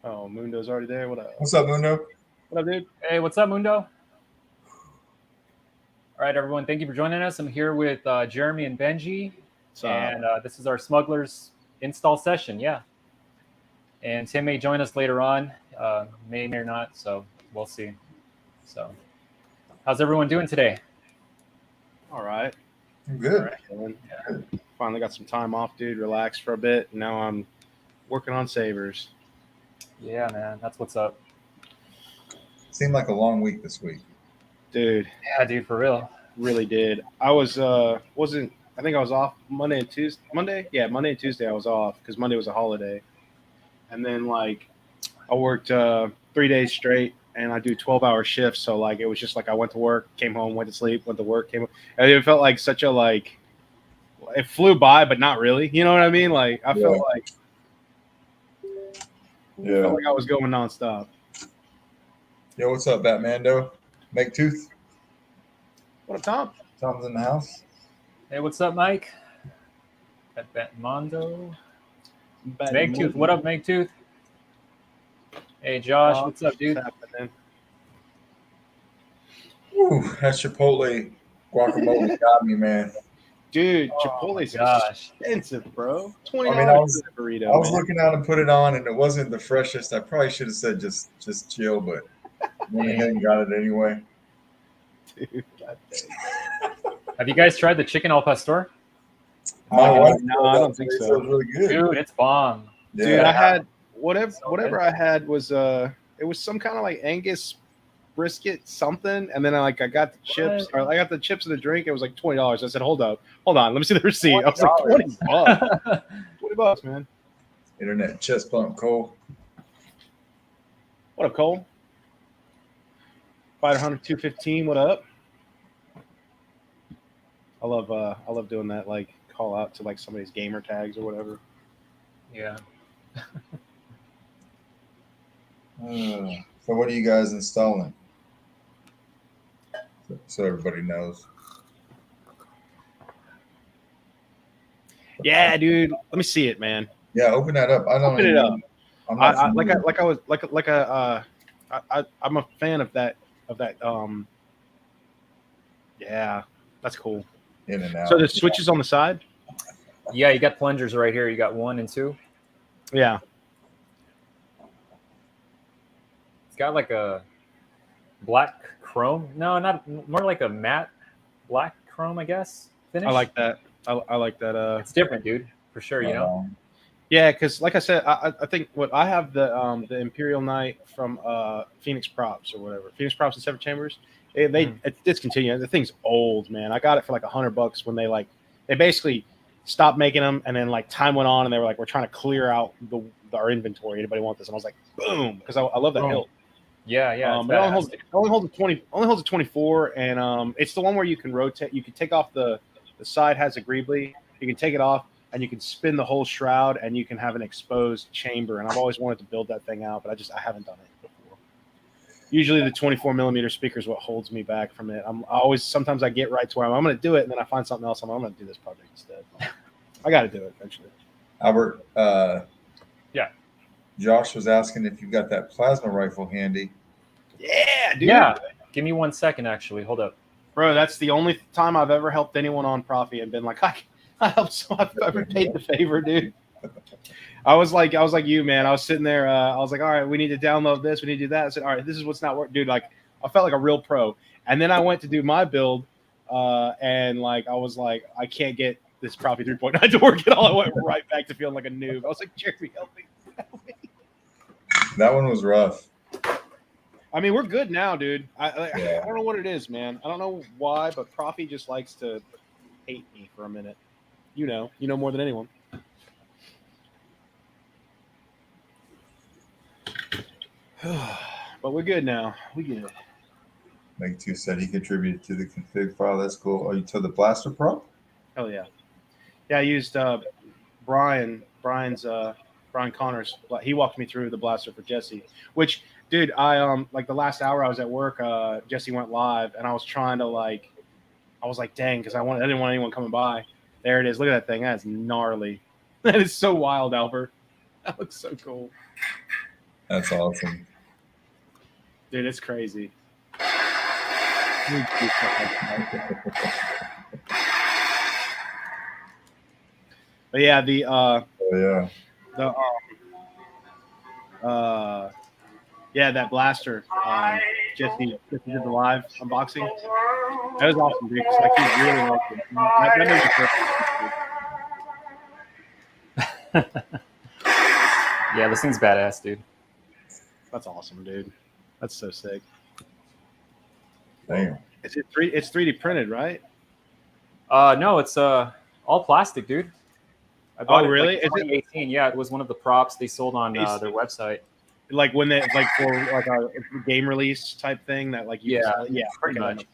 Oh, Mundo's already there. What up? What's up, Mundo? What up, dude? Hey, what's up, Mundo? All right, everyone. Thank you for joining us. I'm here with Jeremy and Benji, and this is our Smugglers install session. Yeah, and Tim may join us later on, may or not. So we'll see. So, how's everyone doing today? All right. I'm good. All right, finally got some time off, dude. Relaxed for a bit. Now I'm working on sabers. Yeah, man, that's what's up. Seemed like a long week this week. Dude. Yeah, dude, for real. Really did. I was I think I was off Monday and Tuesday. Monday and Tuesday I was off because Monday was a holiday. And then like I worked 3 days straight and I do 12-hour shifts. So like it was just like I went to work, came home, went to sleep, went to work, came home. And it felt like such a like it flew by, but not really. You know what I mean? Like I felt like I was going nonstop. Yo, what's up, Batmando? Make Tooth? What up, Tom? Tom's in the house. Hey, what's up, Mike? At Batmondo. Megtooth, what up, Megtooth? Hey, Josh, what's up, dude? Ooh, that Chipotle guacamole got me, man. Dude, Chipotle's expensive, bro. $20 for a burrito. I was looking out and put it on, and it wasn't the freshest. I probably should have said just chill, but went ahead and got it anyway. Dude, have you guys tried the chicken al pastor? No, I don't think so. It was really good. Dude, it's bomb. Yeah. Dude, I had whatever I had was it was some kind of like Angus brisket something, and then I got the chips, or I got the chips and the drink. It was like $20. I said, hold on, let me see the receipt. I was like, $20. $20, man. Internet chest bump, Cole. What up, Cole? Fighter Hunter 215. What up? I love doing that, like call out to like somebody's gamer tags or whatever. Yeah. So what are you guys installing? So everybody knows. Yeah, dude. Let me see it, man. Yeah, open that up. I don't open it up. I'm a fan of that. Yeah, that's cool. In and out. So the switches on the side. Yeah, you got plungers right here. You got 1 and 2. Yeah. It's got like a black chrome. No, not more like a matte black chrome, I guess. Finish. I like that. I like that. It's different, dude, for sure. You know. Yeah, because like I said, I think what I have the Imperial Knight from Phoenix Props or whatever. Phoenix Props and Seven Chambers. It's discontinued. The thing's old, man. I got it for like $100 when they basically stopped making them, and then like time went on, and they were like, we're trying to clear out our inventory. Anybody want this? And I was like, boom, because I love that hilt. Yeah. It only holds a 24, and it's the one where you can rotate. You can take off the side has a greebly. You can take it off, and you can spin the whole shroud, and you can have an exposed chamber. And I've always wanted to build that thing out, but I haven't done it before. Usually the 24 millimeter speaker is what holds me back from it. Sometimes I get right to where I'm going to do it, and then I find something else. I'm going to do this project instead. I got to do it eventually. Albert, yeah. Josh was asking if you got that plasma rifle handy. Yeah, dude. Yeah. Give me 1 second, actually. Hold up. Bro, that's the only time I've ever helped anyone on Profi and been like, I helped, so I've ever paid the favor, dude. I was like you, man. I was sitting there. I was like, all right, we need to download this. We need to do that. I said, all right, this is what's not working, dude. Like, I felt like a real pro. And then I went to do my build, and like I was like, I can't get this Profi 3.9 to work at all. I went right back to feeling like a noob. I was like, Jeremy, help me. That one was rough. I mean, we're good now, dude. I don't know what it is, man. I don't know why, but Profi just likes to hate me for a minute. You know more than anyone. But we're good now. We good. Make Two said he contributed to the config file. That's cool. Oh, you told the Blaster Pro? Hell yeah. Yeah, I used Brian Connors. He walked me through the blaster for Jesse, which, dude, I like the last hour I was at work, Jesse went live, and I was trying to I was like, dang, because I didn't want anyone coming by. There it is. Look at that thing. That is gnarly. That is so wild, Albert. That looks so cool. That's awesome. Dude, it's crazy. But yeah, Oh yeah. the yeah, that blaster. Jesse did the live unboxing. That was awesome, dude. 'Cause, like, he really liked it. That made me perfect. Yeah, this thing's badass, dude. That's awesome, dude. That's so sick. Damn. It's 3D printed, right? No, it's all plastic, dude. I bought it really? like in 2018. Yeah, it was one of the props they sold on their website. Like when they like for like a game release type thing that like you pretty much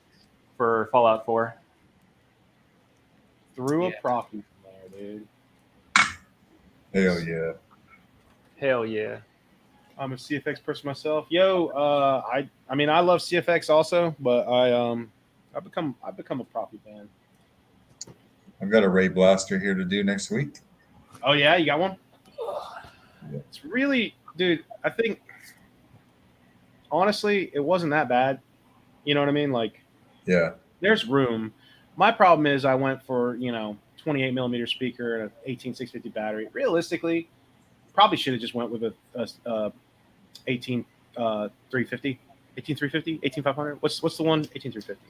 for Fallout 4. Threw a profit there, dude. Hell yeah. Hell yeah. I'm a CFX person myself. Yo, I mean I love CFX also, but I've become a Profi fan. I've got a Ray Blaster here to do next week. Oh yeah, you got one? Yeah. It's really, dude, I think honestly it wasn't that bad. You know what I mean? Like, yeah, there's room. My problem is I went for 28 millimeter speaker and an 18650 battery. Realistically, probably should have just went with a 18 350, 18350, 18500. What's the one? 18350.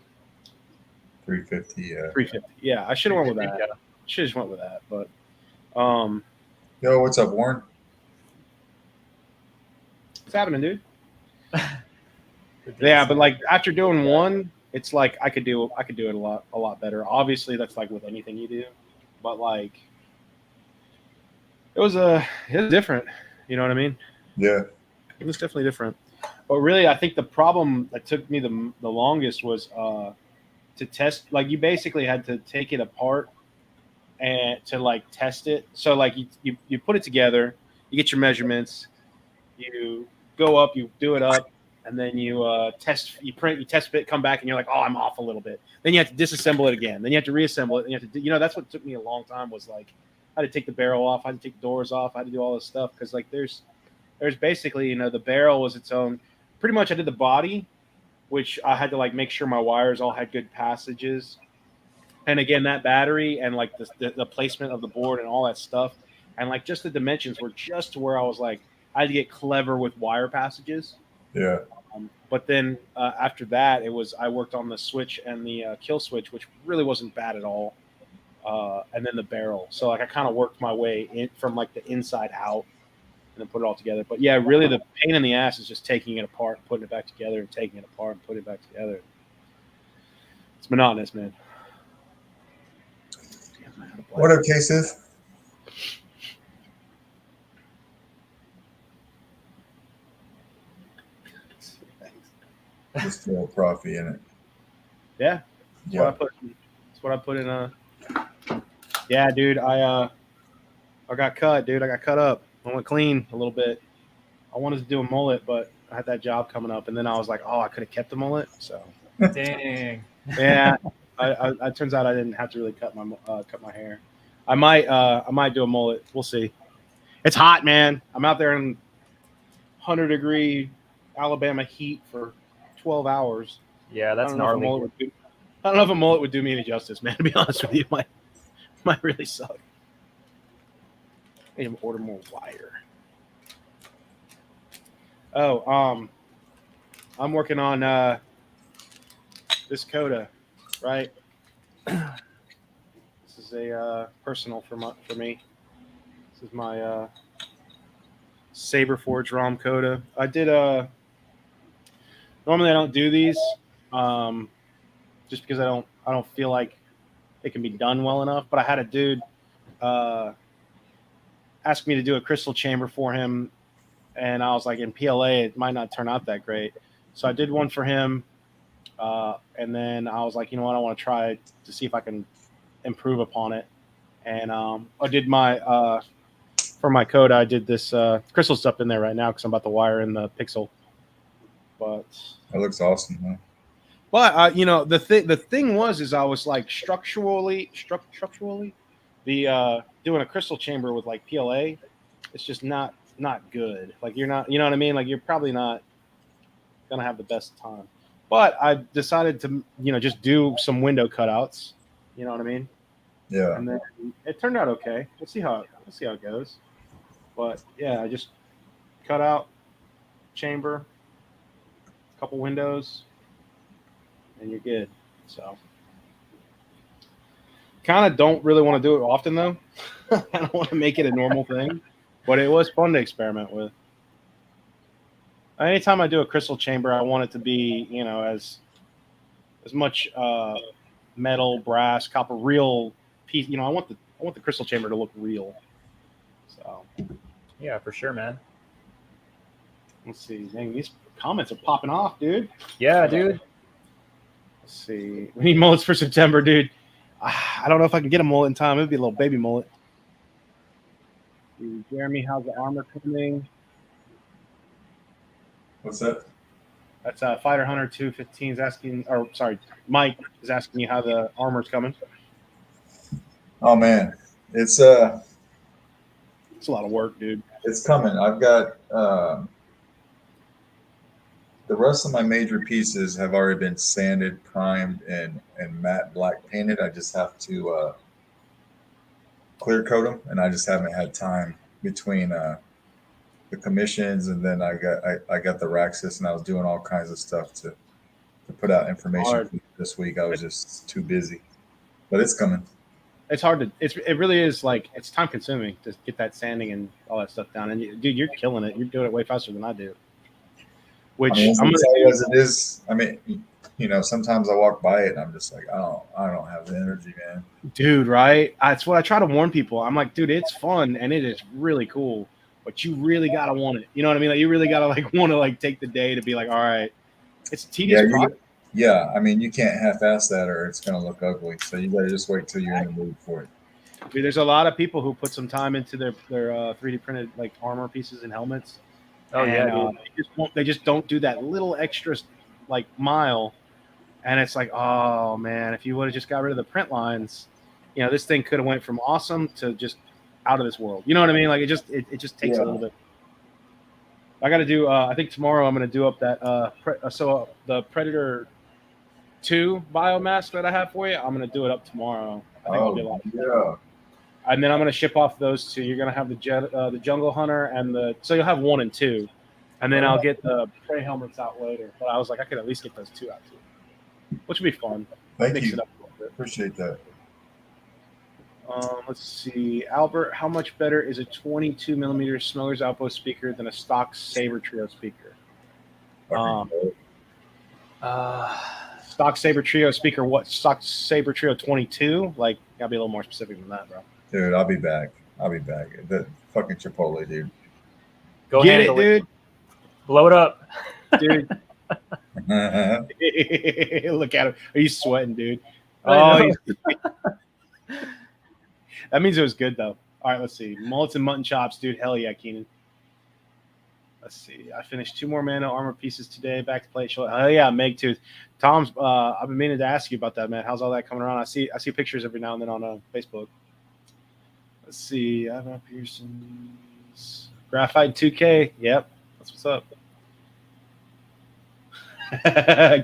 350. Yeah. 350. Yeah, I should have went with that. Should have just went with that. But yo, what's up, Warren? what's happening, dude? Yeah, but like after doing one, it's like I could do it a lot better. Obviously, that's like with anything you do, but like it was different. You know what I mean? Yeah. It was definitely different. But really, I think the problem that took me the longest was to test. Like you basically had to take it apart and to like test it. So like you put it together, you get your measurements, you go up, you do it up. And then you test, you print, you test fit, come back, and you're like, oh, I'm off a little bit. Then you have to disassemble it again. Then you have to reassemble it. And you have to, that's what took me a long time was like, I had to take the barrel off, I had to take the doors off, I had to do all this stuff because like there's basically the barrel was its own. Pretty much, I did the body, which I had to like make sure my wires all had good passages, and again that battery and like the placement of the board and all that stuff, and like just the dimensions were just to where I was like I had to get clever with wire passages. Yeah. But then after that, I worked on the switch and the kill switch, which really wasn't bad at all. And then the barrel. So like I kind of worked my way in from like the inside out and then put it all together. But yeah, really the pain in the ass is just taking it apart, putting it back together, and taking it apart and putting it back together. It's monotonous, man. What up, Cases? Just throw a Profi in it. Yeah. That's what I put in. Yeah, dude. I got cut, dude. I got cut up. I went clean a little bit. I wanted to do a mullet, but I had that job coming up, and then I was like, oh, I could have kept the mullet. So. Dang. Yeah. I turns out I didn't have to really cut my hair. I might do a mullet. We'll see. It's hot, man. I'm out there in 100-degree Alabama heat for 12 hours. Yeah, that's gnarly. I don't know if a mullet would do me any justice, man. To be honest with you, might really suck. I need to order more wire. Oh, I'm working on this Coda, right? This is a personal for me. This is my Saber Forge ROM Coda. I did normally I don't do these just because I don't feel like it can be done well enough. But I had a dude ask me to do a crystal chamber for him, and I was like, in PLA it might not turn out that great. So I did one for him, and then I was like, you know what, I want to try to see if I can improve upon it. And I did my for my Coda, I did this crystal stuff in there right now because I'm about to wire in the Pixel. But that looks awesome, huh? But the thing was I was like structurally the doing a crystal chamber with like PLA, it's just not not good. Like you're not, you know what I mean? Like you're probably not gonna have the best time. But I decided to, just do some window cutouts. You know what I mean? Yeah. And then it turned out okay. We'll see how it goes. But yeah, I just cut out chamber, a couple windows, and you're good. So kind of don't really want to do it often though. I don't want to make it a normal thing, but it was fun to experiment with. Anytime I do a crystal chamber, I want it to be, as much metal, brass, copper, real piece. I want the crystal chamber to look real. So Yeah, for sure, man. let's see. Dang, these comments are popping off, dude. Yeah, dude. Let's see. We need mullets for September, dude. I don't know if I can get a mullet in time. It'd be a little baby mullet. Jeremy, how's the armor coming? What's that? That's Fighter Hunter 215 is asking, or sorry, Mike is asking you how the armor's coming. Oh man, It's a lot of work, dude. it's coming. I've got the rest of my major pieces have already been sanded, primed, and matte black painted. I just have to clear coat them, and I just haven't had time between the commissions, and then I got the Raxus, and I was doing all kinds of stuff to put out information this week. I was just too busy, but it's coming. It's hard to. It really is like it's time consuming to get that sanding and all that stuff down. And dude, you're killing it. You're doing it way faster than I do. Which I mean, I'm gonna tell you do, as it is. I mean, sometimes I walk by it and I'm just like, I don't have the energy, man. dude. Right? That's what I try to warn people. I'm like, dude, it's fun and it is really cool, but you really gotta want it. You know what I mean? Like, you really gotta want to take the day to be like, all right, it's a tedious process. Yeah. I mean, you can't half-ass that, or it's gonna look ugly. So you better just wait till you're in the mood for it. Dude, there's a lot of people who put some time into their 3D printed armor pieces and helmets. Oh, and, yeah, dude. they just don't do that little extra mile, and it's like, oh man, if you would have just got rid of the print lines, this thing could have went from awesome to just out of this world. You know what I mean? Like it just takes a little bit. I got to do. I think tomorrow I'm going to do up that the Predator 2 biomask that I have for you. I'm going to do it up tomorrow. I think it'll be a lot. Yeah. And then I'm going to ship off those two. You're going to have the Jungle Hunter so you'll have 1 and 2, and then I'll get the prey helmets out later. But I was like, I could at least get those 2 out too, which would be fun. Thank Mix you. it up a little bit. Appreciate that. Let's see, Albert. How much better is a 22 millimeter Smugglers Outpost speaker than a stock Saber Trio speaker? Stock Saber Trio speaker. What stock Saber Trio 22? Like, gotta be a little more specific than that, bro. Dude, I'll be back. The fucking Chipotle, dude. Go get it, dude. Blow it up, dude. Look at him. Are you sweating, dude? Oh, that means it was good though. All right, let's see. Mullets and mutton chops, dude. Hell yeah, Keenan. Let's see. I finished 2 more mana armor pieces today. Back to play. Oh yeah, Meg Tooth. Tom's. I've been meaning to ask you about that, man. How's all that coming around? I see pictures every now and then on Facebook. Let's see. I have Pearson's Graphite 2K. Yep, that's what's up.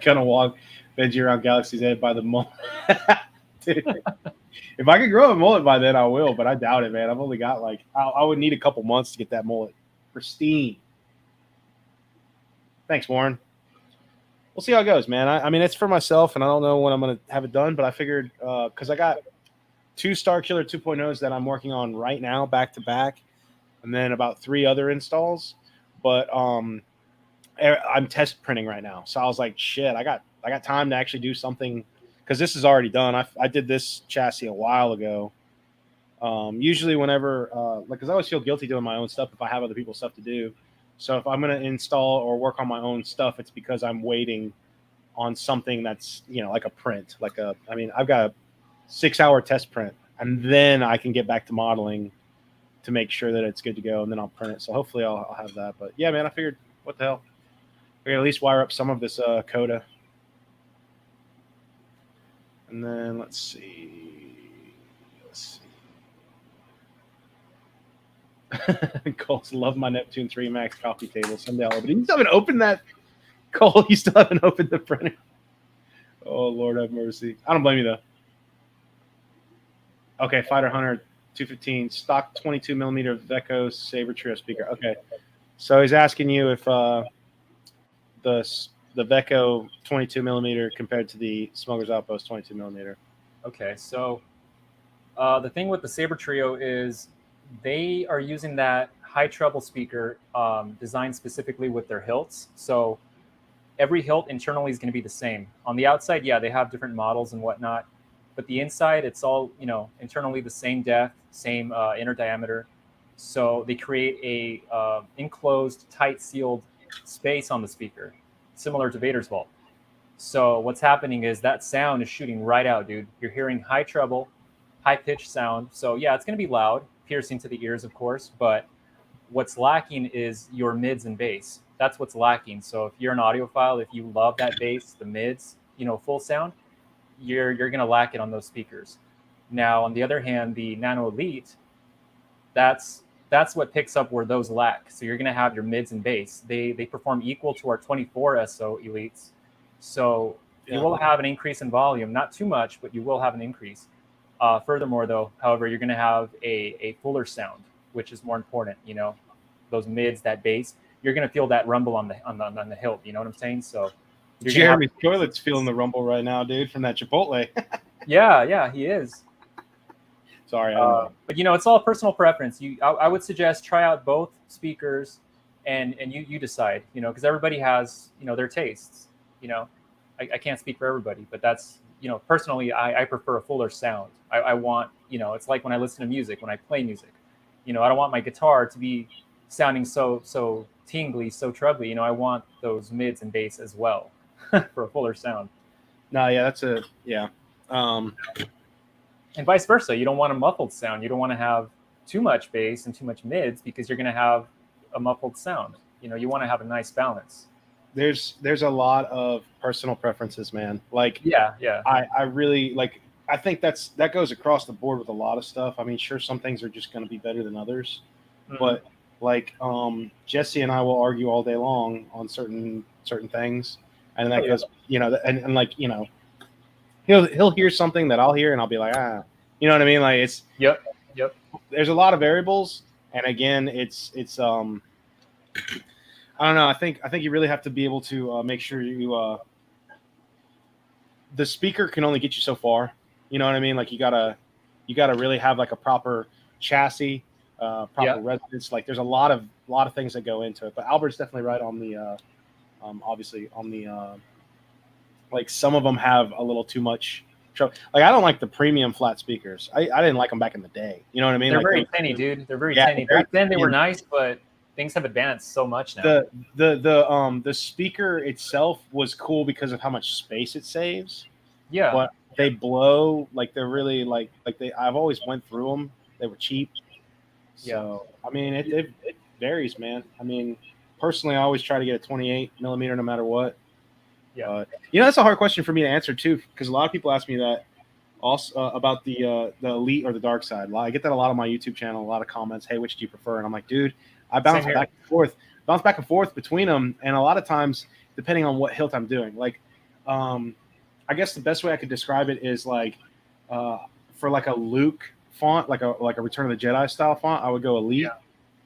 Gonna walk Benji around Galaxy's Edge by the mullet. Dude, if I could grow a mullet by then, I will, but I doubt it, man. I've only got I would need a couple months to get that mullet pristine. Thanks, Warren. We'll see how it goes, man. I mean, it's for myself, and I don't know when I'm going to have it done, but I figured because I got 2 Star Killer 2.0s that I'm working on right now, back to back, and then about 3 other installs. But I'm test printing right now, so I was like, shit, I got time to actually do something because this is already done. I did this chassis a while ago. Usually, whenever because I always feel guilty doing my own stuff if I have other people's stuff to do. So if I'm going to install or work on my own stuff, it's because I'm waiting on something that's, like a print. I've got a 6-hour test print, and then I can get back to modeling to make sure that it's good to go, and then I'll print it. So hopefully I'll have that. But yeah, man, I figured, what the hell? We're going to at least wire up some of this coda. And then let's see. Cole's love my Neptune 3 Max coffee table. Someday I'll open it. You still haven't opened that, Cole. You still haven't opened the printer. Oh, Lord have mercy. I don't blame you, though. Okay, Fighter Hunter 215, stock 22 millimeter Veco Saber Trio speaker. Okay, so he's asking you if the Veco 22 millimeter compared to the Smugglers Outpost 22 millimeter. Okay, so the thing with the Saber Trio is they are using that high treble speaker designed specifically with their hilts. So every hilt internally is going to be the same. On the outside, yeah, they have different models and whatnot, but the inside, it's all, internally the same depth, same inner diameter. So they create a enclosed, tight sealed space on the speaker, similar to Vader's Vault. So what's happening is that sound is shooting right out, dude. You're hearing high treble, high pitched sound. So yeah, it's going to be loud, piercing to the ears, of course, but what's lacking is your mids and bass. That's what's lacking. So if you're an audiophile, if you love that bass, the mids, full sound, you're going to lack it on those speakers. Now, on the other hand, the Nano Elite, that's what picks up where those lack. So you're going to have your mids and bass. They perform equal to our 24 SO Elites. So you will have an increase in volume, not too much, but you will have an increase. Furthermore, though, however, you're going to have a fuller sound, which is more important. Those mids, that bass, you're going to feel that rumble on the hilt. You know what I'm saying? So Jeremy's toilet's feeling the rumble right now, dude, from that Chipotle. yeah, he is. Sorry, but it's all personal preference. I would suggest try out both speakers, and you decide. Because everybody has their tastes. I can't speak for everybody, but that's personally I prefer a fuller sound. I want it's like when I listen to music, when I play music. I don't want my guitar to be sounding so tingly, so trebly. I want those mids and bass as well for a fuller sound. No, yeah, And vice versa. You don't want a muffled sound. You don't want to have too much bass and too much mids because you're going to have a muffled sound. You want to have a nice balance. There's a lot of personal preferences, man. Like, yeah. I really like. I think that goes across the board with a lot of stuff. I mean, sure, some things are just going to be better than others, but like Jesse and I will argue all day long on certain things, and that goes, and like he'll hear something that I'll hear, and I'll be like, you know what I mean? Like it's yep. There's a lot of variables, and again, it's I don't know. I think you really have to be able to make sure the speaker can only get you so far. You know what I mean? Like you gotta really have like a proper chassis, proper resonance. Like there's a lot of things that go into it. But Albert's definitely right on the obviously on the like some of them have a little too much trouble. Like I don't like the premium flat speakers. I didn't like them back in the day. You know what I mean? They're like very tinny, dude. They're very tinny. Back then they were nice, but things have advanced so much now. The speaker itself was cool because of how much space it saves. Yeah. But they blow, like they're really like I've always went through them. They were cheap. So I mean it varies, man. I mean, personally I always try to get a 28 millimeter no matter what. Yeah. That's a hard question for me to answer too, because a lot of people ask me that also about the Elite or the dark side. I get that a lot on my YouTube channel, a lot of comments, hey, which do you prefer? And I'm like, dude, I bounce back and forth between them, and a lot of times depending on what hilt I'm doing. Like I guess the best way I could describe it is like for like a Luke font, like a Return of the Jedi style font, I would go Elite. Yeah.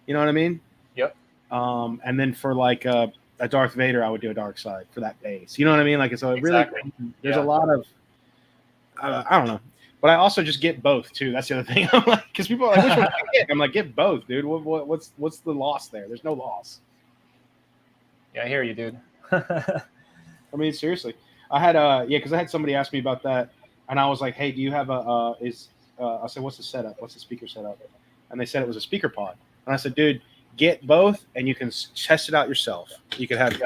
You know what I mean? Yep. And then for like a Darth Vader, I would do a dark side for that base. You know what I mean? Like it's a exactly. Really there's a lot of I don't know, but I also just get both too. That's the other thing. I'm like, because people are like, which one do I get? I'm like, get both, dude. What's the loss there? There's no loss. Yeah, I hear you, dude. I mean, seriously. I had because I had somebody ask me about that, and I was like, hey, do you have I said, what's the setup? What's the speaker setup? And they said it was a speaker pod. And I said, dude, get both, and you can test it out yourself. You could have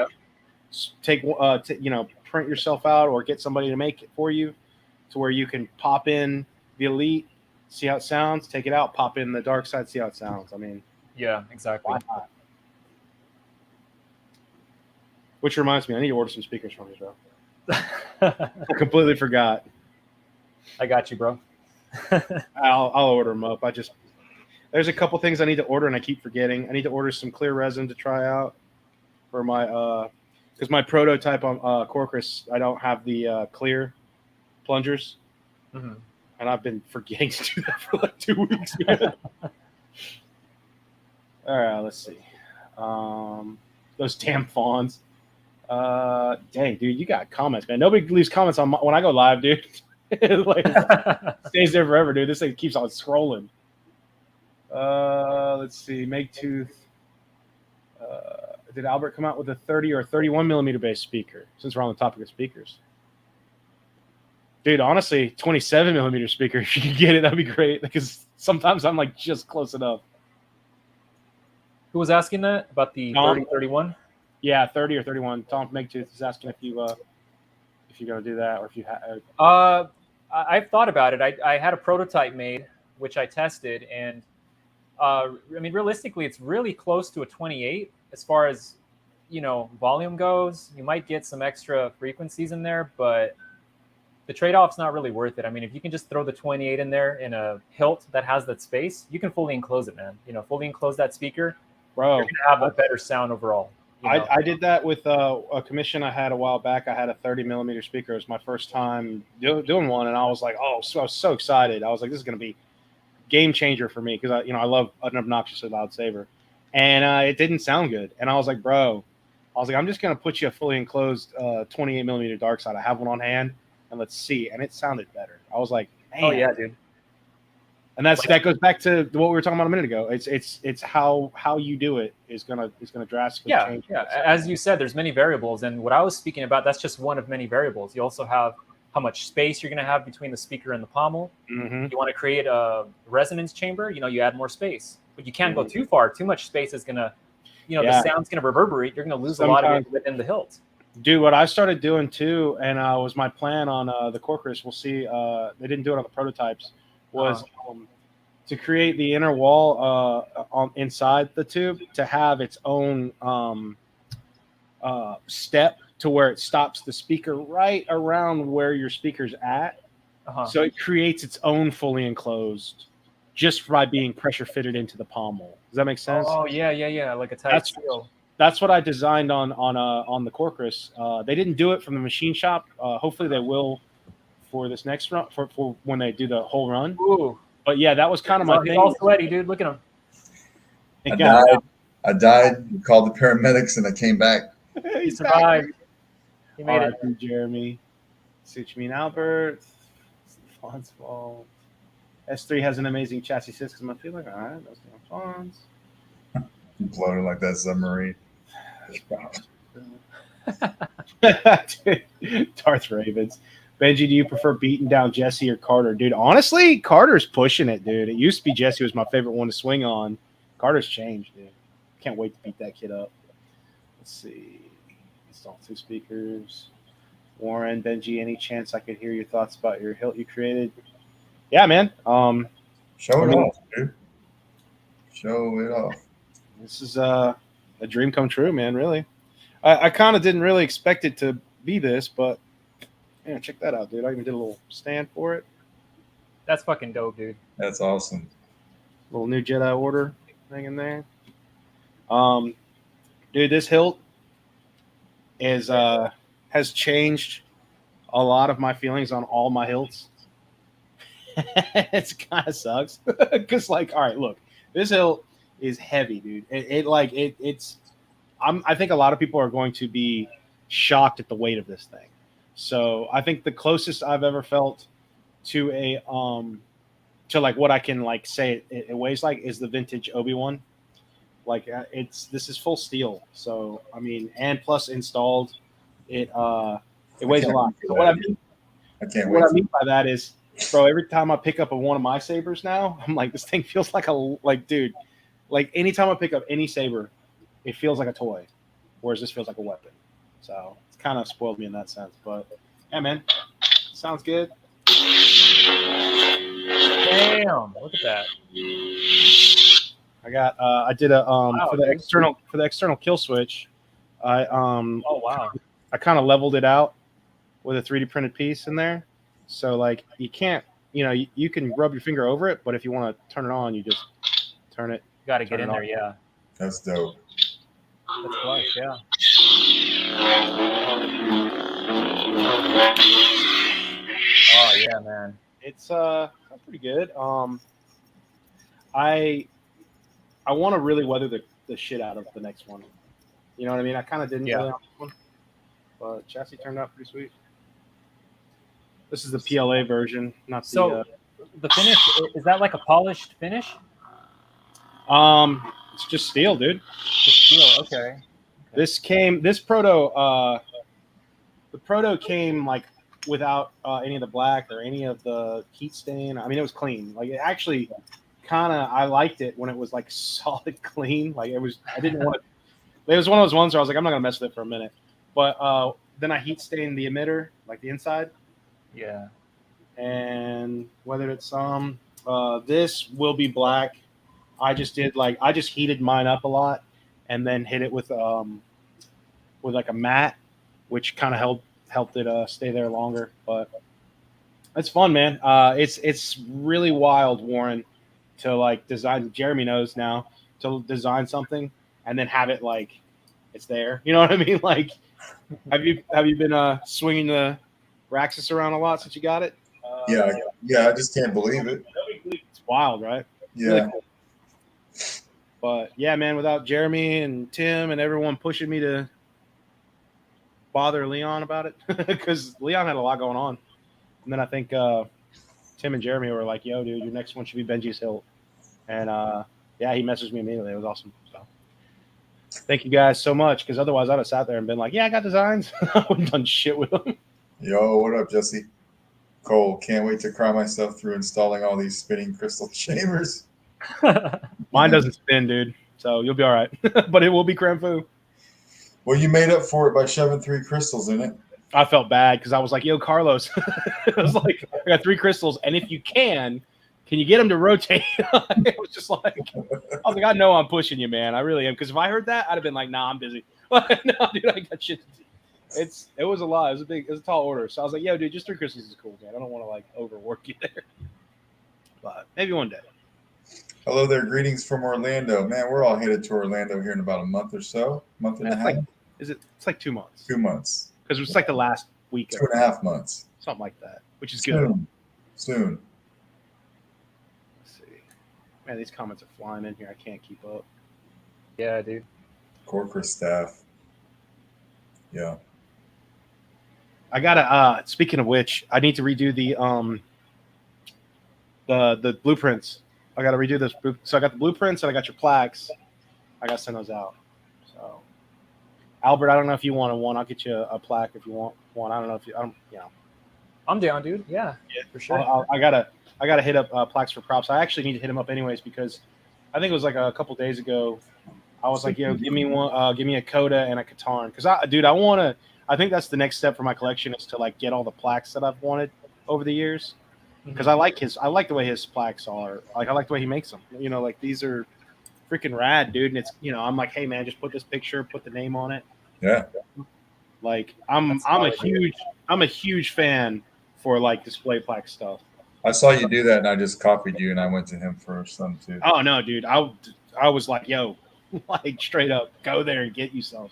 print yourself out, or get somebody to make it for you, to where you can pop in the Elite, see how it sounds, take it out, pop in the dark side, see how it sounds. I mean, yeah, exactly. Why not? Which reminds me, I need to order some speakers from you, bro. I completely forgot. I got you, bro. I'll order them up. There's a couple things I need to order, and I keep forgetting. I need to order some clear resin to try out for my because my prototype on Corcus, I don't have the clear plungers, and I've been forgetting to do that for like 2 weeks. All right, let's see. Those damn fawns. Dang, dude, you got comments, man. Nobody leaves comments on when I go live, dude. Like, stays there forever, dude. This thing keeps on scrolling. Let's see. Make Tooth. Did Albert come out with a 30 or 31 millimeter bass speaker? Since we're on the topic of speakers, dude. Honestly, 27 millimeter speaker. If you can get it, that'd be great. Because sometimes I'm like just close enough. Who was asking that about the 30, 31? Yeah, 30 or 31. Tom Make Tooth is asking if you're gonna do that or if you have. I've thought about it. I had a prototype made, which I tested, and I mean, realistically, it's really close to a 28 as far as, you know, volume goes. You might get some extra frequencies in there, but the trade-off's not really worth it. I mean, if you can just throw the 28 in there in a hilt that has that space, you can fully enclose it, man. You know, fully enclose that speaker, bro. You're gonna have a better sound overall. I did that with a commission I had a while back. I had a 30 millimeter speaker. It was my first time doing one, and I was like, I was so excited. I was like, this is going to be game changer for me because I love an obnoxiously loud saber, and it didn't sound good. And I was like, bro, I'm just going to put you a fully enclosed 28 millimeter dark side. I have one on hand, and let's see. And it sounded better. I was like, man. Oh yeah, dude. And that goes back to what we were talking about a minute ago. It's how you do it is gonna drastically change. Yeah. As you said, there's many variables, and what I was speaking about, that's just one of many variables. You also have how much space you're gonna have between the speaker and the pommel. Mm-hmm. You want to create a resonance chamber, you add more space, but you can't go too far. Too much space is gonna, the sound's gonna reverberate. You're gonna lose a lot of it within the hilt. Dude, what I started doing too, and was my plan on the Corcus. We'll see. They didn't do it on the prototypes. Was to create the inner wall on inside the tube to have its own step to where it stops the speaker right around where your speaker's at. So it creates its own fully enclosed just by being pressure fitted into the pommel. Does that make sense? Oh yeah, like a tight seal. That's what I designed on the Corcus. They didn't do it from the machine shop. Hopefully they will for this next run for when they do the whole run. Ooh. But yeah, that was kind of my thing. He's all sweaty, dude. Look at him. I died. Called the paramedics, and I came back. He survived. He made it. Jeremy. See what you mean, Albert. Fawn's fault. S3 has an amazing chassis system. I feel like, all right, those Fawns. Floating like that submarine. Darth Ravens. Benji, do you prefer beating down Jesse or Carter? Dude, honestly, Carter's pushing it, dude. It used to be Jesse was my favorite one to swing on. Carter's changed, dude. Can't wait to beat that kid up. Let's see. Install 2 speakers. Warren, Benji, any chance I could hear your thoughts about your hilt you created? Yeah, man. Show it off, dude. Show it off. This is a dream come true, man, really. I kind of didn't really expect it to be this, but yeah, check that out, dude. I even did a little stand for it. That's fucking dope, dude. That's awesome. Little new Jedi Order thing in there. Dude, this hilt has changed a lot of my feelings on all my hilts. It kind of sucks because, like, all right, look, this hilt is heavy, dude. I think a lot of people are going to be shocked at the weight of this thing. So I think the closest I've ever felt to a to like what I can like say it weighs like is the vintage Obi-Wan. Like this is full steel. So I mean, and plus installed, it weighs a lot. So what I mean by that is, bro, every time I pick up one of my sabers now, I'm like, this thing feels like dude, like anytime I pick up any saber, it feels like a toy, whereas this feels like a weapon. So it's kind of spoiled me in that sense. But yeah, man, sounds good. Damn, look at that. I got I did a for the external kill switch. Oh wow. I kind of leveled it out with a 3D printed piece in there. So like you can't, you can rub your finger over it, but if you want to turn it on, you just turn it. Got to get Turn in it there, off. yeah. That's dope. That's clutch, yeah. Oh yeah, man. It's pretty good. I want to really weather the shit out of the next one. You know what I mean? I kind of didn't Yeah. really on this one, but chassis turned out pretty sweet. This is the PLA version, not So the finish, is that like a polished finish? it's just steel, dude. Just steel, okay. This proto, the proto came like without any of the black or any of the heat stain. I mean, it was clean. Like it actually kind of, I liked it when it was like solid clean. Like I didn't want to. It was one of those ones where I was like, I'm not gonna mess with it for a minute. But then I heat stained the emitter, like the inside. Yeah. And weathered it some. This will be black. I just heated mine up a lot, and then hit it with like a mat, which kind of helped it stay there longer. But it's fun, man. It's really wild, Warren, to like design. Jeremy knows now to design something and then have it like it's there. You know what I mean? Like, have you been swinging the Raxus around a lot since you got it? Yeah. I just can't believe it. It's wild, right? Yeah. Really cool. But yeah, man, without Jeremy and Tim and everyone pushing me to bother Leon about it, because Leon had a lot going on. And then I think Tim and Jeremy were like, yo, dude, your next one should be Benji's Hilt. And yeah, he messaged me immediately. It was awesome. So thank you guys so much, because otherwise I'd have sat there and been like, yeah, I got designs. I wouldn't have done shit with them. Yo, what up, Jesse? Cole, can't wait to cry myself through installing all these spinning crystal chambers. Mine doesn't spin, dude. So you'll be all right. But it will be Cramfu. Well, you made up for it by shoving 3 crystals in it. I felt bad because I was like, yo, Carlos. I was like, I got 3 crystals. And if you can you get them to rotate? It was just like, I was like, I know I'm pushing you, man. I really am. Because if I heard that, I'd have been like, nah, I'm busy. No, dude, I got shit to do. It was a lot. It was a tall order. So I was like, yo, dude, just 3 crystals is cool, man. I don't want to like overwork you there. But maybe one day. Hello there. Greetings from Orlando. Man, we're all headed to Orlando here in about a month or so. Month and a half? It's like 2 months. 2 months. Because it's like the last week. 2.5 months. Something like that, which is good. Soon. Let's see. Man, these comments are flying in here. I can't keep up. Yeah, dude. Corporate staff. Yeah. I gotta speaking of which, I need to redo the blueprints. I gotta redo this. So I got the blueprints and I got your plaques. I gotta send those out. So Albert, I don't know if you want one. I'll get you a plaque if you want one. I don't know if you I'm down, dude. Yeah, for sure. I gotta hit up plaques for props. I actually need to hit them up anyways, because I think it was like a couple days ago. I was like, yo, give me one, give me a Coda and a Katarn, because I think that's the next step for my collection, is to like get all the plaques that I've wanted over the years, because I like the way his plaques are. Like, I like the way he makes them. You know, like these are freaking rad, dude. And it's, you know, I'm like, hey man, just put this picture, put the name on it. Yeah. Like I'm a huge fan for like display plaque stuff. I saw you do that, and I just copied you, and I went to him for some too. Oh no, dude. I was like, yo, like straight up, go there and get yourself.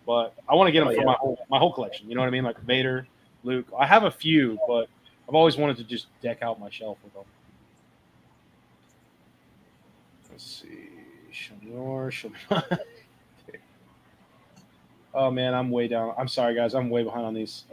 But I want to get them for my whole collection. You know what I mean? Like Vader, Luke. I have a few, but I've always wanted to just deck out my shelf with them. Let's see. Shamor. Oh man, I'm way down. I'm sorry, guys. I'm way behind on these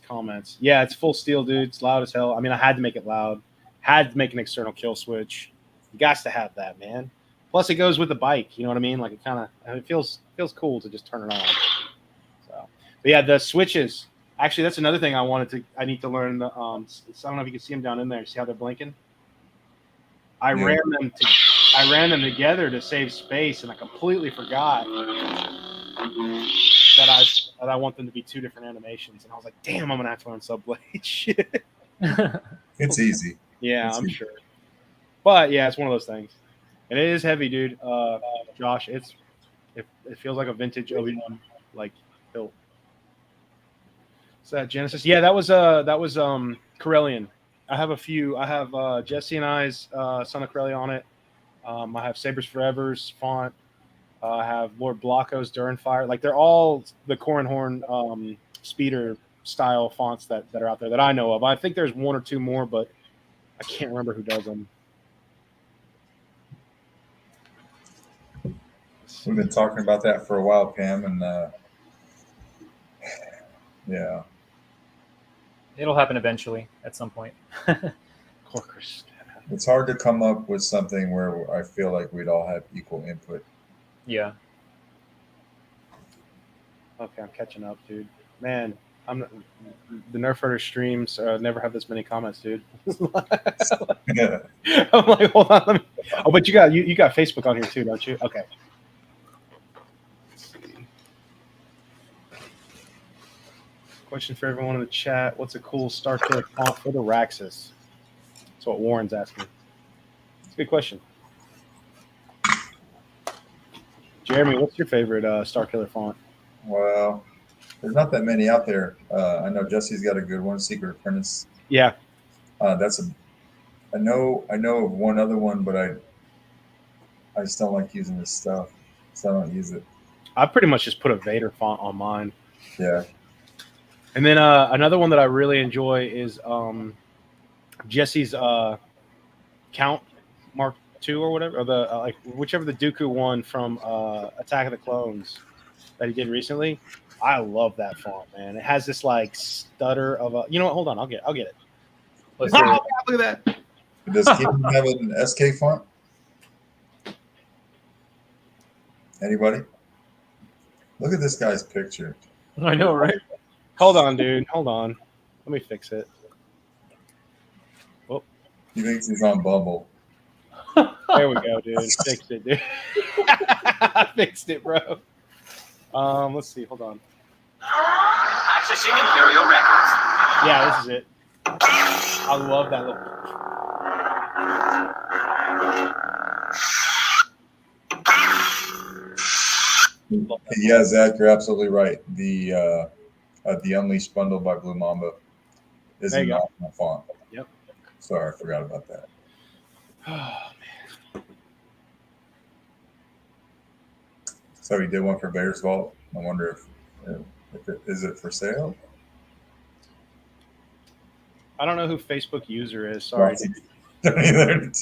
comments. Yeah, it's full steel, dude. It's loud as hell. I mean, I had to make it loud. Had to make an external kill switch. You got to have that, man. Plus, it goes with the bike. You know what I mean? Like it feels cool to just turn it on. So, but yeah, the switches. Actually, that's another thing I need to learn. The I don't know if you can see them down in there. See how they're blinking? I ran them together to save space, and I completely forgot that I want them to be 2 different animations. And I was like, damn, I'm gonna have to learn Subblade shit. It's easy. Yeah, I'm sure. But yeah, it's one of those things, and it is heavy, dude. Josh, it feels like a vintage Obi-Wan like hilt. Is that Genesis? Yeah, that was Corellian. I have a few. I have Jesse and I's Son of Corellia on it. I have Sabers Forever's font. I have Lord Blocko's Durin Fire. Like they're all the Corrin Horn speeder style fonts that are out there that I know of. I think there's one or two more, but I can't remember who does them. We've been talking about that for a while, Pam, and yeah. It'll happen eventually at some point. Corkers. It's hard to come up with something where I feel like we'd all have equal input. Yeah. Okay, I'm catching up, dude. Man, the Nerf Herder streams never have this many comments, dude. Yeah. I'm like, hold on. Let me... Oh, but you got Facebook on here too, don't you? Okay. Let's see. Question for everyone in the chat: what's a cool Star Killer font for the Raxus? That's what Warren's asking. It's a good question. Jeremy, what's your favorite Star Killer font? Well, there's not that many out there. I know Jesse's got a good one, Secret Apprentice. Yeah. I know of one other one, but I just don't like using this stuff, so I don't use it. I pretty much just put a Vader font on mine. Yeah. And then another one that I really enjoy is Jesse's Count Mark II or whatever, or the like whichever the Dooku one from Attack of the Clones that he did recently. I love that font, man. It has this like stutter of a. You know what? Hold on, I'll get it. Let's see. Look at that. Does Kingdom have an SK font? Anybody? Look at this guy's picture. I know, right? Hold on, dude. Hold on. Let me fix it. He thinks he's on Bumble. There we go, dude. Fixed it, dude. I fixed it, bro. Let's see. Hold on. Accessing Imperial records. Yeah, this is it. I love that look. Yeah, Zach, you're absolutely right. The Unleashed bundle by Blue Mamba is There you not my font. Yep. Sorry, I forgot about that. Oh, man. So he did one for Vader's Vault. I wonder if is it for sale? I don't know who Facebook user is. Sorry. Don't either.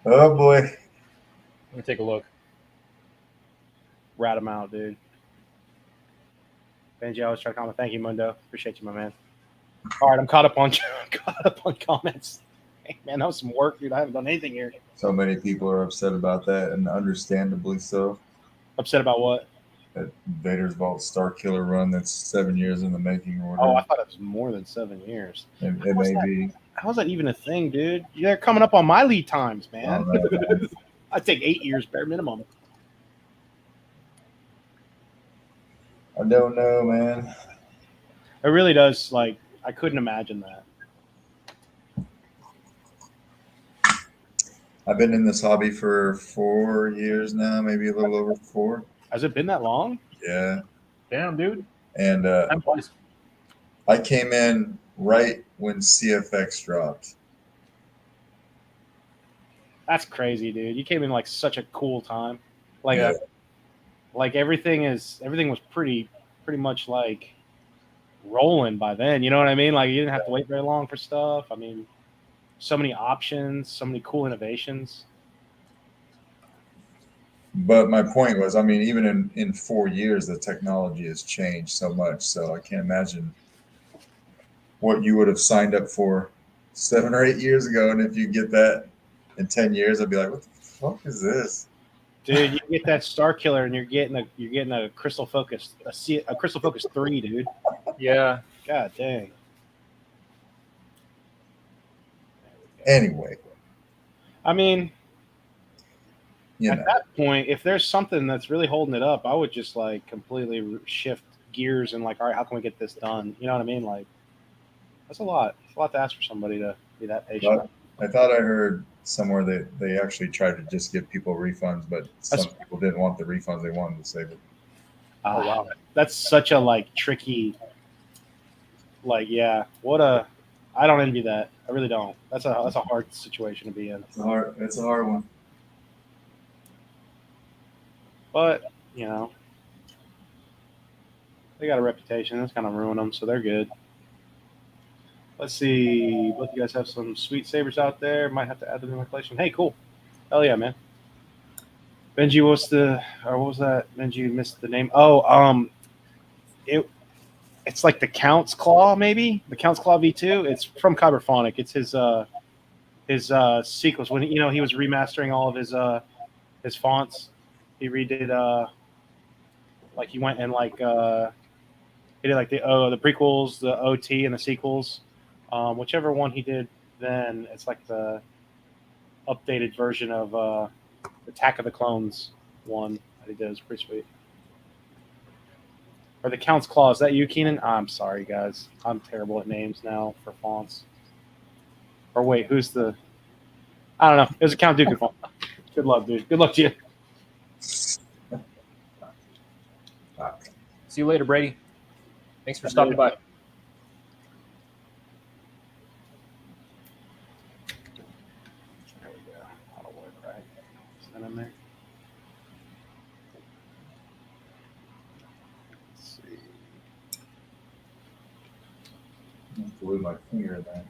Oh boy. Let me take a look. Rat him out, dude. Benji, I was trying to comment. Thank you, Mundo. Appreciate you, my man. All right, I'm caught up on comments. Hey, man, that was some work, dude. I haven't done anything here. So many people are upset about that, and understandably so. Upset about what? That Vader's Vault Star Killer run that's 7 years in the making or Oh, I whatever. thought it was more than 7 years. It may be. How's that even a thing, dude? They're coming up on my lead times, man. Oh, man. I take 8 years bare minimum. I don't know, man. It really does. Like, I couldn't imagine that. I've been in this hobby for 4 years now, maybe a little over 4. Has it been that long? Yeah. Damn, dude. And Time flies. I came in right when CFX dropped. That's crazy, dude. You came in like such a cool time. Like, Yeah. like everything was pretty much like rolling by then. You know what I mean? Like you didn't have to wait very long for stuff. I mean, so many options, so many cool innovations. But my point was, I mean, even in 4 years, the technology has changed so much. So I can't imagine what you would have signed up for 7 or 8 years ago. And if you get that in 10 years, I'd be like, what the fuck is this? Dude, you get that Star Killer and you're getting a Crystal Focus, a Crystal Focus 3, dude. Yeah. God dang. Anyway, I mean, you at know, that point, if there's something that's really holding it up, I would just like completely shift gears and like, all right, how can we get this done? You know what I mean? Like, that's a lot. It's a lot to ask for somebody to be that patient. I thought I heard somewhere that they actually tried to just give people refunds, but some people didn't want the refunds. They wanted to save it. Oh wow, that's such a like tricky. Like, yeah, what a I don't envy that. I really don't. That's a hard situation to be in. It's a hard one. But they got a reputation. That's kind of ruined them, so they're good. Let's see. Both you guys have some sweet sabers out there. Might have to add them to my collection. Hey, cool. Hell yeah, man. Benji, what was that? Benji, you missed the name. Oh, it's like the Count's Claw, maybe the Count's Claw V2. It's from Kyberphonic. It's his sequels when he was remastering all of his fonts. He redid like he went and like he did like the prequels, the OT, and the sequels. Whichever one he did then, it's like the updated version of Attack of the Clones one that he did. It's pretty sweet. Or the Count's Claw. Is that you, Keenan? I'm sorry, guys. I'm terrible at names now for fonts. Or wait, who's the... I don't know. It was a Count Dooku font. Good luck, dude. Good luck to you. See you later, Brady. Thanks for stopping by. There we go. That'll work, right? Is that in there? Let's see. Blew my finger there.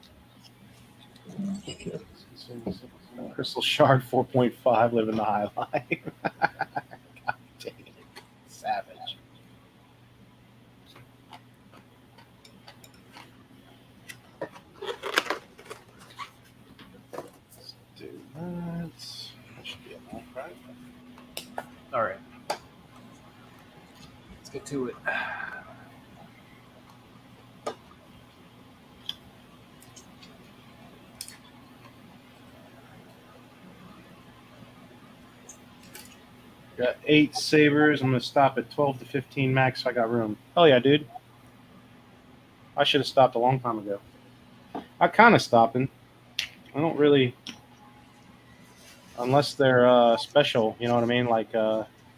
Crystal Shard 4.5 living the high life. God dang it. Savage. Let's do that. That should be enough, right? All right. Let's get to it. Got 8 sabers. I'm going to stop at 12 to 15 max so I got room. Hell yeah, dude. I should have stopped a long time ago. I kind of stopping. I don't really... Unless they're special, you know what I mean? Like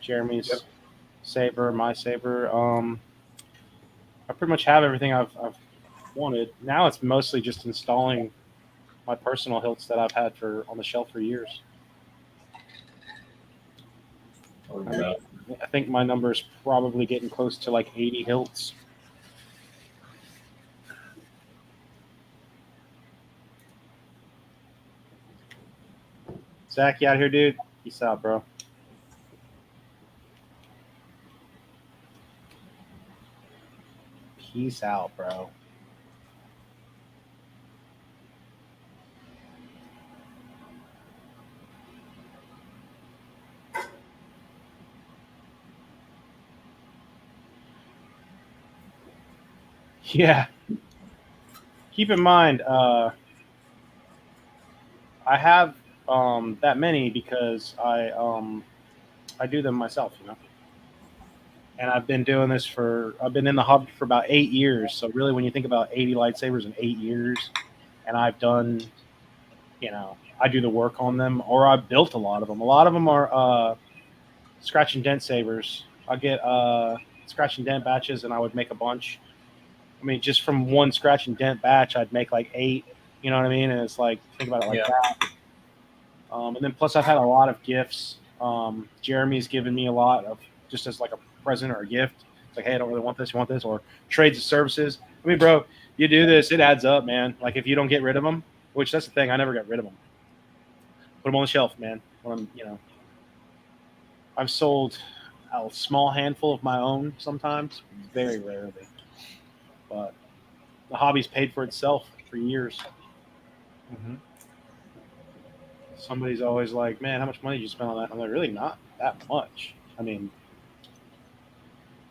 Jeremy's saber, my saber. I pretty much have everything I've wanted. Now it's mostly just installing my personal hilts that I've had on the shelf for years. I think my number is probably getting close to like 80 hilts. Zach, you out here, dude? Peace out, bro. Peace out, bro. Yeah. Keep in mind, I have that many because I do them myself, And I've been doing this I've been in the hobby for about 8 years. So really, when you think about 80 lightsabers in 8 years, and I've done, I do the work on them, or I've built a lot of them. A lot of them are scratch and dent sabers. I get scratch and dent batches, and I would make a bunch. I mean, just from one scratch and dent batch, I'd make like 8. You know what I mean? And it's like, think about it like that. And then plus, I've had a lot of gifts. Jeremy's given me a lot of just as like a present or a gift. It's like, hey, I don't really want this. You want this? Or trades and services. I mean, bro, you do this, it adds up, man. Like if you don't get rid of them, which that's the thing, I never got rid of them. Put them on the shelf, man. When I'm, I've sold a small handful of my own sometimes, very rarely. But the hobby's paid for itself for years. Mm-hmm. Somebody's always like, man, how much money did you spend on that? I'm like, really not that much. I mean,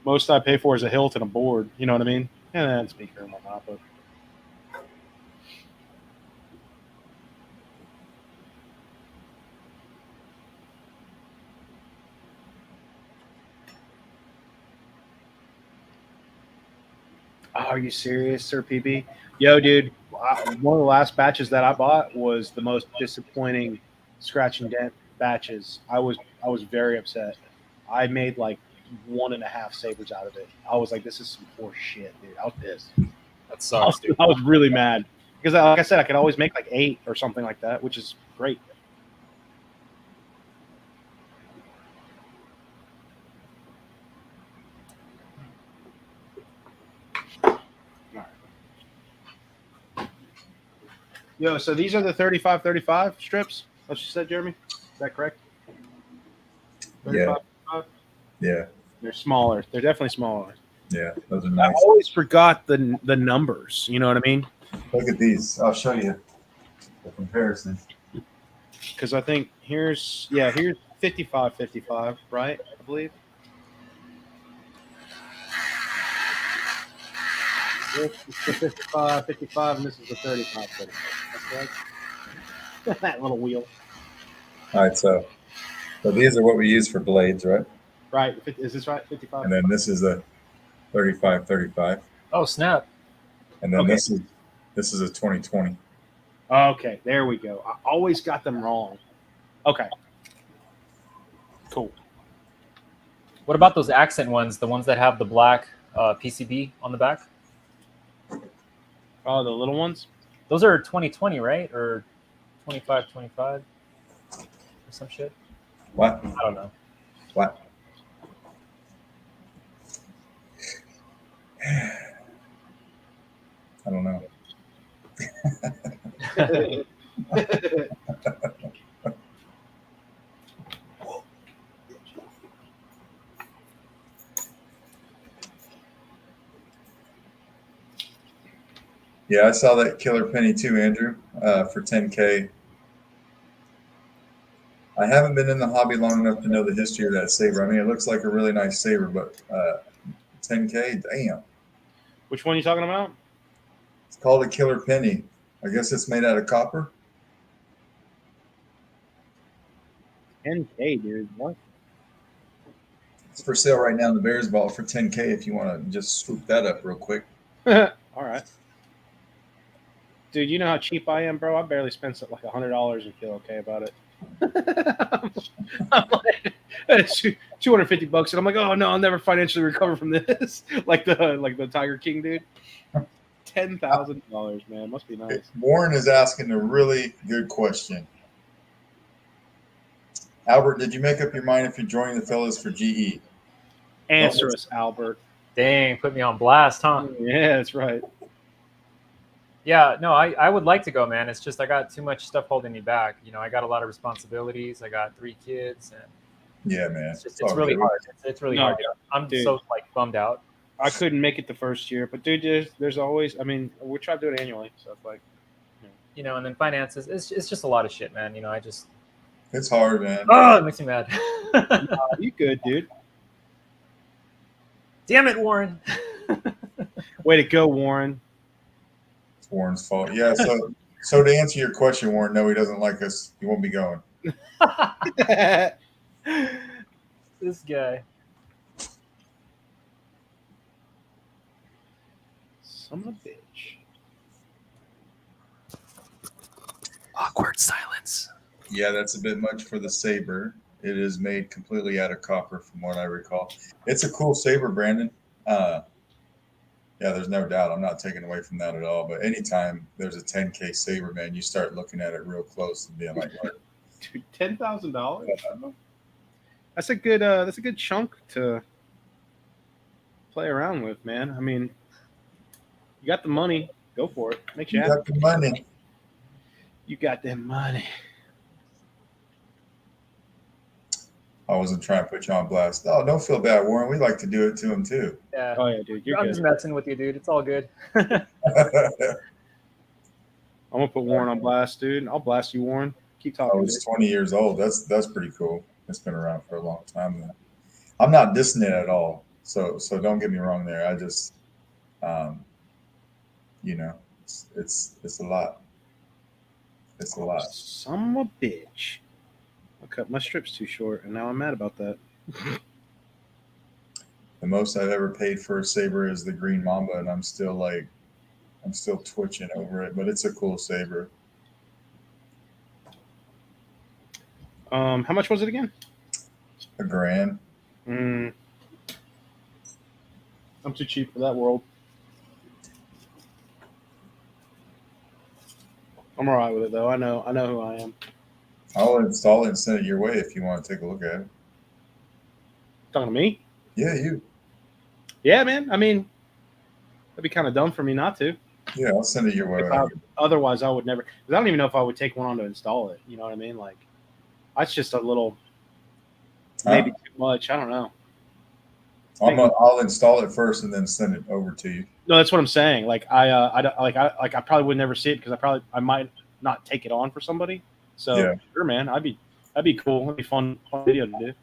most I pay for is a hilt and a board. You know what I mean? And then speaker and whatnot. But are you serious, Sir PB? Yo, dude, one of the last batches that I bought was the most disappointing scratch and dent batches. I was very upset. I made like 1.5 sabers out of it. I was like, this is some poor shit, dude. I was pissed. That sucks, dude. I was really mad. Because like I said, I could always make like 8 or something like that, which is great. Yo, so these are the 35-35 strips? What you said, Jeremy? Is that correct? 35, Yeah. They're smaller. They're definitely smaller. Yeah. Those are I nice. always forgot the numbers. You know what I mean? Look at these. I'll show you the comparison. Because I think here's 55-55, right? I believe. This is the 55-55, and this is the 35-35. That's right. That little wheel. All right. So these are what we use for blades, right? Right. Is this right? 55. And then this is a 35-35. Oh snap! And then Okay. this is a 20-20. Okay, there we go. I always got them wrong. Okay. Cool. What about those accent ones? The ones that have the black PCB on the back? Oh, the little ones? Those are 2020, right? Or 25-25 or some shit? What? I don't know. What? I don't know. Yeah, I saw that killer penny too, Andrew, for 10K. I haven't been in the hobby long enough to know the history of that saber. I mean, it looks like a really nice saber, but 10K, damn. Which one are you talking about? It's called a killer penny. I guess it's made out of copper. 10K, dude. What? It's for sale right now in the Bears Vault for 10K if you want to just swoop that up real quick. All right. Dude, you know how cheap I am, bro? I barely spent like $100 and feel okay about it. I'm like, it's $250, and I'm like, oh no, I'll never financially recover from this. like the Tiger King dude. $10,000, man, must be nice. Warren is asking a really good question. Albert, did you make up your mind if you're joining the fellas for GE? Answer us, Albert. Dang, put me on blast, huh? Yeah, that's right. Yeah, no, I would like to go, man. It's just I got too much stuff holding me back. You know, I got a lot of responsibilities. I got 3 kids, and yeah, man, it's really hard. It's really hard. I'm so like bummed out. I couldn't make it the first year, but dude, there's always. I mean, we try to do it annually, so it's like, you know, and then finances. It's just a lot of shit, man. You know, it's hard, man. Oh, it makes me mad. You good, dude? Damn it, Warren. Way to go, Warren. It's Warren's fault. Yeah. So to answer your question, Warren, no, he doesn't like us. He won't be going. This guy. Son of a bitch. Awkward silence. Yeah, that's a bit much for the saber. It is made completely out of copper, from what I recall. It's a cool saber, Brandon. Yeah, there's no doubt. I'm not taking away from that at all. But anytime there's a 10K saber, man, you start looking at it real close and being like, dude, $10,000. That's a good chunk to play around with, man. I mean, you got the money, go for it. Makes you happy. got the money. You got that money. I wasn't trying to put you on blast. Oh, don't feel bad, Warren. We like to do it to him too. Yeah. Oh yeah, dude. I'm just messing with you, dude. It's all good. I'm gonna put Warren on blast, dude. I'll blast you, Warren. Keep talking. I was 20 years old. That's pretty cool. It's been around for a long time now. I'm not dissing it at all. So don't get me wrong there. I just, you know, it's a lot. It's a lot. Son of a bitch. I cut my strips too short, and now I'm mad about that. The most I've ever paid for a saber is the Green Mamba, and I'm still twitching over it, but it's a cool saber. How much was it again? $1,000. I'm too cheap for that world. I'm all right with it though. I know who I am. I'll install it and send it your way if you want to take a look at it. Talking to me? Yeah, you. Yeah, man. I mean, that'd be kind of dumb for me not to. Yeah, I'll send it your way. Otherwise, I would never. Because I don't even know if I would take one on to install it. You know what I mean? Like, that's just a little, maybe too much. I don't know. I'll install it first and then send it over to you. No, that's what I'm saying. Like, I probably would never see it because I might not take it on for somebody. So Yeah. sure, man. That'd be cool. It'd be fun video to do.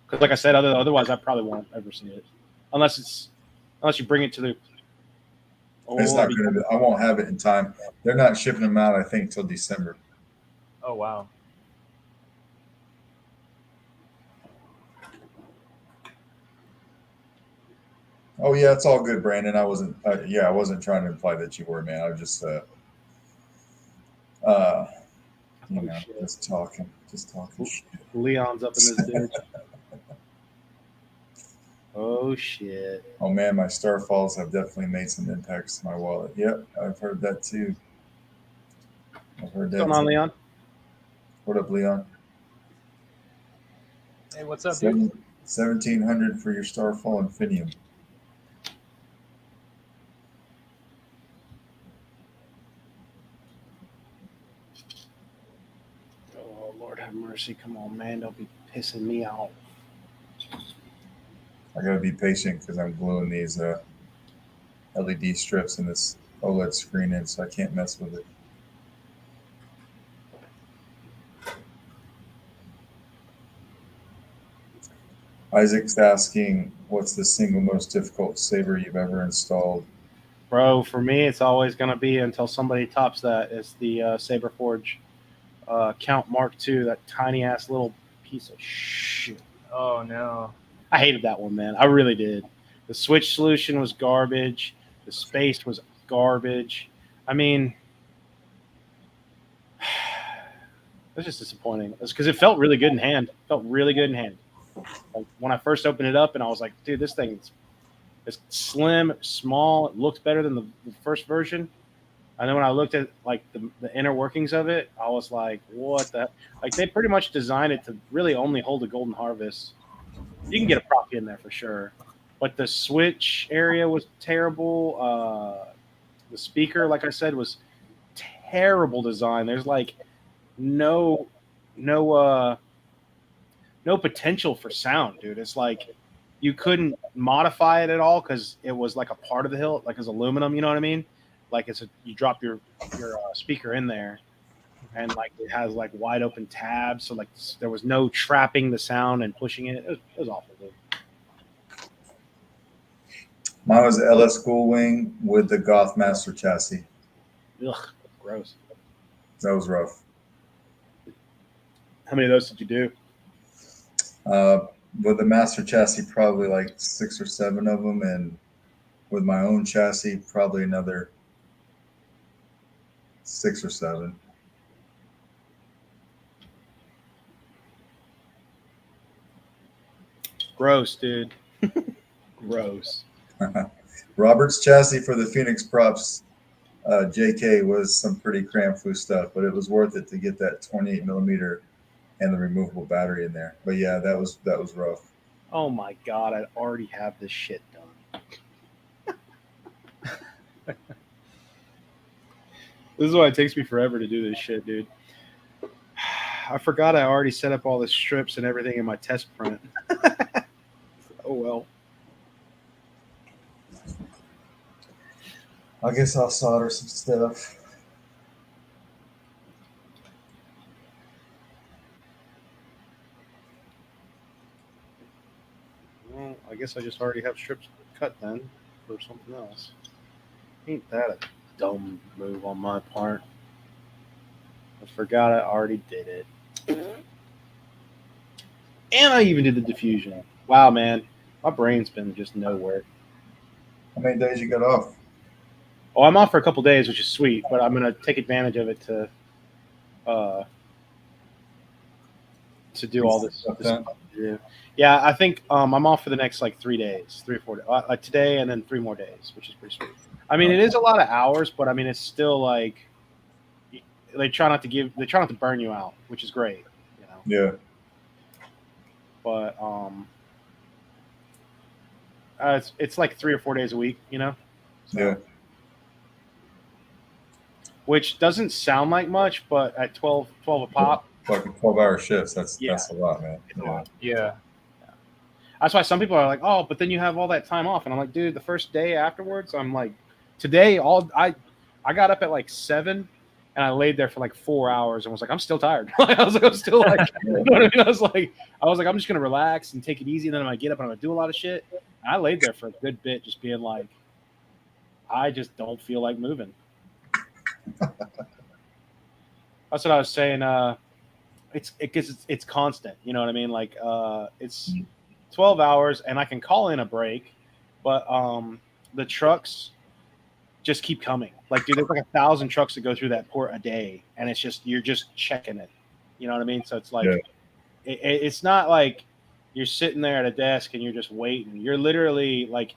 Because like I said, otherwise I probably won't ever see it, unless you bring it to the. It's not going to. I won't have it in time. They're not shipping them out, I think, till December. Oh wow. Oh yeah, it's all good, Brandon. I wasn't. I wasn't trying to imply that you were, man. I was just, just talking shit. Leon's up in this dude. Oh shit. Oh man, my Starfalls have definitely made some impacts to my wallet. Yep, I've heard that too. I've heard that. What's going on, Leon? What up, Leon? Hey, what's up, dude? 1,700 for your Starfall Infinium. Oh Lord have mercy! Come on, man! Don't be pissing me out. I gotta be patient because I'm gluing these LED strips in this OLED screen in, so I can't mess with it. Isaac's asking, what's the single most difficult saber you've ever installed? Bro, for me, it's always going to be until somebody tops that. It's the Saber Forge Count Mark II, that tiny ass little piece of shit. Oh no. I hated that one, man. I really did. The switch solution was garbage. The space was garbage. I mean, it was just disappointing. It's because it felt really good in hand. Like when I first opened it up, and I was like, dude, this thing it's slim, small. It looks better than the first version. And then when I looked at like the inner workings of it, I was like, what the? Like they pretty much designed it to really only hold a Golden Harvest. You can get a prop in there for sure, but the switch area was terrible. The speaker, like I said, was terrible design. There's like no potential for sound, dude. It's like you couldn't modify it at all because it was like a part of the hilt, like it's aluminum. You know what I mean? Like you drop your speaker in there, and like it has like wide open tabs, so like there was no trapping the sound and pushing it. It was awful, dude. Mine was the LS School Wing with the Goth Master chassis. Ugh, gross. That was rough. How many of those did you do? With the Master chassis, probably like 6 or 7 of them, and with my own chassis, probably another 6 or 7. Gross, dude. Gross. Robert's chassis for the Phoenix Props JK was some pretty cram flu stuff, but it was worth it to get that 28 millimeter and the removable battery in there. But yeah, that was rough. Oh my god, I already have this shit done. This is why it takes me forever to do this shit, dude. I forgot I already set up all the strips and everything in my test print. Oh well. I guess I'll solder some stuff. Well, I guess I just already have strips cut then for something else. Ain't that a dumb move on my part? I forgot I already did it. And I even did the diffusion. Wow, man. My brain's been just nowhere. How many days you got off? Oh, I'm off for a couple days, which is sweet, but I'm going to take advantage of it to do all this stuff. Yeah, I think I'm off for the next like 3 days, 3 or 4 days. Today and then 3 more days, which is pretty sweet. I mean, it is a lot of hours, but I mean, it's still like they try not to burn you out, which is great, you know. Yeah. But it's like 3 or 4 days a week, you know. So, Yeah. which doesn't sound like much, but at 12 a pop, Fucking 12-hour shifts. That's Yeah. a lot, man. it's a lot. Yeah. That's why some people are like, oh, but then you have all that time off, and I'm like, dude, the first day afterwards, I'm like, today I got up at like 7, and I laid there for like 4 hours, and was like, I'm still tired. I'm still like, you know what I mean? I was like, I'm just gonna relax and take it easy, and then I'm gonna get up and I'm gonna do a lot of shit. And I laid there for a good bit, just being like, I just don't feel like moving. That's what I was saying. It's constant. You know what I mean? Like it's 12 hours, and I can call in a break, but the trucks just keep coming. Like, dude, there's like 1,000 trucks that go through that port a day, and it's just you're just checking it. You know what I mean? So it's like it's not like you're sitting there at a desk and you're just waiting. You're literally like,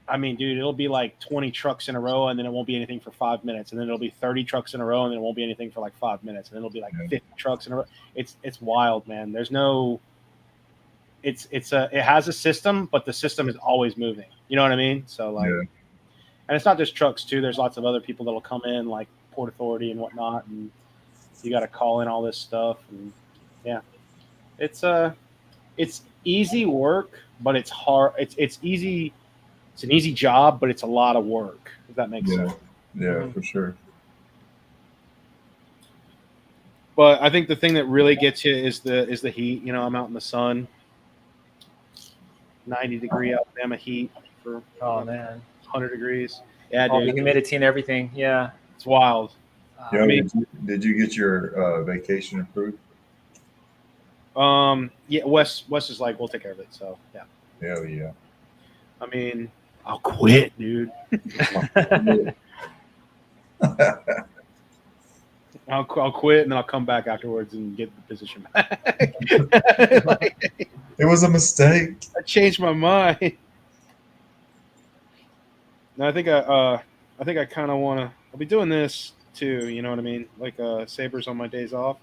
I mean, dude, it'll be like 20 trucks in a row, and then it won't be anything for 5 minutes, and then it'll be 30 trucks in a row, and then it won't be anything for like 5 minutes, and then it'll be like 50 trucks in a row. It's wild, man. There's no, it has a system, but the system is always moving. You know what I mean? So like, and it's not just trucks too. There's lots of other people that'll come in, like Port Authority and whatnot, and you got to call in all this stuff, and yeah, it's easy work, but it's hard. It's easy. It's an easy job, but it's a lot of work. If that makes sense. Yeah, for sure. But I think the thing that really gets you is the heat. You know, I'm out in the sun, 90-degree Alabama heat for 100 degrees. Yeah, All dude, the humidity and everything. Yeah, it's wild. Yeah, I mean, did you get your vacation approved? Yeah, Wes is like, we'll take care of it. So yeah. Hell yeah. I mean, I'll quit, dude. I'll quit, and then I'll come back afterwards and get the position back. Like, it was a mistake. I changed my mind. No, I think I kind of want to. I'll be doing this too. You know what I mean? Like sabers on my days off.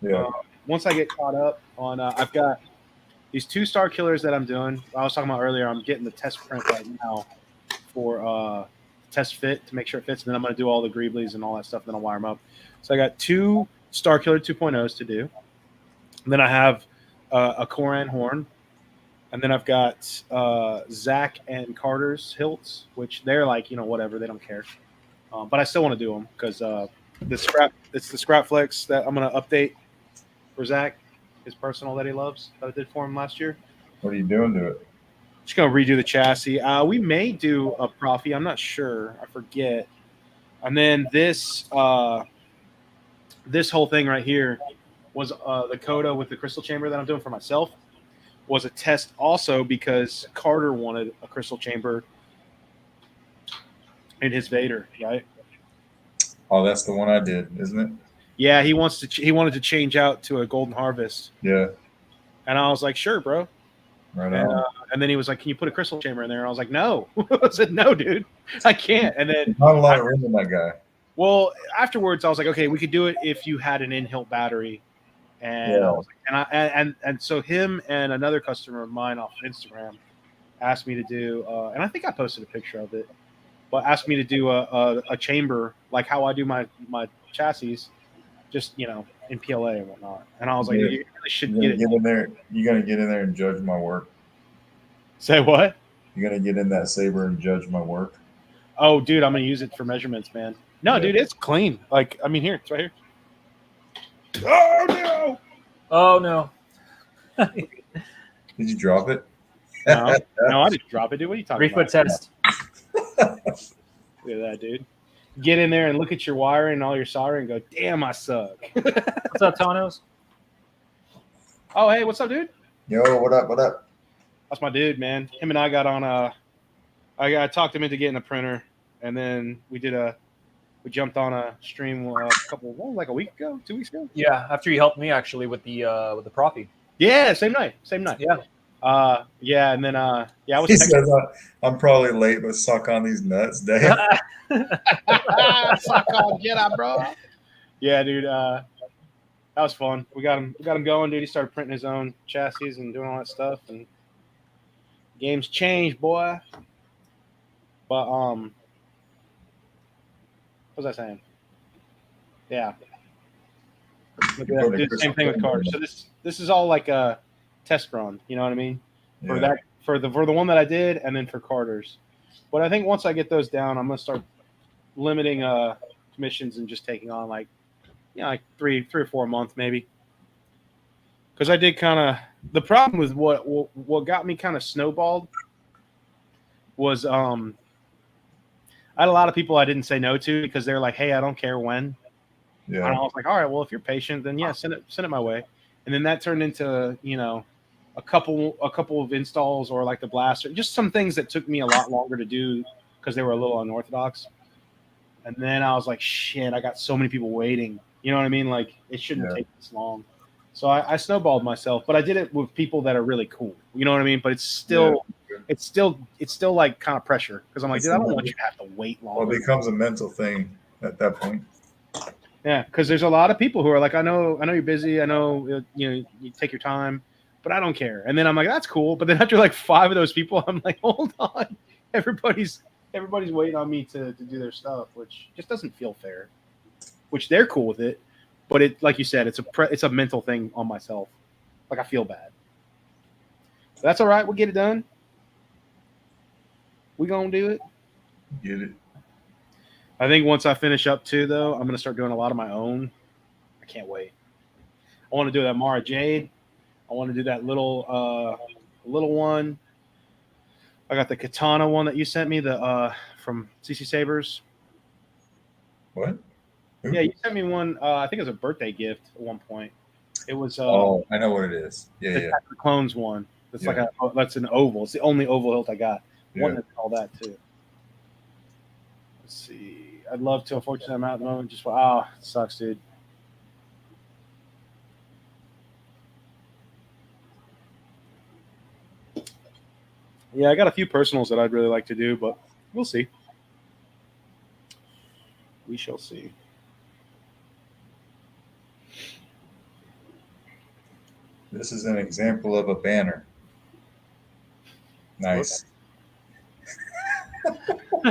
Yeah. Once I get caught up on, I've got these 2 star killers that I'm doing. I was talking about earlier. I'm getting the test print right now for test fit to make sure it fits. And then I'm going to do all the greeblies and all that stuff. Then I'll wire them up. So I got 2 Star Killer 2.0s to do. And then I have a Koran horn. And then I've got Zach and Carter's hilts, which they're like, you know, whatever. They don't care. But I still want to do them because it's the scrap flex that I'm going to update for Zach, his personal that he loves that I did for him last year. What are you doing to it? Just going to redo the chassis. We may do a Profi. I'm not sure. I forget. And then this whole thing right here was the Coda with the crystal chamber that I'm doing for myself was a test also because Carter wanted a crystal chamber in his Vader, right? Oh, that's the one I did, isn't it? Yeah, he wanted to change out to a Golden Harvest. Yeah. And I was like, sure, bro. Right on. And then he was like, can you put a crystal chamber in there? And I was like, no. I said, no, dude, I can't. And then not a lot of room in that guy. Well, afterwards, I was like, okay, we could do it if you had an in-hilt battery. And I was like, and so him and another customer of mine off Instagram asked me to do, and I think I posted a picture of it, but asked me to do a chamber like how I do my chassis, just in PLA and whatnot. And I was like, you really should get in there. You're gonna get in there and judge my work. Say what? You're gonna get in that saber and judge my work. Oh, dude, I'm gonna use it for measurements, man. No, dude, it's clean. Like, I mean, here, it's right here. Oh no! Oh no! Did you drop it? No, I didn't drop it, dude. What are you talking about? 3-foot test. Look at that, dude. Get in there and look at your wiring and all your soldering and go, damn, I suck. What's up, Tanos? Oh, hey, what's up, dude? Yo, what up? What up? That's my dude, man. Him and I got on I talked him into getting a printer, and then we jumped on a stream like a week ago, 2 weeks ago. Yeah, after you helped me actually with the Profi. Yeah, same night. Yeah. Yeah, and then yeah, I was He texting. says, I'm probably late, but suck on these nuts, Dave. Fuck on Jedi, bro. Yeah, dude. That was fun. We got him going, dude. He started printing his own chassis and doing all that stuff, and games changed, boy. But what was I saying? Yeah, You do put a the same thing with cars. So this is all like a test run. You know what I mean? For Yeah. that, for the one that I did, and then for Carter's. But I think once I get those down, I'm gonna start limiting commissions and just taking on like like three or four a month maybe. Because I did kind of the problem with what got me kind of snowballed was I had a lot of people I didn't say no to because they're like, hey, I don't care when. Yeah. And I was like, all right, well, if you're patient, then yeah, send it my way. And then that turned into a couple of installs or like the blaster, just some things that took me a lot longer to do because they were a little unorthodox. And then I was like, shit, I got so many people waiting. You know what I mean? Like it shouldn't take this long. So I snowballed myself, but I did it with people that are really cool. You know what I mean? But it's still like kind of pressure because I'm like, dude, I don't want you to have to wait long. Well, it becomes a mental thing at that point. Yeah, because there's a lot of people who are like, I know you're busy. I know you take your time, but I don't care. And then I'm like, that's cool. But then after like 5 of those people, I'm like, hold on, everybody's waiting on me to do their stuff, which just doesn't feel fair. Which they're cool with it, but it, like you said, it's a mental thing on myself. Like I feel bad. But that's all right. We'll get it done. We gonna do it. Get it? I think once I finish up too, though, I'm gonna start doing a lot of my own. I can't wait. I want to do that Mara Jade. I want to do that little one. I got the katana one that you sent me, the from CC Sabers. What? Who? Yeah, you sent me one. I think it was a birthday gift at one point. It was Oh, I know what it is. Yeah, the yeah. Attack of the Clones one. It's Yeah. that's an oval. It's the only oval hilt I got. Yeah. Wanted to call that too. Let's see. I'd love to. Unfortunately, I'm out at the moment. Just it sucks, dude. Yeah, I got a few personals that I'd really like to do, but we'll see. We shall see. This is an example of a banner. Nice.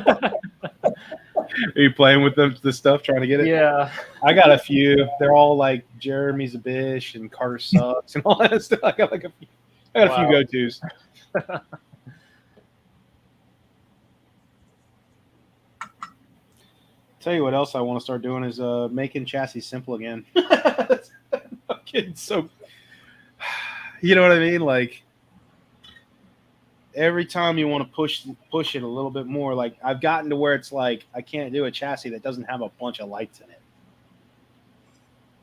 Are you playing with the stuff, trying to get it? Yeah. I got a few. They're all like Jeremy's a bitch and Carter sucks and all that stuff. I got a few go-tos. Tell you what else I want to start doing is making chassis simple again. I'm kidding. So, you know what I mean? Like every time you want to push it a little bit more, like I've gotten to where it's like I can't do a chassis that doesn't have a bunch of lights in it.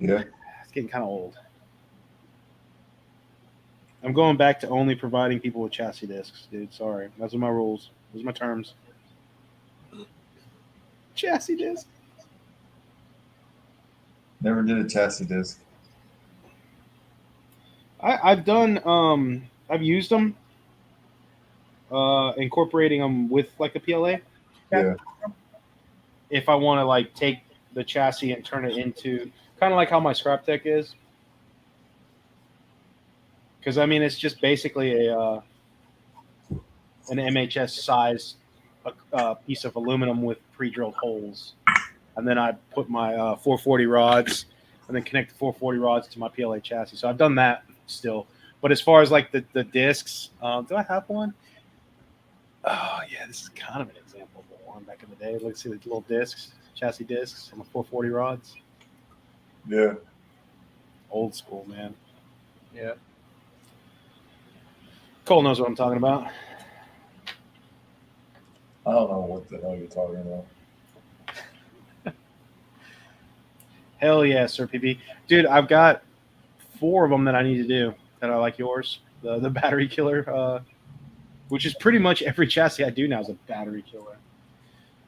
Yeah. It's getting kind of old. I'm going back to only providing people with chassis discs, dude. Sorry. Those are my rules. Those are my terms. Chassis disc. Never did a chassis disc. I've done I've used them incorporating them with like a PLA. Yeah. If I want to like take the chassis and turn it into kind of like how my scrap tech is. Because I mean it's just basically an MHS size piece of aluminum with pre-drilled holes. And then I put my 440 rods and then connect the 440 rods to my PLA chassis. So I've done that still. But as far as like the discs, do I have one? Oh, yeah, this is kind of an example of one back in the day. Let's see the little discs, chassis discs on the 440 rods. Yeah. Old school, man. Yeah. Cole knows what I'm talking about. I don't know what the hell you're talking about. Hell yeah, Sir PB. Dude, I've got 4 of them that I need to do that I like yours. The battery killer, which is pretty much every chassis I do now is a battery killer.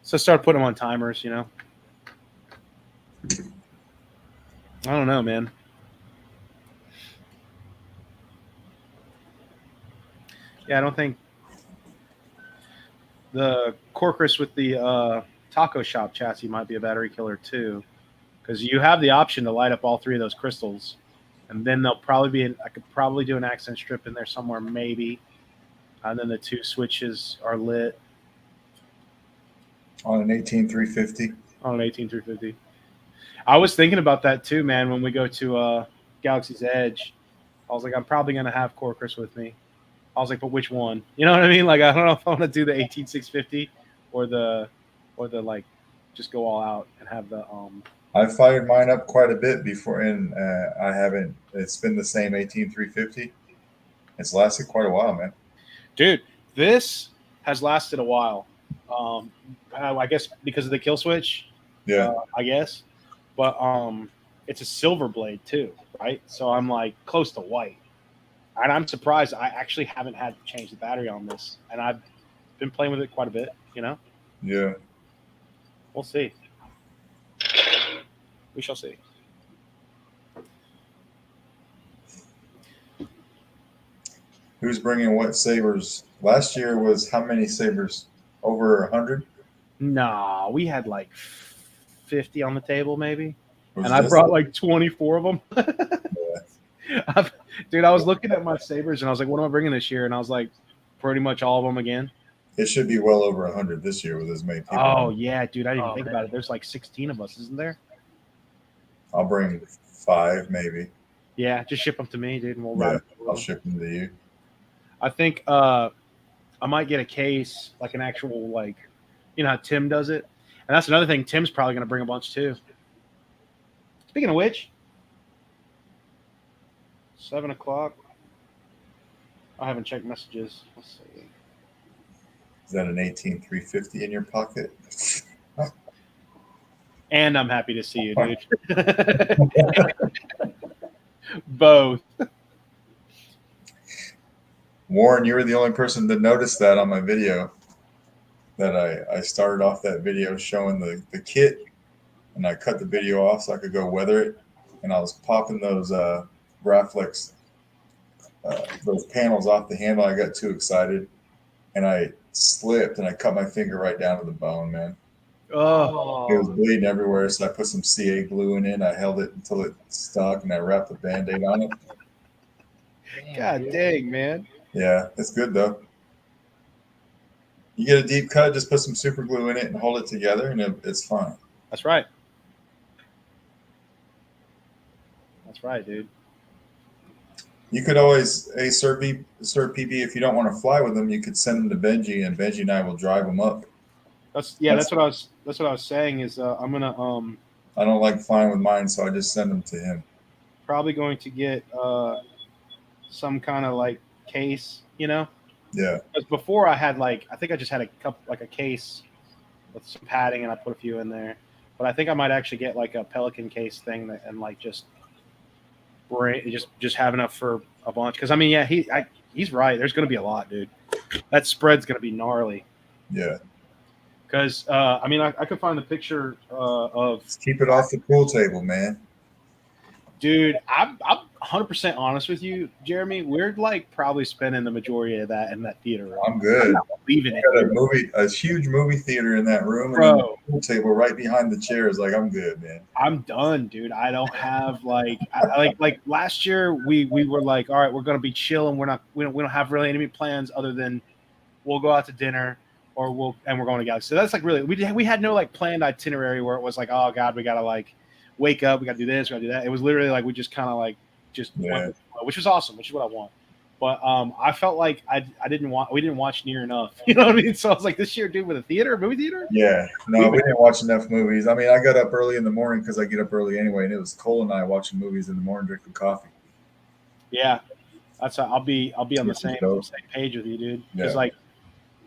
So start putting them on timers, you know. I don't know, man. Yeah, I don't think the Corcus with the taco shop chassis might be a battery killer too, because you have the option to light up all three of those crystals, and then they'll probably be. I could probably do an accent strip in there somewhere, maybe, and then the two switches are lit On an 18350. on an 18350. I was thinking about that too, man. When we go to Galaxy's Edge, I was like, I'm probably gonna have Corcus with me. I was like, but which one? You know what I mean? Like, I don't know if I want to do the 18650 or the like, just go all out and have the I fired mine up quite a bit before, and I haven't. It's been the same 18350. It's lasted quite a while, man. Dude, this has lasted a while. I guess because of the kill switch. Yeah. I guess, but it's a silver blade too, right? So I'm like close to white. And I'm surprised I actually haven't had to change the battery on this. And I've been playing with it quite a bit, you know? Yeah. We'll see. We shall see. Who's bringing what sabers? Last year was how many sabers? Over 100? Nah, we had like 50 on the table, maybe. Was And I this- brought like 24 of them. Dude, I was looking at my sabers and I was like, what am I bringing this year? And I was like, pretty much all of them again. It should be well over 100 this year with as many people. Oh, yeah, dude. I didn't even think man. about it. There's like 16 of us, isn't there? I'll bring 5 maybe. Yeah, just ship them to me, dude. And we'll Yeah, ride. I'll ship them to you. I think I might get a case, like an actual, like, you know how Tim does it? And that's another thing. Tim's probably going to bring a bunch too. Speaking of which, 7 o'clock. I haven't checked messages. Let's see. Is that an 18350 in your pocket? And I'm happy to see you, dude. Both. Warren, you were the only person that noticed that on my video. That I started off that video showing the kit, and I cut the video off so I could go weather it, and I was popping those Graflex those panels off the handle. I got too excited, and I slipped, and I cut my finger right down to the bone, man. Oh, It was bleeding everywhere, so I put some CA glue in it. I held it until it stuck, and I wrapped a Band-Aid on it. God dang, man. Yeah, it's good though. You get a deep cut, just put some super glue in it and hold it together, and it's fine. That's right. That's right, dude. You could always, hey, Sir PB, if you don't want to fly with them, you could send them to Benji, and Benji and I will drive them up. That's what I was saying is I'm gonna I don't like flying with mine, so I just send them to him. probably going to get some kind of like case, you know. Yeah. Because before I had I think I just had a case with some padding and I put a few in there. But I think I might actually get like a Pelican case thing and like just have enough for a bunch. Because I mean, yeah, he's right. There's going to be a lot, dude. That spread's going to be gnarly. Yeah. Because I mean, I could find the picture of. Just keep it off the pool table, man. Dude, I'm 100% honest with you, Jeremy. We're like probably spending the majority of that in that theater room. I'm good. Leaving it. Got a huge movie theater in that room, and Bro. then the pool table right behind the chairs. Like, I'm good, man. I'm done, dude. I don't have like last year we were like, all right, we're gonna be chilling. We don't have really any plans other than we'll go out to dinner or we're going to Galaxy. So that's like really we had no like planned itinerary where it was like, oh god, we gotta like wake up, we gotta do this, we gotta do that. It was literally like we just kind of like went, which was awesome, which is what I want. But I felt like we didn't watch near enough. You know what I mean? So I was like, this year, dude, with a movie theater? Yeah. No, we didn't watch enough movies. I mean, I got up early in the morning because I get up early anyway, and it was Cole and I watching movies in the morning, drinking coffee. Yeah. That's how I'll be on the same page with you, dude. Because like,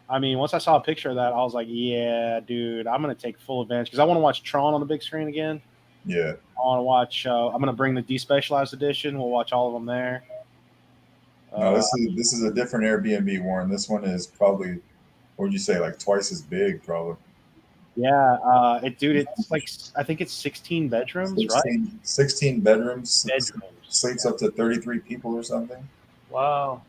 I mean, once I saw a picture of that, I was like, yeah, dude, I'm gonna take full advantage because I want to watch Tron on the big screen again. Yeah. I want to watch. I'm gonna bring the despecialized edition. We'll watch all of them there. No, this is a different Airbnb, Warren. This one is probably, what would you say, like twice as big, probably. Yeah, it's like I think it's 16 bedrooms, 16, right? 16 bedrooms. Sleeps up to 33 people or something. Wow.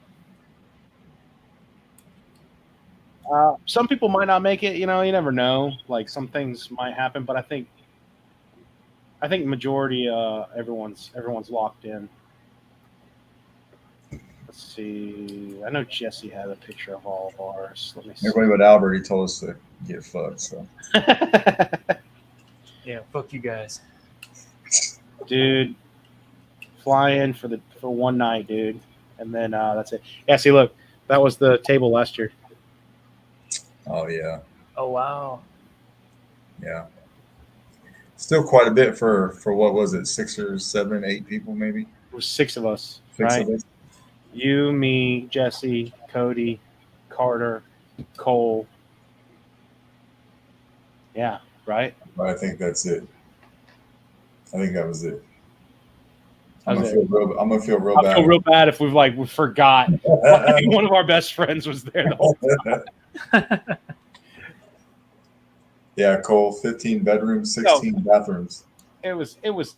Some people might not make it. You know, you never know. Like some things might happen, but I think majority everyone's locked in. Let's see. I know Jesse had a picture of all of ours. Let me see. Everybody but Albert, he told us to get fucked. So Yeah, fuck you guys. Dude, fly in for one night, dude, and then that's it. Yeah, see, look, that was the table last year. oh yeah, Oh wow. yeah. Still quite a bit for what was it, 6 or 7, 8 people maybe? It was 6 of us, 6 right? of us. You, me, Jesse, Cody, Carter, Cole. Yeah, right? I think that's it. I think that was it. I'm That's gonna it. feel real I bad. feel real bad if we forgot. Like, one of our best friends was there the whole time. Yeah, Cole, 15 bedrooms, 16 bathrooms. It was. Let's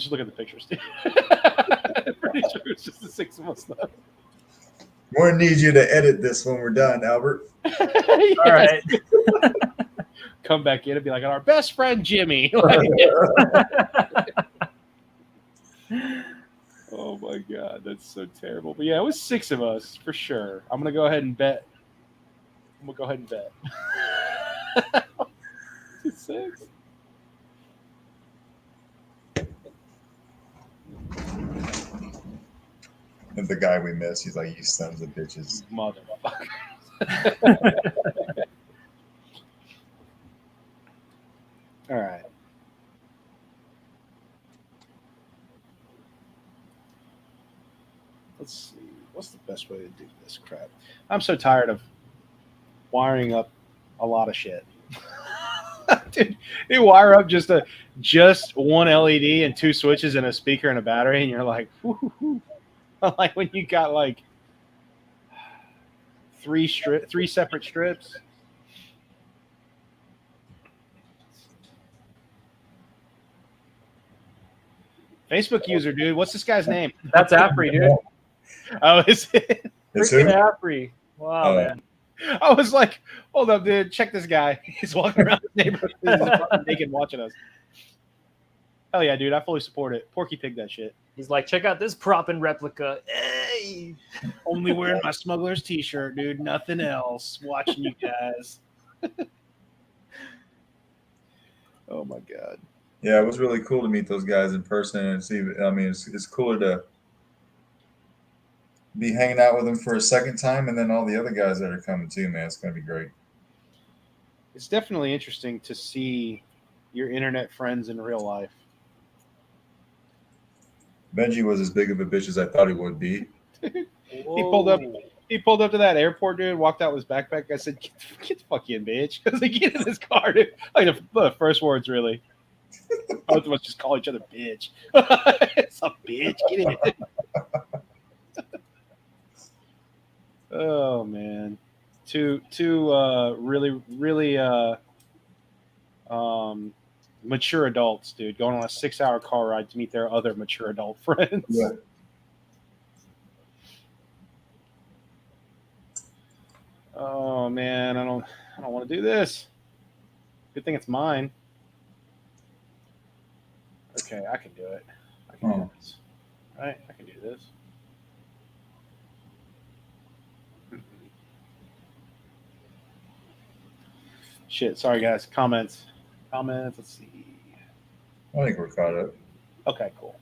just look at the pictures, dude. I'm pretty sure it's just the 6 of us, though. We're gonna need you to edit this when we're done, Albert. Yes. All right. Come back in and be like, our best friend Jimmy. Oh my god, that's so terrible. But yeah, it was 6 of us for sure. I'm gonna go ahead and bet. 6. And the guy we miss, he's like, "You sons of bitches." Motherfucker. All right. Let's see. What's the best way to do this crap? I'm so tired of wiring up a lot of shit. Dude, you wire up just one LED and 2 switches and a speaker and a battery, and you're like, whoo. Like when you got like 3 separate strips. Facebook user, dude. What's this guy's name? That's Afri, dude. Oh, is it? It's Freaking who? Afri. Wow, man. I was like, hold up, dude. Check this guy. He's walking around the neighborhood naked watching us. Hell yeah, dude. I fully support it. Porky Pig that shit. He's like, check out this prop and replica. Hey. Only wearing my Smugglers t-shirt, dude. Nothing else. Watching you guys. Oh, my God. Yeah, it was really cool to meet those guys in person and see. I mean, it's cooler to be hanging out with them for a second time, and then all the other guys that are coming too, man. It's going to be great. It's definitely interesting to see your internet friends in real life. Benji was as big of a bitch as I thought he would be. He pulled up to that airport, dude, walked out with his backpack. I said, get the fuck in, bitch. I was like, get in this car, dude. Like the first words, really. Both of us just call each other bitch. It's a bitch. Get in. Oh man, two really mature adults, dude, going on a 6-hour car ride to meet their other mature adult friends. Yeah. Oh man, I don't want to do this. Good thing it's mine. Okay, I can do it. I can do this. Right, I can do this. Shit, sorry guys. Comments. Let's see. I think we're caught up. Okay, cool.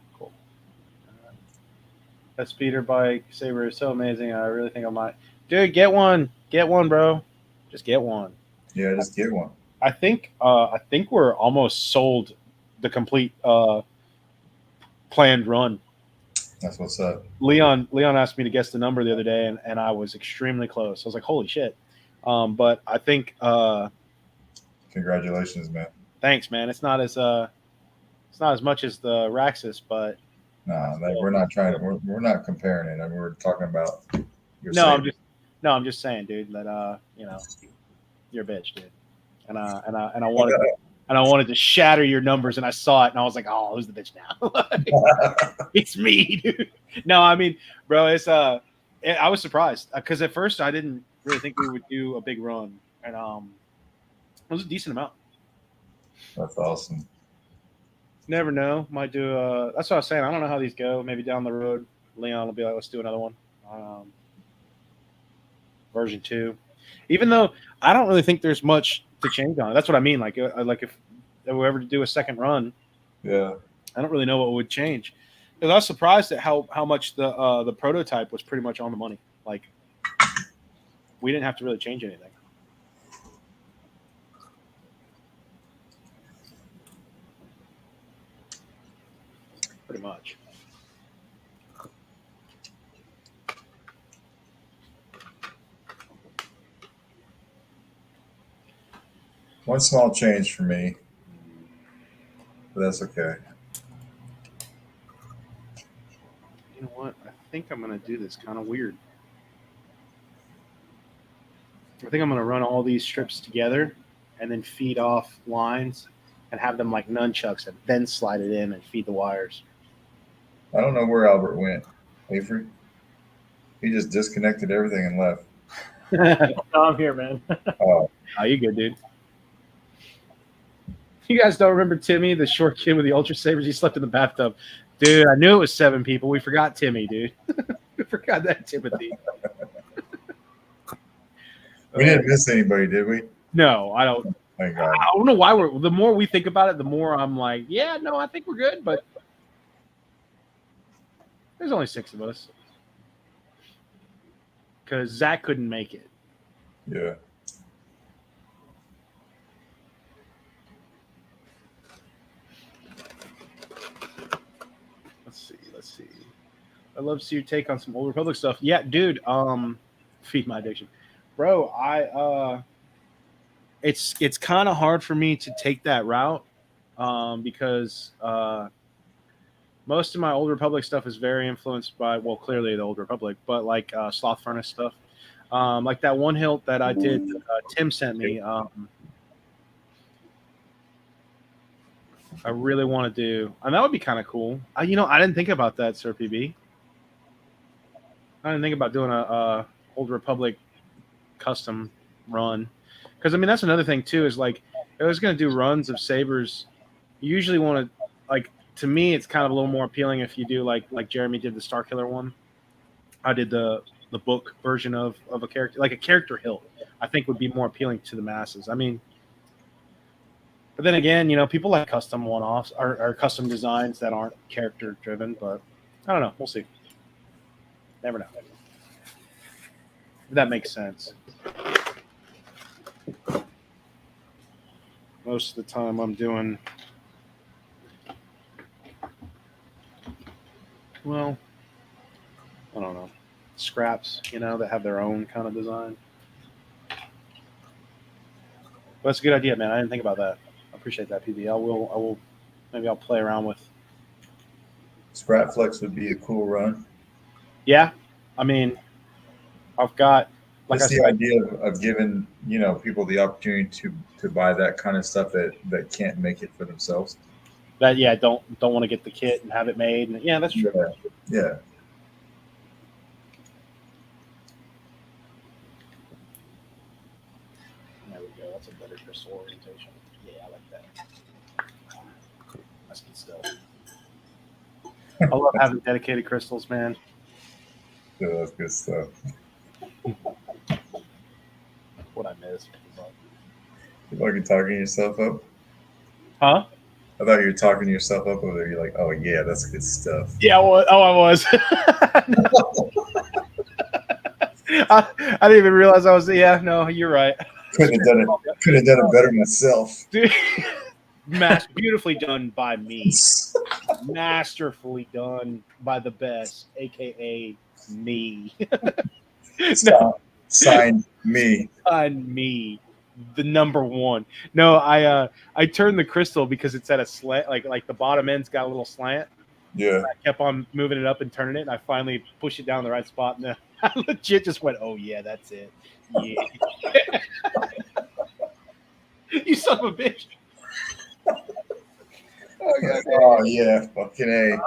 That speeder bike saber is so amazing. I really think I might. Dude, get one. Get one, bro. Just get one. Yeah, just get one. I think we're almost sold the complete planned run. That's what's up. Leon asked me to guess the number the other day, and I was extremely close. I was like, holy shit. But I think Congratulations, man. Thanks, man. It's not as much as the Raxus, but we're not trying to. We're not comparing it. I mean, we're talking about. I'm just saying, dude, that you're a bitch, dude, and I wanted to shatter your numbers, and I saw it, and I was like, oh, who's the bitch now? It's me, dude. No, I mean, bro, it's I was surprised because at first I didn't really think we would do a big run, and it was a decent amount. That's awesome. Never know. Might do. That's what I was saying. I don't know how these go. Maybe down the road, Leon will be like, "Let's do another one." Version 2. Even though I don't really think there's much to change on it. That's what I mean. Like if we ever do a second run, Yeah. I don't really know what would change. Because I was surprised at how much the prototype was pretty much on the money. Like we didn't have to really change anything. Pretty much. One small change for me, but that's okay. You know what? I think I'm going to do this kind of weird. I think I'm going to run all these strips together and then feed off lines and have them like nunchucks and then slide it in and feed the wires. I don't know where Albert went. Avery? He just disconnected everything and left. No, I'm here, man. Oh, you good, dude. You guys don't remember Timmy, the short kid with the Ultra Sabers? He slept in the bathtub. Dude, I knew it was 7 people. We forgot Timmy, dude. We forgot that Timothy. we didn't miss anybody, did we? No, I don't. Thank God. I don't know why the more we think about it, the more I'm like, yeah, no, I think we're good, but there's only 6 of us. Because Zach couldn't make it. Yeah. Let's see. I'd love to see your take on some Old Republic stuff. Yeah, dude, feed my addiction. Bro, it's kind of hard for me to take that route because most of my Old Republic stuff is very influenced by, well, clearly the Old Republic, but like Sloth Furnace stuff. Like that one hilt that I did, Tim sent me. I really want to do, and that would be kind of cool. I didn't think about that, Sir PB. I didn't think about doing a Old Republic custom run, because I mean that's another thing too. Is like if I was going to do runs of sabers, you usually want to like. To me, it's kind of a little more appealing if you do like Jeremy did the Starkiller one. I did the book version of a character, like a character hilt. I think would be more appealing to the masses. I mean. But then again, people like custom one-offs or custom designs that aren't character-driven. But I don't know. We'll see. Never know. If that makes sense. Most of the time I'm doing... Well, I don't know. Scraps, that have their own kind of design. But that's a good idea, man. I didn't think about that. Appreciate that, PB. I will. Maybe I'll play around with. Scrap Flex would be a cool run. Yeah, I mean, I've got. Like Just the idea of giving people the opportunity to buy that kind of stuff that can't make it for themselves. That don't want to get the kit and have it made. And, yeah, that's true. Yeah. There we go. That's a better crystal orientation. Yeah, I like that. That's good stuff. I love having dedicated crystals, man. Yeah, that's good stuff. What I miss. You fucking talking yourself up? Huh? I thought you were talking yourself up over there. You're like, oh yeah, that's good stuff. Yeah, I was. I didn't even realize I was. Yeah, no, you're right. Couldn't have done it better myself. Dude, beautifully done by me. Masterfully done by the best, aka me. Signed me. On me, the number one. No, I turned the crystal because it's at a slant, like the bottom end's got a little slant. Yeah. I kept on moving it up and turning it, and I finally pushed it down the right spot, and I legit just went, "Oh yeah, that's it." Yeah. You son of a bitch. Oh yeah, fucking A.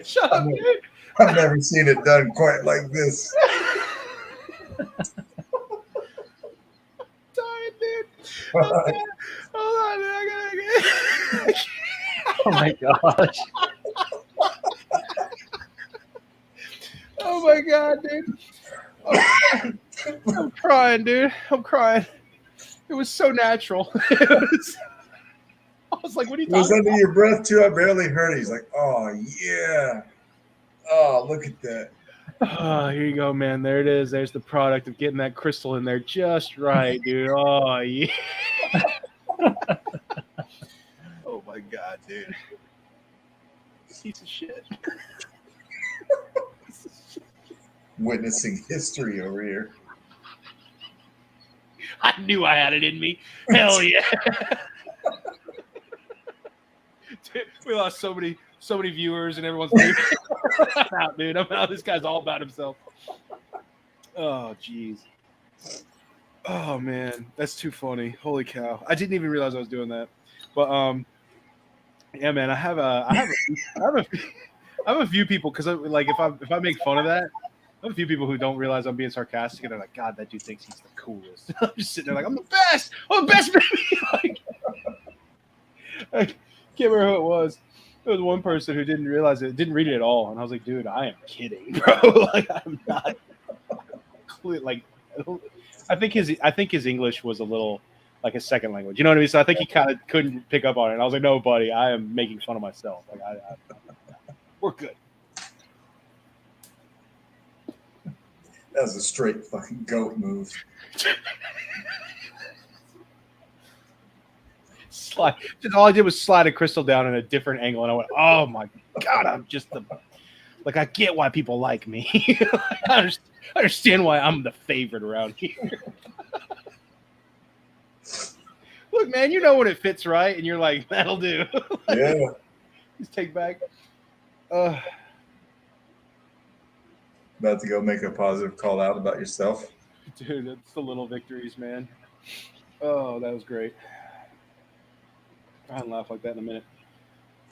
Shut up, dude. I've never seen it done quite like this. Dying, dude. Okay. Hold on, dude. I gotta. Oh my gosh. Oh my god, dude. I'm crying, dude. I'm crying. It was so natural. I was like, what are you It was talking under about? your breath too. I barely heard it. He's like, "Oh yeah, oh look at that." Oh, here you go, man. There it is. There's the product of getting that crystal in there just right, dude. Oh, yeah. Oh, my God, dude. Piece of shit. Witnessing history over here. I knew I had it in me. Hell yeah. Dude, we lost so many viewers and everyone's leaving. I'm out, dude. I'm out. This guy's all about himself. Oh, jeez. Oh, man. That's too funny. Holy cow. I didn't even realize I was doing that. But, yeah, man, I have a few people, because like if I make fun of that, I have a few people who don't realize I'm being sarcastic, and they're like, God, that dude thinks he's the coolest. I'm just sitting there like, I'm the best, baby. Like, I can't remember who it was. There was one person who didn't realize it, didn't read it at all, and I was like, dude, I am kidding, bro. Like, I'm not. Like, I think his English was a little like a second language. You know what I mean? So I think he kind of couldn't pick up on it. And I was like, no, buddy, I am making fun of myself. Like, we're good. That was a straight fucking goat move. Slide. Just all I did was slide a crystal down in a different angle, and I went, "Oh my god, I'm just like I get why people like me. I understand why I'm the favorite around here." Look, man, you know when it fits right, and you're like, "That'll do." Yeah. Just take back. About to go make a positive call out about yourself. Dude, it's the little victories, man. Oh, that was great. I haven't laughed like that in a minute.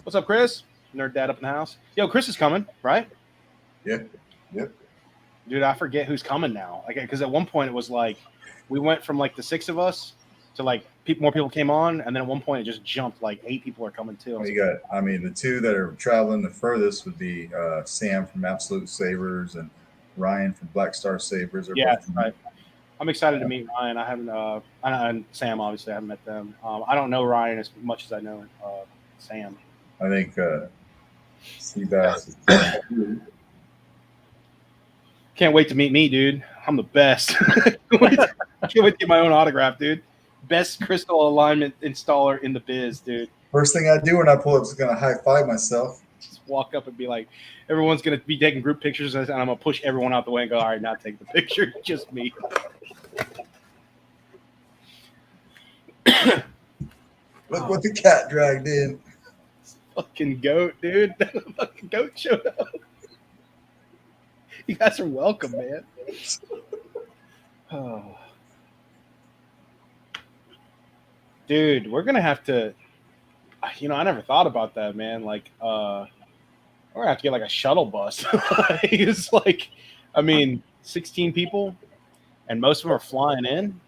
What's up, Chris? Nerd dad up in the house. Yo, Chris is coming, right? Yeah. Yep. Dude, I forget who's coming now. Like, because at one point it was like we went from like the 6 of us to like more people came on, and then at one point it just jumped like 8 people are coming too. Well, you got, I mean, the 2 that are traveling the furthest would be Sam from Absolute Sabers and Ryan from Black Star Sabers. Yeah, right. I'm excited to meet Ryan. I haven't, and Sam, obviously, I haven't met them. I don't know Ryan as much as I know Sam. I think Seabass. Can't wait to meet me, dude. I'm the best. Can't wait to get my own autograph, dude. Best crystal alignment installer in the biz, dude. First thing I do when I pull up is going to high five myself. Just walk up and be like, everyone's going to be taking group pictures, and I'm going to push everyone out the way and go, all right, now take the picture. Just me. Look what the cat dragged in. Fucking goat, dude. The fucking goat showed up. You guys are welcome, man. Oh. Dude, we're going to have to, I never thought about that, man. Like, we're going to have to get like a shuttle bus. It's like, 16 people, and most of them are flying in.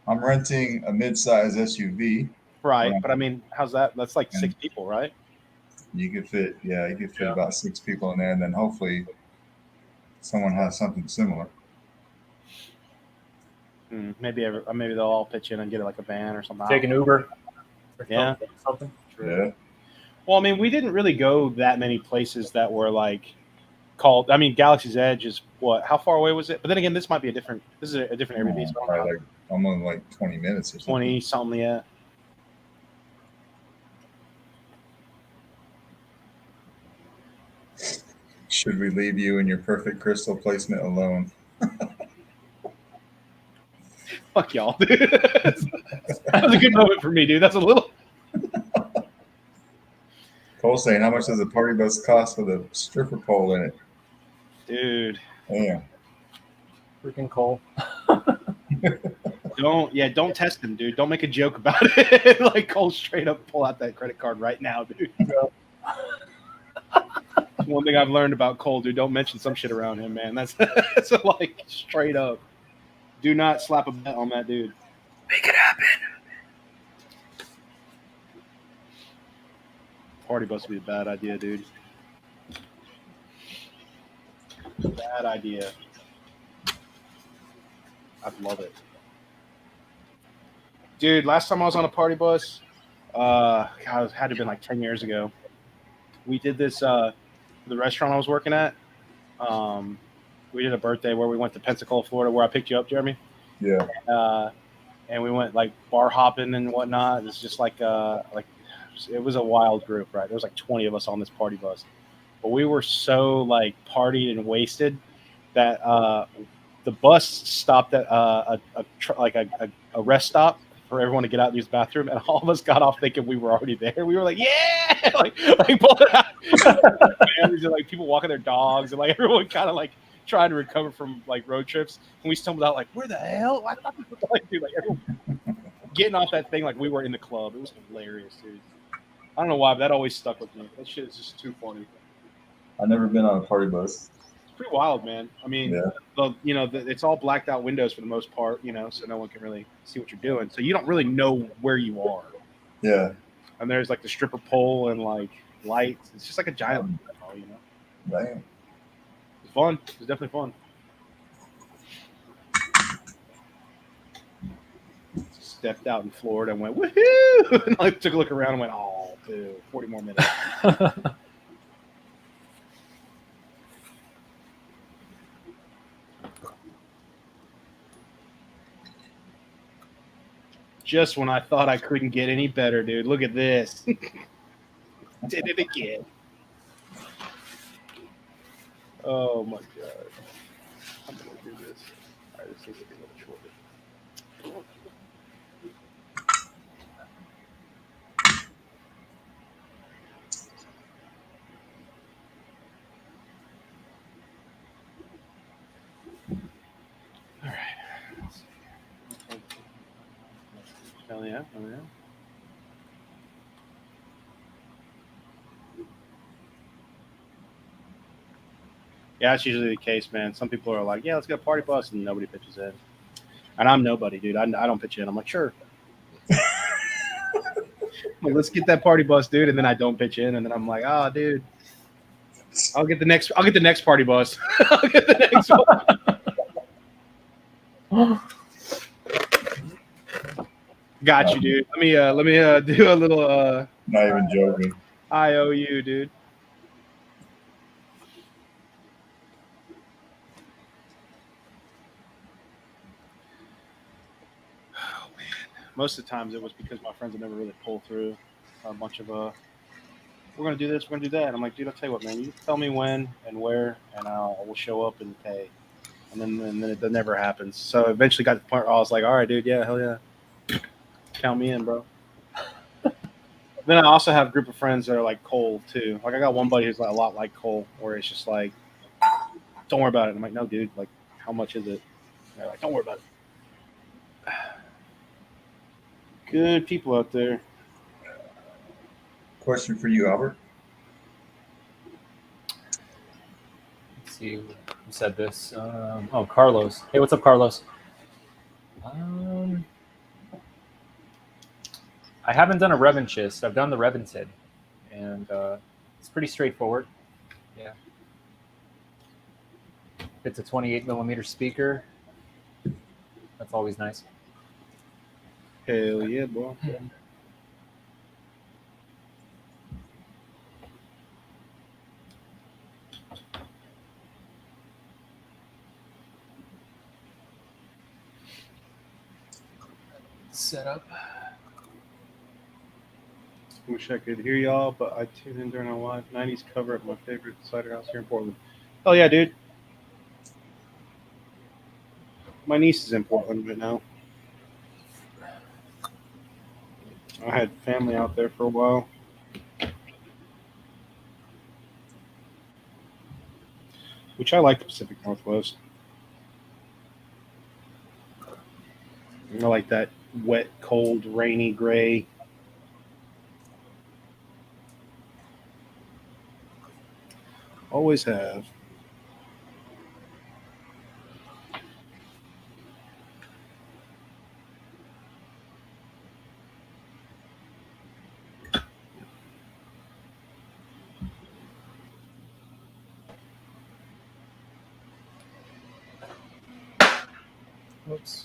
I'm renting a mid-size SUV. Right, but how's that? That's like 6 people, right? You could fit, about 6 people in there, and then hopefully someone has something similar. Maybe they'll all pitch in and get like a van or something. Take an Uber. Yeah. Something. Yeah. Well, we didn't really go that many places that were like called. Galaxy's Edge is what? How far away was it? But then again, this might be a different Airbnb. Probably like almost like 20 minutes or something. 20 something, yeah. Should we leave you in your perfect crystal placement alone? Fuck y'all, dude. That was a good moment for me, dude. That's a little. Cole saying, how much does a party bus cost with a stripper pole in it? Dude. Damn. Freaking Cole. Don't test him, dude. Don't make a joke about it. Like, Cole, straight up pull out that credit card right now, dude. One thing I've learned about Cole, dude, don't mention some shit around him, man. That's like straight up. Do not slap a bet on that dude. Make it happen. Party bus would be a bad idea, dude. Bad idea. I'd love it. Dude, last time I was on a party bus, God, it had to have been like 10 years ago. We did this the restaurant I was working at. We did a birthday where we went to Pensacola, Florida, where I picked you up, Jeremy. Yeah. And we went like bar hopping and whatnot. It's just like it was a wild group, right? There was like 20 of us on this party bus, but we were so like partied and wasted that the bus stopped at a rest stop for everyone to get out and use the bathroom, and all of us got off thinking we were already there. We were like, yeah, like pull it out. Families and like people walking their dogs, and like everyone kind of like trying to recover from like road trips, and we stumbled out like, where the hell? I thought we were like, dude, like everyone getting off that thing like we were in the club. It was hilarious, dude. I don't know why, but that always stuck with me. That shit is just too funny. I've never been on a party bus. It's pretty wild, man. I mean, Yeah. it's all blacked out windows for the most part, so no one can really see what you're doing. So you don't really know where you are. Yeah. And there's like the stripper pole and like lights. It's just like a giant, Damn. It's fun. It's definitely fun. Stepped out in Florida and went, woohoo! And like took a look around and went, oh, dude, 40 more minutes. Just when I thought I couldn't get any better, dude. Look at this. Did it again. Oh my god. I'm gonna do this. All right, this needs to be a little shorter. All right. Hell yeah. Oh yeah. Yeah, that's usually the case, man. Some people are like, yeah, let's get a party bus, and nobody pitches in. And I'm nobody, dude. I don't pitch in. I'm like, sure. Like, let's get that party bus, dude. And then I don't pitch in, and then I'm like, oh, dude. I'll get the next party bus. I'll get the next one. Got you, dude. Let me do a little Not even joking. IOU, dude. Oh man. Most of the times it was because my friends would never really pull through a bunch of we're gonna do this, we're gonna do that. And I'm like, dude, I'll tell you what, man, you tell me when and where, and I will show up and pay. And then it never happens. So eventually got to the point where I was like, all right, dude, yeah, hell yeah. Count me in, bro. Then I also have a group of friends that are like Cole too. Like I got one buddy who's like a lot like Cole, where it's just like, don't worry about it. I'm like, no, dude. Like, how much is it? And they're like, don't worry about it. Good people out there. Question for you, Albert. Let's see who said this. Carlos. Hey, what's up, Carlos? I haven't done a Revanchist. I've done the Revented, and it's pretty straightforward. Yeah. It's a 28 millimeter speaker. That's always nice. Hell yeah, boy. Set up. Wish I could hear y'all, but I tuned in during a live 90s cover of my favorite cider house here in Portland. Oh yeah, dude. My niece is in Portland right now. I had family out there for a while. Which I like the Pacific Northwest. I like that wet, cold, rainy, gray. Always have. Oops.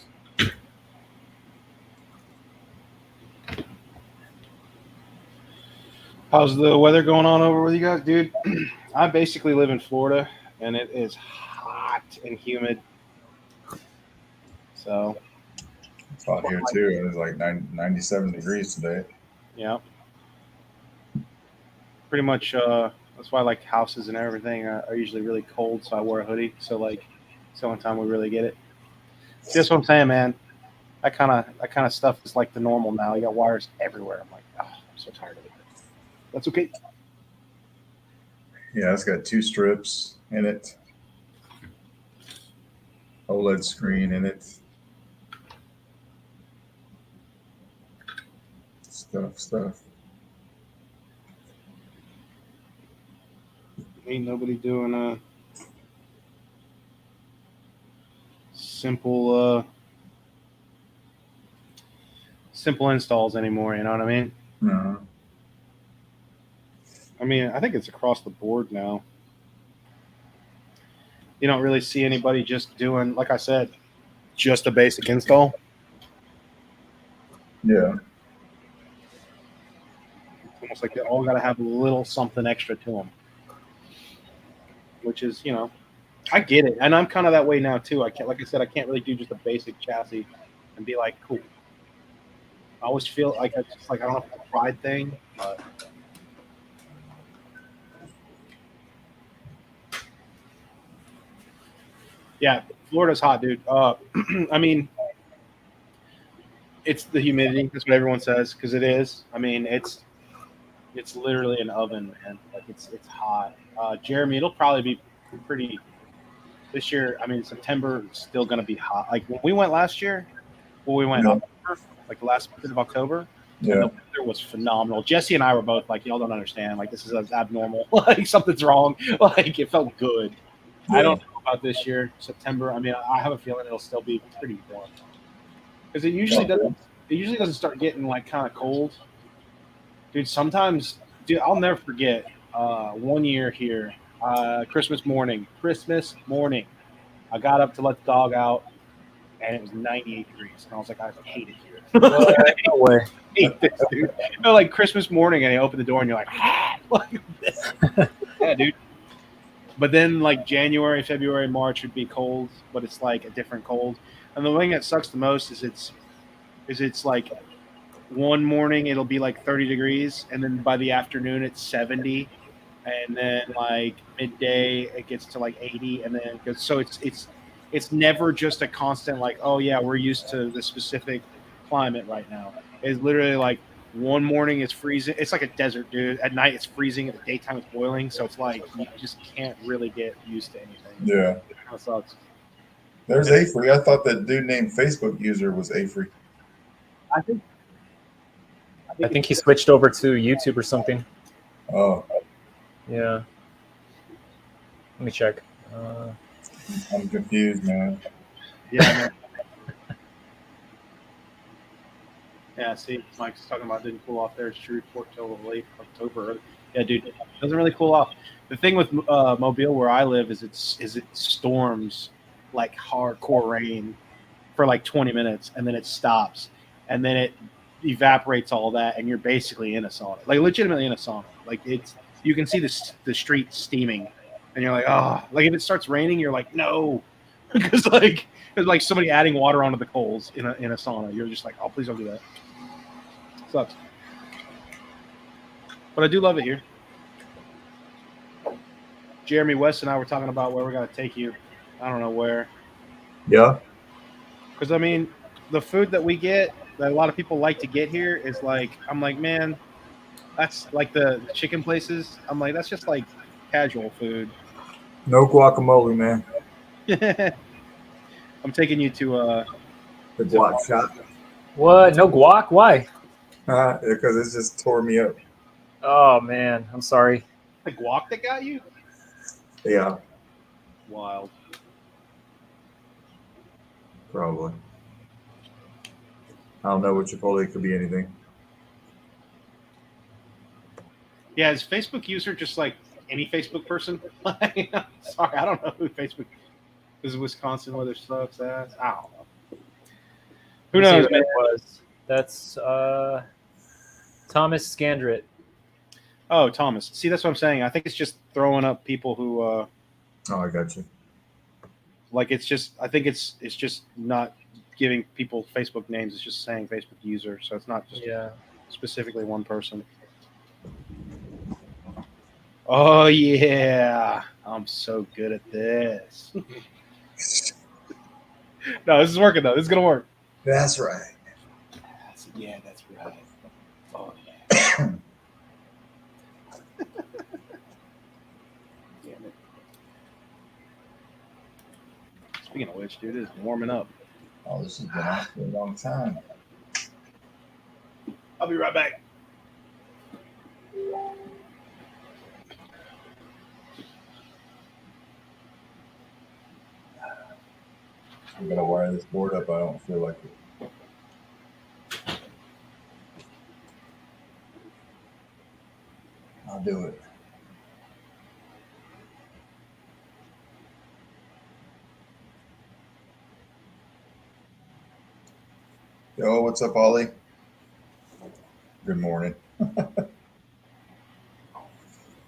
How's the weather going on over with you guys, dude? I basically live in Florida, and it is hot and humid. So, It's hot here too. It was like 97 degrees today. yeah. Pretty much, that's why, like, houses and everything are usually really cold, so I wear a hoodie. So, like, it's the only time we really get it. See, that's what I'm saying, man. That kind of stuff is like the normal now. You got wires everywhere. I'm like, oh, I'm so tired of it. That's okay. Yeah, it's got 2 strips in it. OLED screen in it. Stuff. Ain't nobody doing a simple installs anymore. You know what I mean? No. I mean, I think it's across the board now. You don't really see anybody just doing, like I said, just a basic install. Yeah. It's almost like they all got to have a little something extra to them, which is, I get it, and I'm kind of that way now too. I can't, like I said, I can't really do just a basic chassis and be like, cool. I always feel like I don't know if it's a pride thing, but yeah, Florida's hot, dude. I mean, it's the humidity. That's what everyone says, because it is. I mean, it's literally an oven, man. Like it's hot. Jeremy, it'll probably be pretty this year. I mean, September is still going to be hot. Like when we went last year, we went Yeah. October, like the last bit of October. Yeah. And the weather was phenomenal. Jesse and I were both like, y'all don't understand. Like this is abnormal. Like something's wrong. Like it felt good. Yeah. I don't know about this year, September. I mean, I have a feeling it'll still be pretty warm because it usually doesn't. It usually doesn't start getting like kind of cold, dude. Sometimes, dude, I'll never forget. One year here, Christmas morning, I got up to let the dog out, and it was 98 degrees, and I was like, I hate it here. No way. I hate this, dude. Like Christmas morning, and you open the door, and you're like, yeah, dude. But then, like January, February, March would be cold, but it's like a different cold. And the thing that sucks the most is it's like one morning it'll be like 30 degrees, and then by the afternoon it's 70, and then like midday it gets to like 80, and then it goes. So it's never just a constant like, oh yeah, we're used to the specific climate right now. It's literally like one morning it's freezing. It's like a desert, dude. At night it's freezing. At the daytime it's boiling. So it's like you just can't really get used to anything. Yeah. It kind of sucks. There's Afrey. I thought that dude named Facebook user was Afrey. I think he switched over to YouTube or something. Oh, Yeah. Let me check. I'm confused, man. Yeah. Yeah, see, Mike's talking about didn't cool off there. It's true report till late October. Yeah, dude, it doesn't really cool off. The thing with Mobile, where I live, is it storms like hardcore rain for like 20 minutes, and then it stops, and then it evaporates all that, and you're basically in a sauna, like legitimately in a sauna. Like you can see the street steaming, and you're like, oh, like if it starts raining, you're like, no, because like it's like somebody adding water onto the coals in a sauna. You're just like, oh, please don't do that. Sucks. But I do love it here. Jeremy West and I were talking about where we're going to take you. I don't know where. Yeah. Because, I mean, the food that we get, that a lot of people like to get here is like, I'm like, man, that's like the chicken places. I'm like, that's just like casual food. No guacamole, man. I'm taking you to The guac shop. What? No guac? Why? Because it just tore me up. Oh man, I'm sorry. the guac that got you. Yeah, Wild. probably. I don't know what Chipotle could be anything. Yeah, is Facebook user just like any Facebook person? Sorry, I don't know who Facebook is. Wisconsin weather sucks ass. I don't know. Who Let me see knows, who man? that was. That's Thomas Scandrett. Oh, Thomas. See, that's what I'm saying. I think it's just throwing up people who Oh, I got you. like. It's just. I think it's just not giving people Facebook names. It's just saying Facebook user. So it's not just Yeah. specifically one person. Oh yeah, I'm so good at this. No, this is working though. This is gonna work. That's right. Yeah, that's right. Oh yeah. Damn it. Speaking of which, dude, it's warming up. Oh, this has been on for a long time. I'll be right back. I'm gonna wire this board up. I don't feel like it. I'll do it. Yo, what's up, Ollie? Good morning.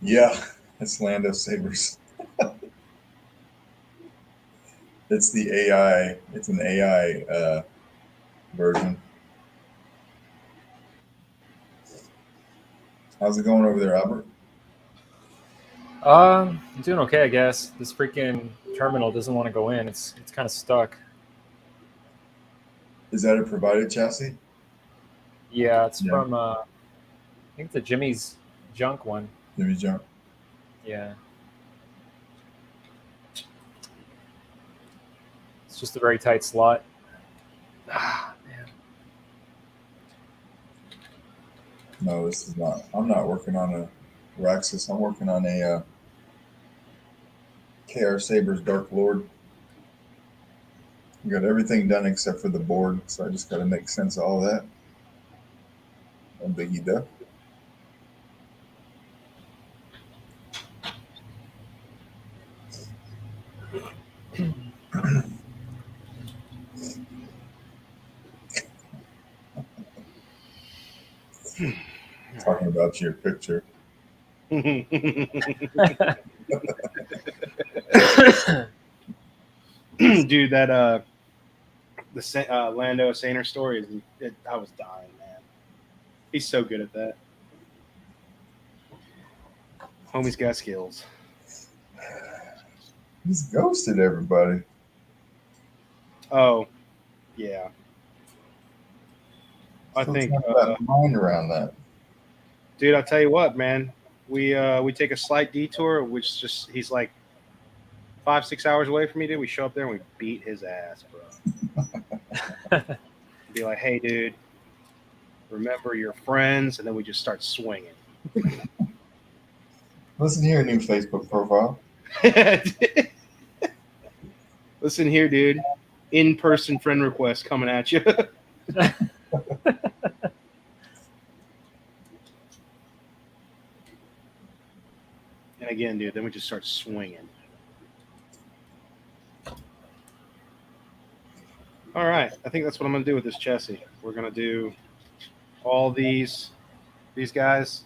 Yeah, it's Lando Sabers. It's the AI. It's an AI version. How's it going over there, Albert? I'm doing okay, I guess. This freaking terminal doesn't want to go in. It's kind of stuck. Is that a provided chassis? Yeah, it's Yeah. from I think the Jimmy's junk one. Jimmy jump. Yeah. It's just a very tight slot. Ah, man. No, this is not. I'm not working on a Raxus. I'm working on a KR Sabers Dark Lord. We got everything done except for the board, so I just got to make sense of all that. No biggie though. Talking about your picture. Dude, that the Lando Sainer story is. I was dying, man. He's so good at that. Homie's got skills. He's ghosted everybody. Oh, yeah. I Still think, trying to wrap my mind around that. dude. I'll tell you what, man. We take a slight detour, which just he's like 5-6 hours away from me, dude. We show up there and we beat his ass, bro. Be like, hey, dude, remember your friends, and then we just start swinging. Listen here, new Facebook profile. Listen here, dude. In-person friend request coming at you. And again, dude, then we just start swinging. All right, I think that's what I'm going to do with this chassis. We're going to do all these guys,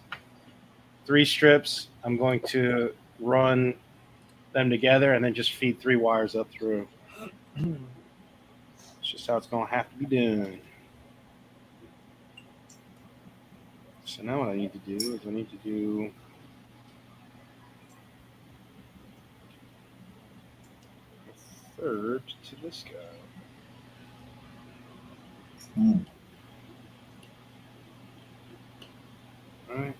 3 strips. I'm going to run them together and then just feed 3 wires up through. It's just how it's going to have to be done. So now what I need to do is I need to do a third to this guy. All right.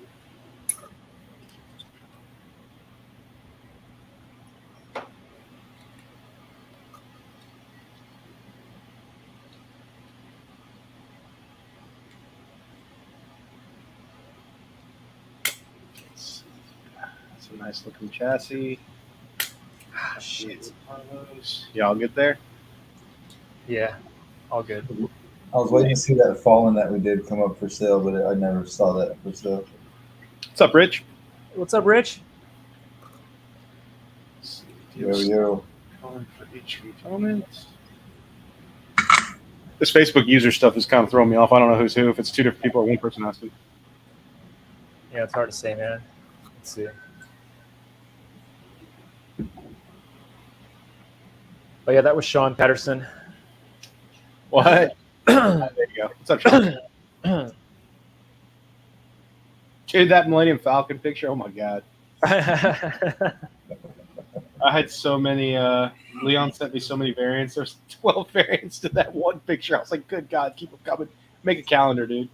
It's a nice looking chassis. Shit. Y'all get there? Yeah, all good. I was waiting to see that fallen that we did come up for sale, but I never saw that for sale. What's up, Rich? What's up, Rich? Yo. For each component. This Facebook user stuff is kind of throwing me off. I don't know who's who. If it's two different people or one person asking. Yeah, it's hard to say, man. Let's see. But yeah, that was Sean Patterson. What? There you go. What's up, Sean? Dude, that Millennium Falcon picture. Oh my god. I had so many. Leon sent me so many variants. There's 12 variants to that one picture. I was like, good God, keep them coming. Make a calendar, dude.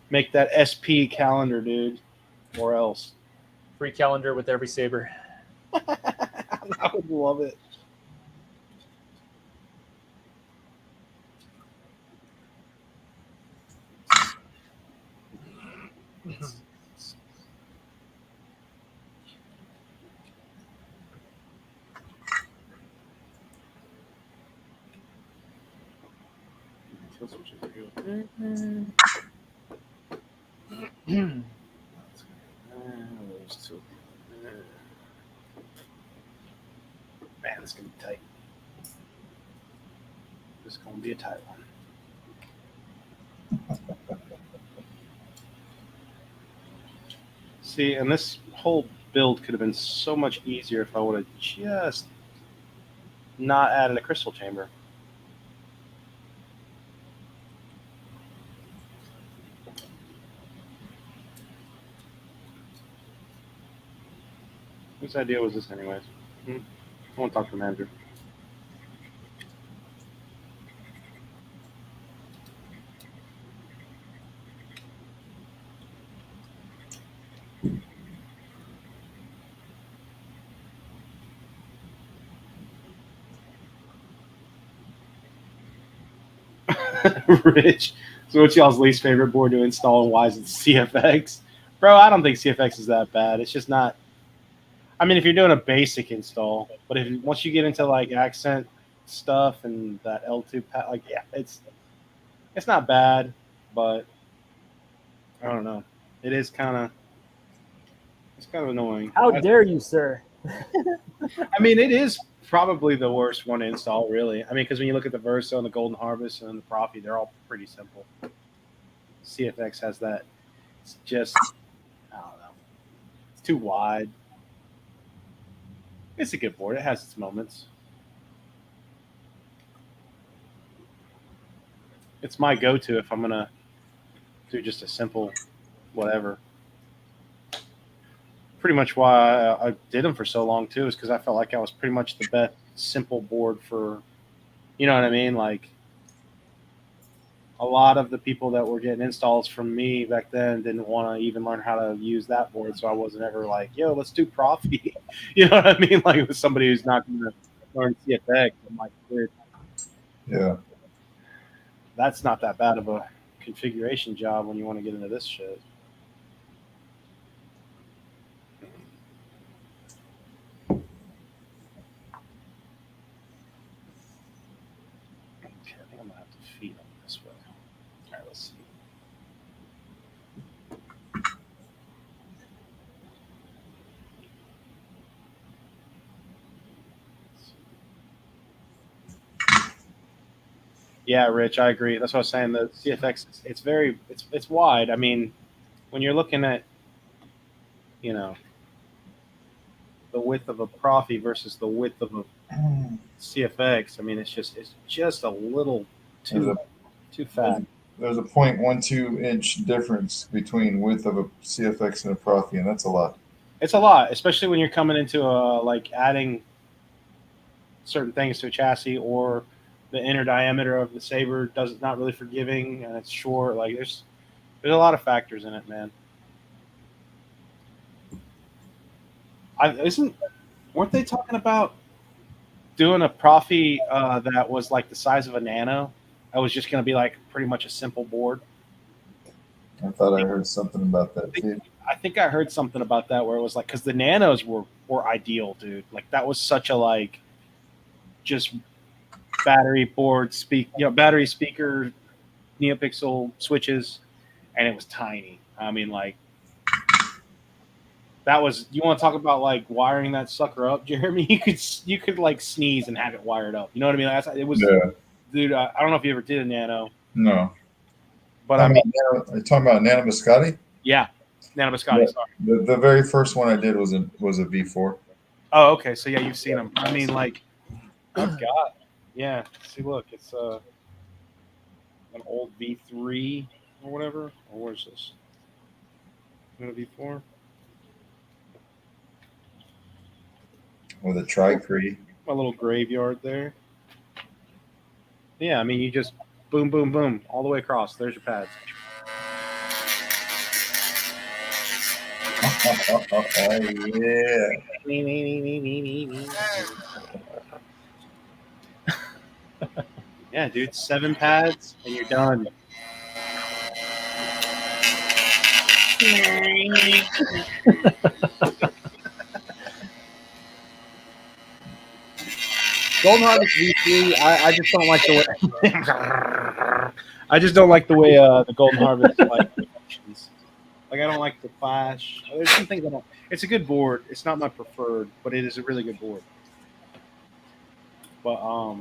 Make that SP calendar, dude. Or else. Free calendar with every saber. I would love it. Man, this is gonna be tight. This is gonna be a tight one. See, and this whole build could have been so much easier if I would have just not added a crystal chamber. Whose idea was this anyways? I want to talk to the manager. Rich. So what's y'all's least favorite board to install and why is it CFX? Bro, I don't think CFX is that bad. It's just not. I mean, if you're doing a basic install, but if once you get into like accent stuff and that L2 like yeah, it's not bad, but I don't know. It is kind of annoying. How dare you, sir? I mean, it is probably the worst one to install, really. I mean, because when you look at the Verso and the Golden Harvest and the Profi, they're all pretty simple. CFX has that. It's just, I don't know. It's too wide. It's a good board. It has its moments. It's my go-to if I'm going to do just a simple whatever. Pretty much why I did them for so long, too, is because I felt like I was pretty much the best simple board for, you know what I mean? Like, a lot of the people that were getting installs from me back then didn't want to even learn how to use that board, so I wasn't ever like, yo, let's do Profi. You know what I mean? Like, with somebody who's not going to learn CFX, I'm like, dude. Yeah. That's not that bad of a configuration job when you want to get into this shit. Okay, I think I'm going to have to feed them this way. All right, let's see. Yeah, Rich, I agree. That's what I was saying. The CFX, it's wide. I mean, when you're looking at, you know, the width of a Profi versus the width of a CFX, I mean, it's just a little too fat. There's a 0.12 inch difference between width of a CFX and a Profi, and that's a lot. It's a lot, especially when you're coming into like adding certain things to a chassis, or the inner diameter of the saber not really forgiving and it's short. Like there's a lot of factors in it, man. Weren't they talking about doing a Profi that was like the size of a Nano? That was just going to be like pretty much a simple board. I thought I heard something about that too. I think I heard something about that where it was like because the nanos were ideal, dude. Like that was such a like just battery board battery speaker, neopixel switches, and it was tiny. I mean, like that was. You want to talk about like wiring that sucker up, Jeremy? You could like sneeze and have it wired up. You know what I mean? It was, Yeah. dude. I don't know if you ever did a nano, No. but I mean, Are you talking about Nano Biscotti? yeah, nano biscotti. Yeah. Sorry. The very first one I did was a V4. Oh, okay. So yeah, you've seen them. I mean, like I've got. Yeah. See, look, it's an old V3 or whatever. Or where's this? A V4. With a Tri-Cree. My little graveyard there. Yeah, I mean, you just boom, boom, boom, all the way across. There's your pads. Yeah. Yeah, dude, 7 pads and you're done. Golden Harvest V3. I just don't like the way. I just don't like the way the Golden Harvest like functions. Like I don't like the flash. There's some things I don't. It's a good board. It's not my preferred, but it is a really good board. But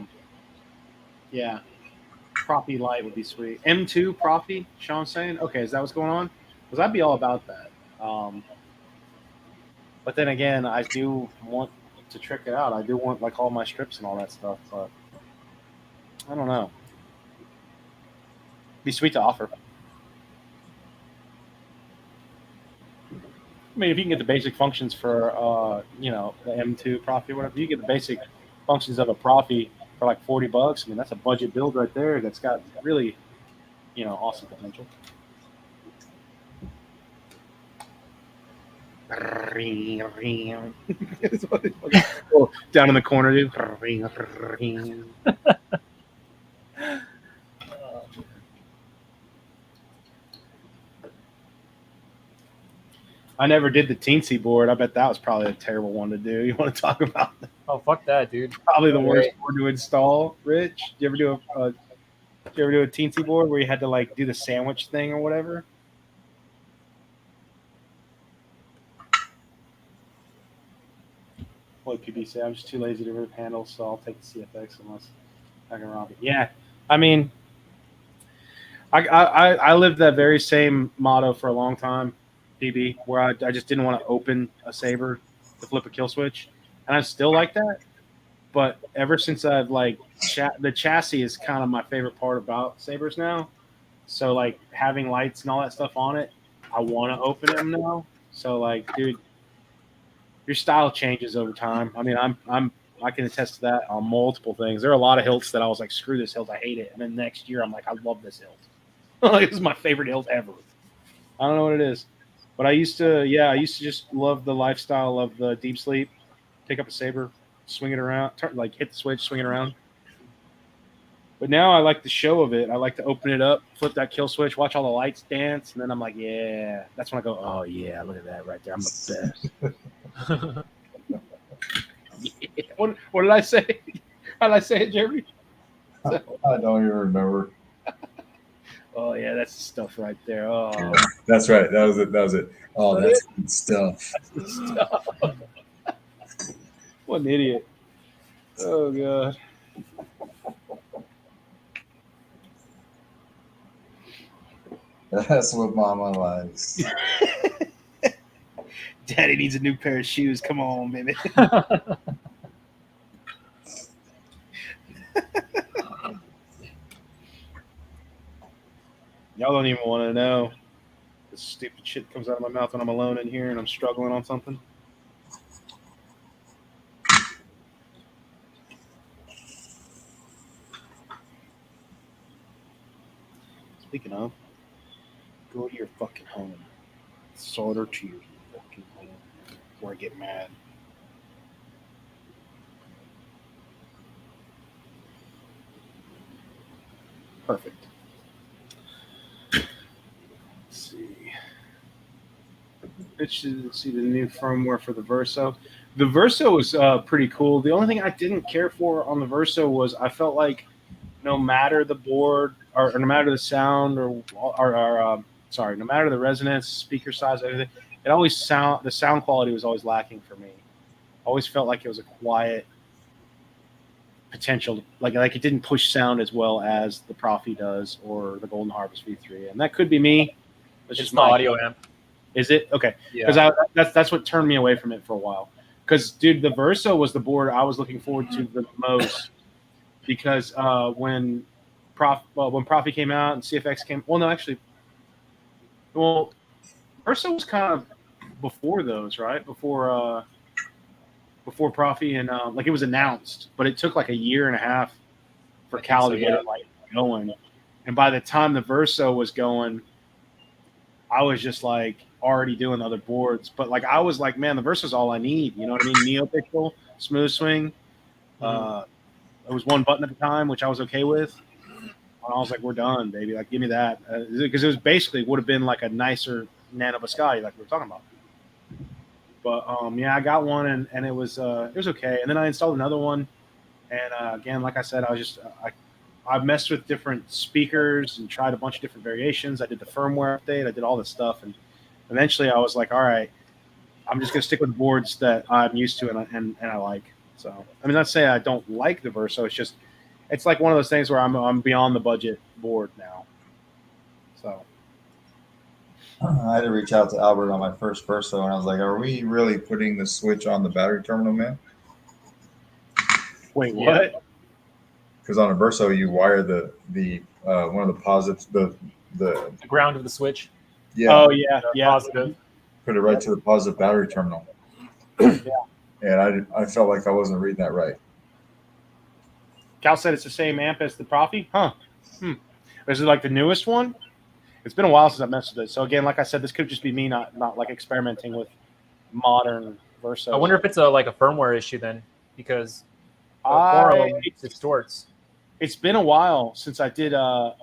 yeah, Proppy Light would be sweet. M2 Proppy. Sean's saying, okay, is that what's going on? Because I'd be all about that. But then again, I do want to trick it out. I do want like all my strips and all that stuff, but I don't know. Be sweet to offer. I mean, if you can get the basic functions for the M2 Profi or whatever, you get the basic functions of a Profi for like $40. I mean, that's a budget build right there. That's got really, awesome potential. Down in the corner, dude. I never did the teensy board. I bet that was probably a terrible one to do. You want to talk about that? Oh, fuck that, dude. Probably the worst board to install. Rich, did you ever do a teensy board where you had to like do the sandwich thing or whatever? What PB say? I'm just too lazy to rip handles, so I'll take the CFX unless I can rock it. Yeah, I mean, I lived that very same motto for a long time, PB, where I just didn't want to open a saber to flip a kill switch, and I still like that. But ever since I've like the chassis is kind of my favorite part about sabers now. So like having lights and all that stuff on it, I want to open them now. So like, dude, your style changes over time. I mean, I can attest to that on multiple things. There are a lot of hilts that I was like, screw this hilt, I hate it, and then next year I'm like, I love this hilt. Like, this is my favorite hilt ever. I don't know what it is, but I used to just love the lifestyle of the deep sleep. Take up a saber, swing it around, like hit the switch, swing it around. But now I like the show of it. I like to open it up, flip that kill switch, watch all the lights dance, and then I'm like, yeah. That's when I go, oh yeah, look at that right there. I'm the best. Yeah. What did I say? How did I say it, Jeremy? I don't even remember. Oh yeah, that's the stuff right there. Oh, yeah, that's right. That was it. Oh, that's good stuff. That's the stuff. What an idiot. Oh god. That's what Mama likes. Daddy needs a new pair of shoes. Come on, baby. Y'all don't even want to know. This stupid shit comes out of my mouth when I'm alone in here and I'm struggling on something. Speaking of, go to your fucking home. Solder to your fucking home before I get mad. Perfect. Let's see. Interested to see the new firmware for the Verso. The Verso was pretty cool. The only thing I didn't care for on the Verso was I felt like no matter the board or no matter the sound no matter the resonance, speaker size, everything, the sound quality was always lacking for me. Always felt like it was a quiet potential, like it didn't push sound as well as the Profi does or the Golden Harvest V3, and that could be me. It's just my audio amp. Is it okay? Because that's what turned me away from it for a while. Because dude, the Verso was the board I was looking forward to the most. Because when Profi came out and CFX came, Verso was kind of before those, right? Before Profi and like it was announced, but it took like a year and a half for Cal to get it like going. And by the time the Verso was going, I was just like already doing other boards. But like I was like, man, the Verso's all I need. You know what I mean? NeoPixel, smooth swing. It was one button at the time, which I was okay with. And I was like, we're done, baby. Like, give me that. Because it was basically would have been like a nicer Nano Biscotti, like we were talking about. But I got one and it was okay. And then I installed another one, and again, like I said, I messed with different speakers and tried a bunch of different variations. I did the firmware update. I did all this stuff, and eventually I was like, all right, I'm just gonna stick with boards that I'm used to and I like. So I mean, not to say I don't like the Verso. It's like one of those things where I'm beyond the budget board now. So. I had to reach out to Albert on my first Verso, and I was like, "Are we really putting the switch on the battery terminal, man?" Wait, what? Because on a Verso, you wire the one of the positives, the ground of the switch. Yeah. Oh yeah, Positive. Put it right to the positive battery terminal. Yeah. And I felt like I wasn't reading that right. Cal said it's the same amp as the Profi? Huh. Is it like the newest one? It's been a while since I messed with it. So again, like I said, this could just be me not like experimenting with modern Verso. I wonder if it's like a firmware issue then, because it distorts. It's been a while since I did. I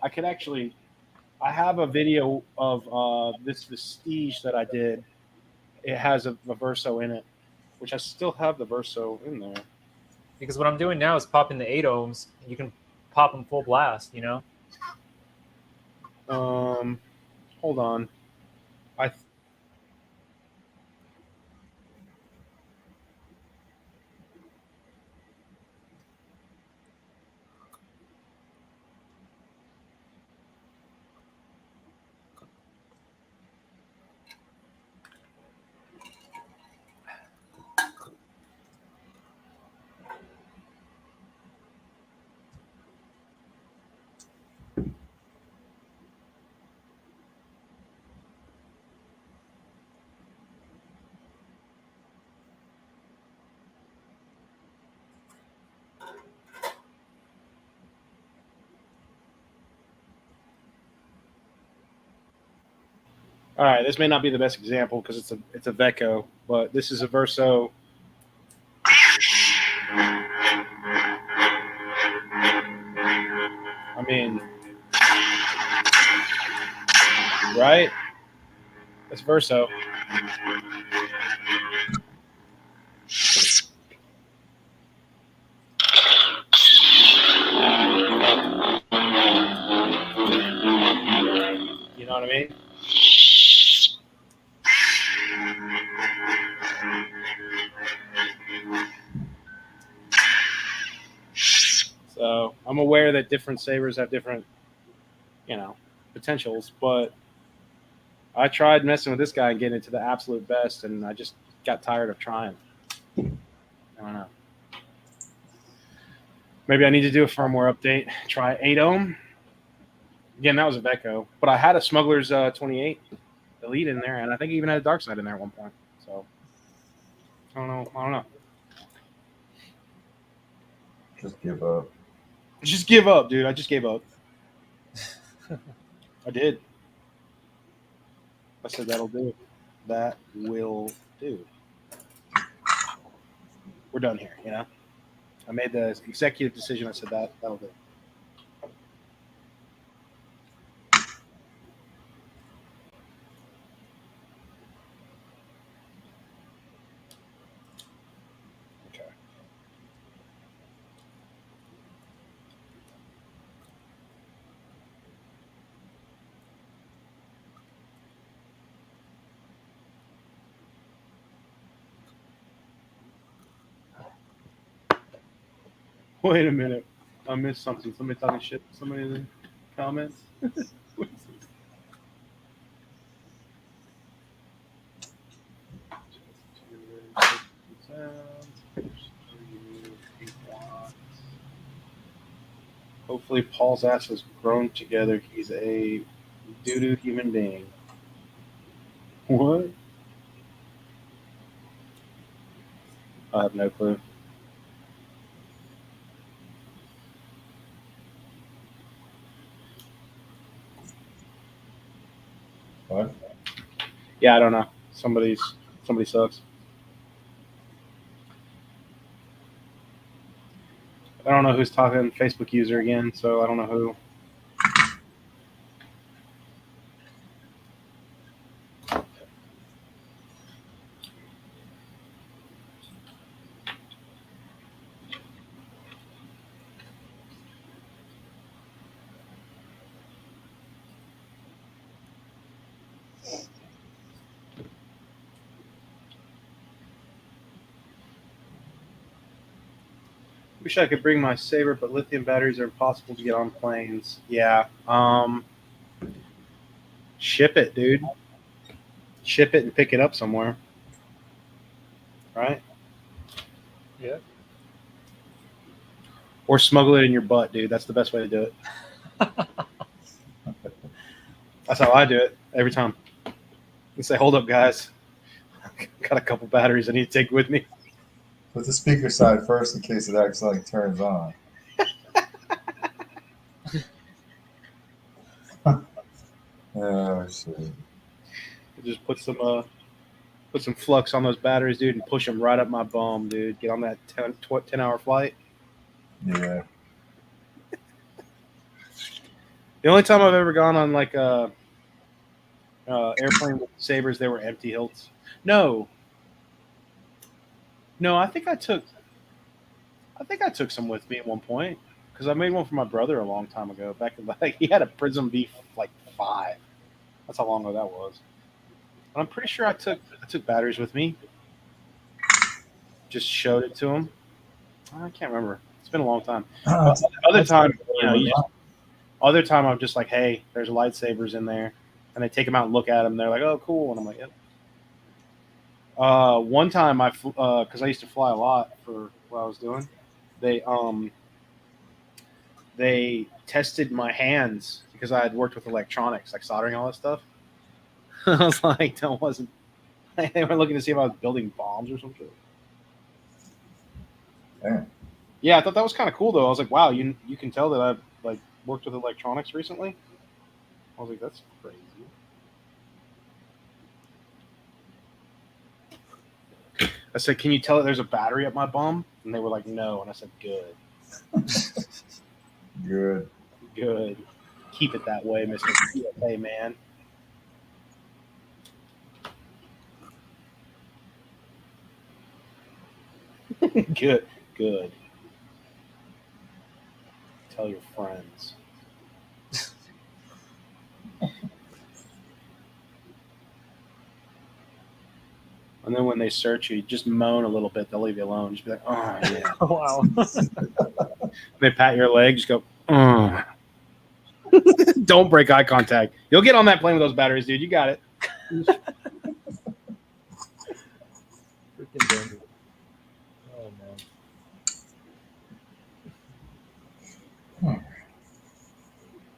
have a video of this Vestige that I did. It has a Verso in it, which I still have the Verso in there. Because what I'm doing now is popping the 8 ohms. You can pop them full blast, you know? Hold on. All right, this may not be the best example because it's a Vecco, but this is a Verso. I mean, right? That's Verso. You know what I mean? So I'm aware that different sabers have different, potentials, but I tried messing with this guy and getting it to the absolute best, and I just got tired of trying. I don't know. Maybe I need to do a firmware update. Try 8 ohm. Again, that was a Vecco, but I had a Smugglers 28 Elite in there, and I think I even had a Dark Side in there at one point. So I don't know. Just give up. Just give up, dude. I just gave up. I did. I said that'll do. That will do. We're done here, I made the executive decision. I said that'll do. Wait a minute. I missed something. Somebody talking shit. Somebody in the comments. What is this? Hopefully, Paul's ass has grown together. He's a doo-doo human being. What? I have no clue. What? Yeah, I don't know. Somebody sucks. I don't know who's talking Facebook user again, so I don't know who. Wish I could bring my saber, but lithium batteries are impossible to get on planes. Yeah. Ship it, dude. Ship it and pick it up somewhere. Right? Yeah. Or smuggle it in your butt, dude. That's the best way to do it. That's how I do it every time. I say, hold up, guys. Got a couple batteries I need to take with me. Put the speaker side first in case it accidentally turns on. Oh shit! Just put some flux on those batteries, dude, and push them right up my bum, dude. Get on that 10-hour flight. Yeah. The only time I've ever gone on like a airplane with sabers, they were empty hilts. No, I think I took some with me at one point because I made one for my brother a long time ago. Back in like he had a Prism B5. That's how long ago that was. And I'm pretty sure I took batteries with me. Just showed it to him. I can't remember. It's been a long time. Other time, other time I'm just like, hey, there's lightsabers in there, and they take them out and look at them. And they're like, oh, cool, and I'm like, yep. One time because I used to fly a lot for what I was doing, they tested my hands because I had worked with electronics, like soldering all that stuff. I was like, that wasn't. They were looking to see if I was building bombs or something. Damn. Yeah, I thought that was kind of cool though. I was like, wow, you can tell that I've like worked with electronics recently. I was like, that's crazy. I said, can you tell that there's a battery at my bum? And they were like, no. And I said, good. Good. Good. Keep it that way, Mr. PSA man. Good. Good. Tell your friends. And then when they search you, just moan a little bit. They'll leave you alone. Just be like, oh, yeah. Wow. They pat your leg. Just go, oh. Don't break eye contact. You'll get on that plane with those batteries, dude. You got it. Freaking Benji. Oh man.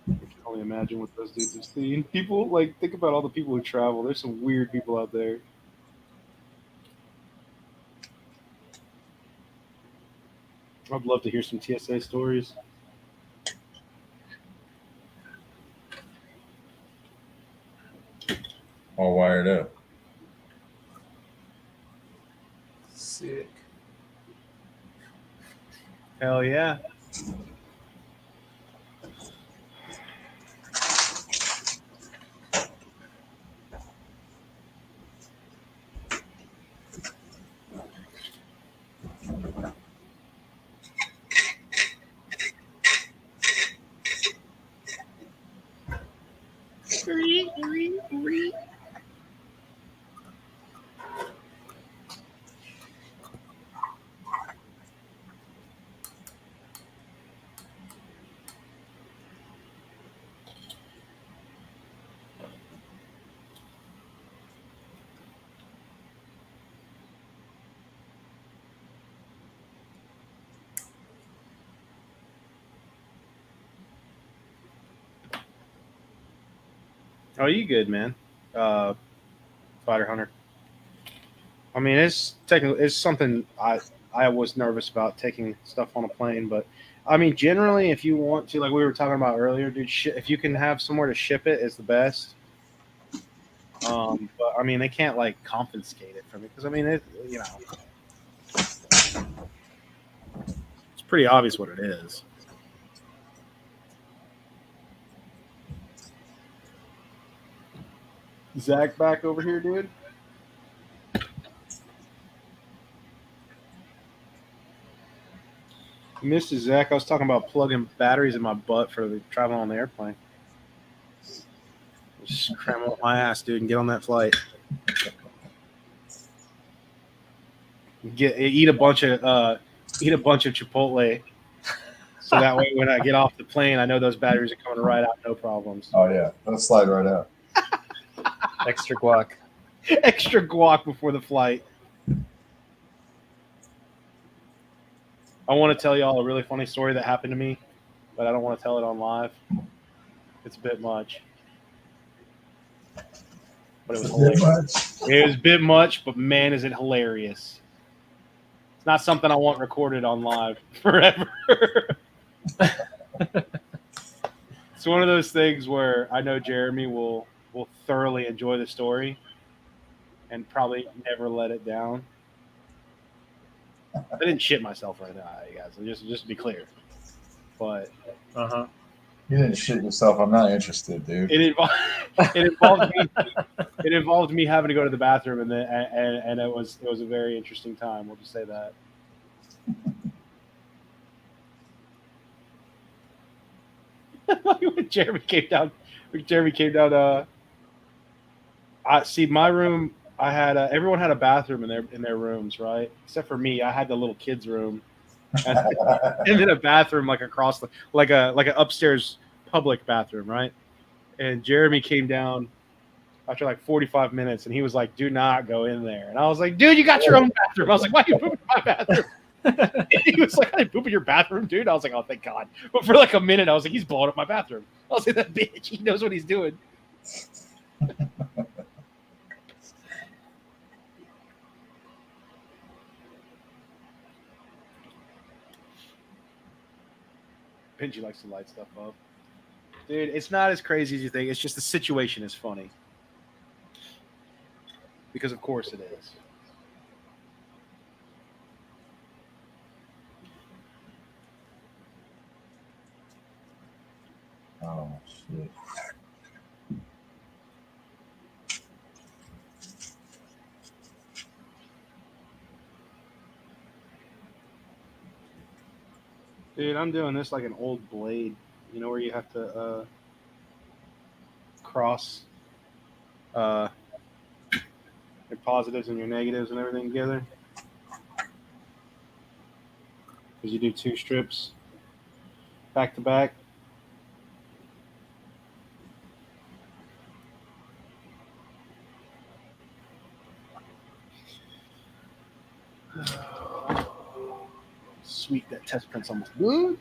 I can only imagine what those dudes have seen. People like think about all the people who travel. There's some weird people out there. I'd love to hear some TSA stories. All wired up. Sick. Hell yeah. Oh, you good, man? Uh, Fighter Hunter. I mean, it's technically it's something I was nervous about taking stuff on a plane, but I mean, generally, if you want to, like we were talking about earlier, dude, if you can have somewhere to ship it, it's the best. But I mean, they can't like confiscate it from me because I mean, it's pretty obvious what it is. Zach back over here, dude. Mr. Zach, I was talking about plugging batteries in my butt for the traveling on the airplane. Just cram up my ass, dude, and get on that flight. Eat a bunch of Chipotle, so that way when I get off the plane, I know those batteries are coming right out, no problems. Oh yeah, they'll slide right out. Extra guac. Extra guac before the flight. I want to tell y'all a really funny story that happened to me, but I don't want to tell it on live. It's a bit much. But it was hilarious. It was a bit much, but man, is it hilarious. It's not something I want recorded on live forever. It's one of those things where I know Jeremy will thoroughly enjoy the story and probably never let it down. I didn't shit myself right now, guys. Just to be clear. But You didn't shit yourself. I'm not interested, dude. it involved me having to go to the bathroom, and it was a very interesting time. We'll just say that. When Jeremy came down. I see my room. I had everyone had a bathroom in their rooms, right? Except for me, I had the little kids' room, and then a bathroom like across the like an upstairs public bathroom, right? And Jeremy came down after like 45 minutes, and he was like, "Do not go in there." And I was like, "Dude, you got your own bathroom." I was like, "Why are you pooping in my bathroom?" He was like, "I didn't poop in your bathroom, dude." I was like, "Oh, thank God." But for like a minute, I was like, "He's blowing up my bathroom." I was like, "That bitch, he knows what he's doing." Benji likes to light stuff up. Dude, it's not as crazy as you think. It's just the situation is funny. Because of course it is. Oh shit. Dude, I'm doing this like an old blade. You know where you have to cross your positives and your negatives and everything together. Because you do 2 strips back to back. Sweet, that test print's almost good.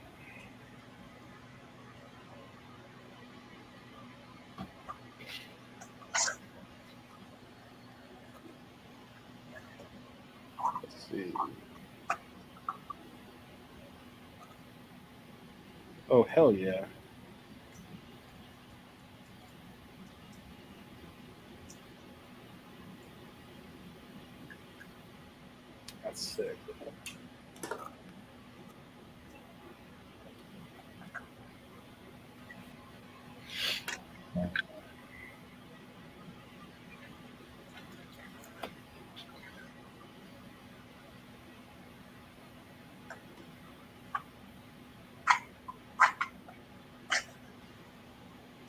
Let's see. Oh, hell yeah. That's sick.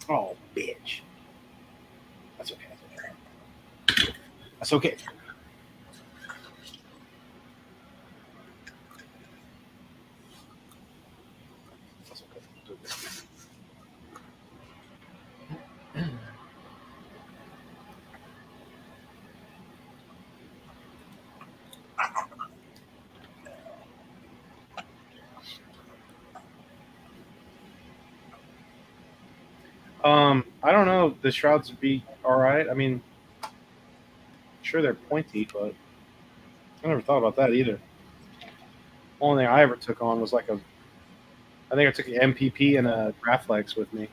Oh, bitch. That's okay. That's okay. That's okay. I don't know. The shrouds would be all right. I mean, sure they're pointy, but I never thought about that either. Only thing I ever took on was like I think I took an MPP and a Graflex with me.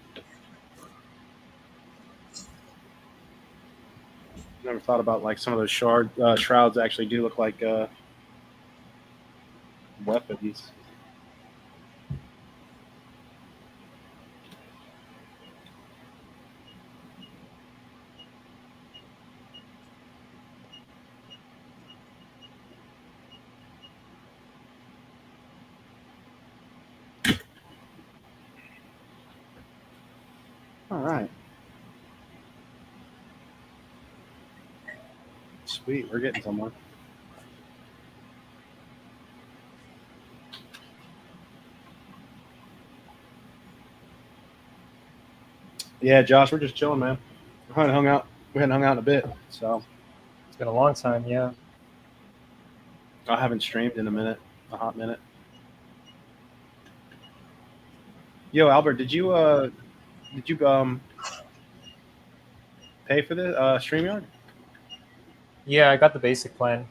Never thought about like some of those shrouds actually do look like weapons. All right. Sweet, we're getting somewhere. Yeah, Josh, we're just chilling, man. We hadn't hung out. We hadn't hung out in a bit, so It's been a long time, yeah. I haven't streamed in a hot minute. Yo, Albert, did you pay for the StreamYard? Yeah, I got the basic plan.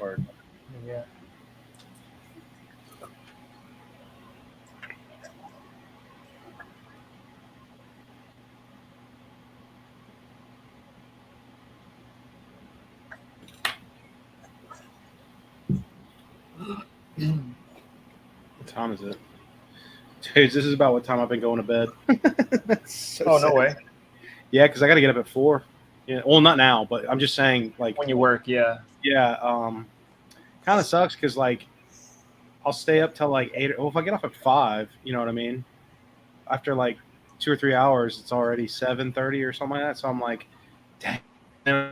Or Yeah. what time is it? Dude, this is about what time I've been going to bed. So Oh, no sad. way. Yeah, because I got to get up at 4. Yeah, well, not now, but I'm just saying, like, When you work, yeah. yeah, kind of sucks because like I'll stay up till like 8. Well, if I get off at 5, you know what I mean. After like 2 or 3 hours, it's already 7:30 or something like that. So I'm like, dang,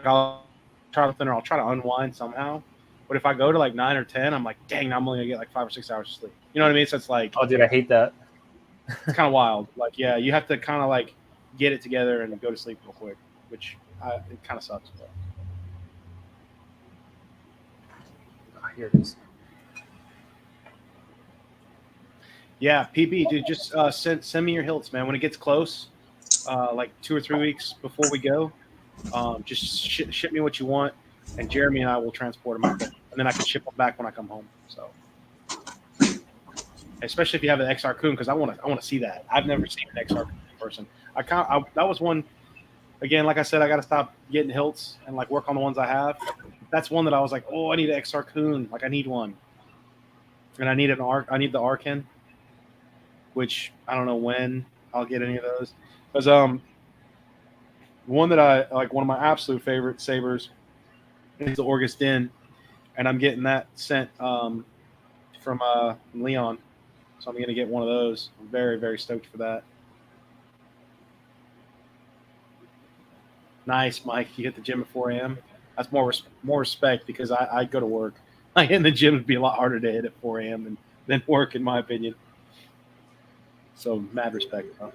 I'll try to unwind somehow. But if I go to like 9 or 10, I'm like, dang, I'm only gonna get like 5 or 6 hours of sleep. You know what I mean? So it's like Oh, dude, I hate that. it's kind of wild. Like, yeah, you have to kind of like get it together and go to sleep real quick, which it kind of sucks. But. Oh, here it is. Yeah, PB, dude, just send me your hilts, man. When it gets close, like 2 or 3 weeks before we go, just ship me what you want, and Jeremy and I will transport them out there, and then I can ship them back when I come home. So, especially if you have an XR Coon, because I want to see that. I've never seen an XR Coon in person. That was one. Again, like I said, I got to stop getting hilts and like work on the ones I have. That's one that I was like, oh, I need an XR Coon. Like I need one, and I need I need the Arkin, which I don't know when I'll get any of those. Because one that I like, one of my absolute favorite sabers is the Orgus Den, and I'm getting that sent from Leon, so I'm going to get one of those. I'm very, very stoked for that. Nice, Mike. You hit the gym at 4 a.m. That's more respect because I go to work. Like in the gym would be a lot harder to hit at 4 a.m. than work, in my opinion. So mad respect, bro.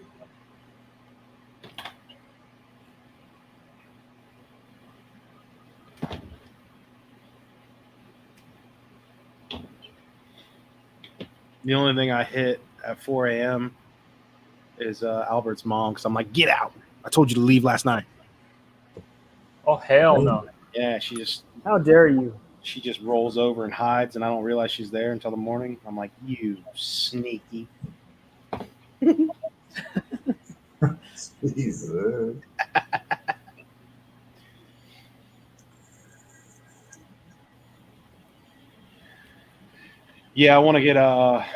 The only thing I hit at 4 a.m. is Albert's mom because I'm like, get out. I told you to leave last night. Oh, hell no. Yeah, she just How dare you? she just rolls over and hides, and I don't realize she's there until the morning. I'm like, you sneaky. Jesus. Yeah, I want to get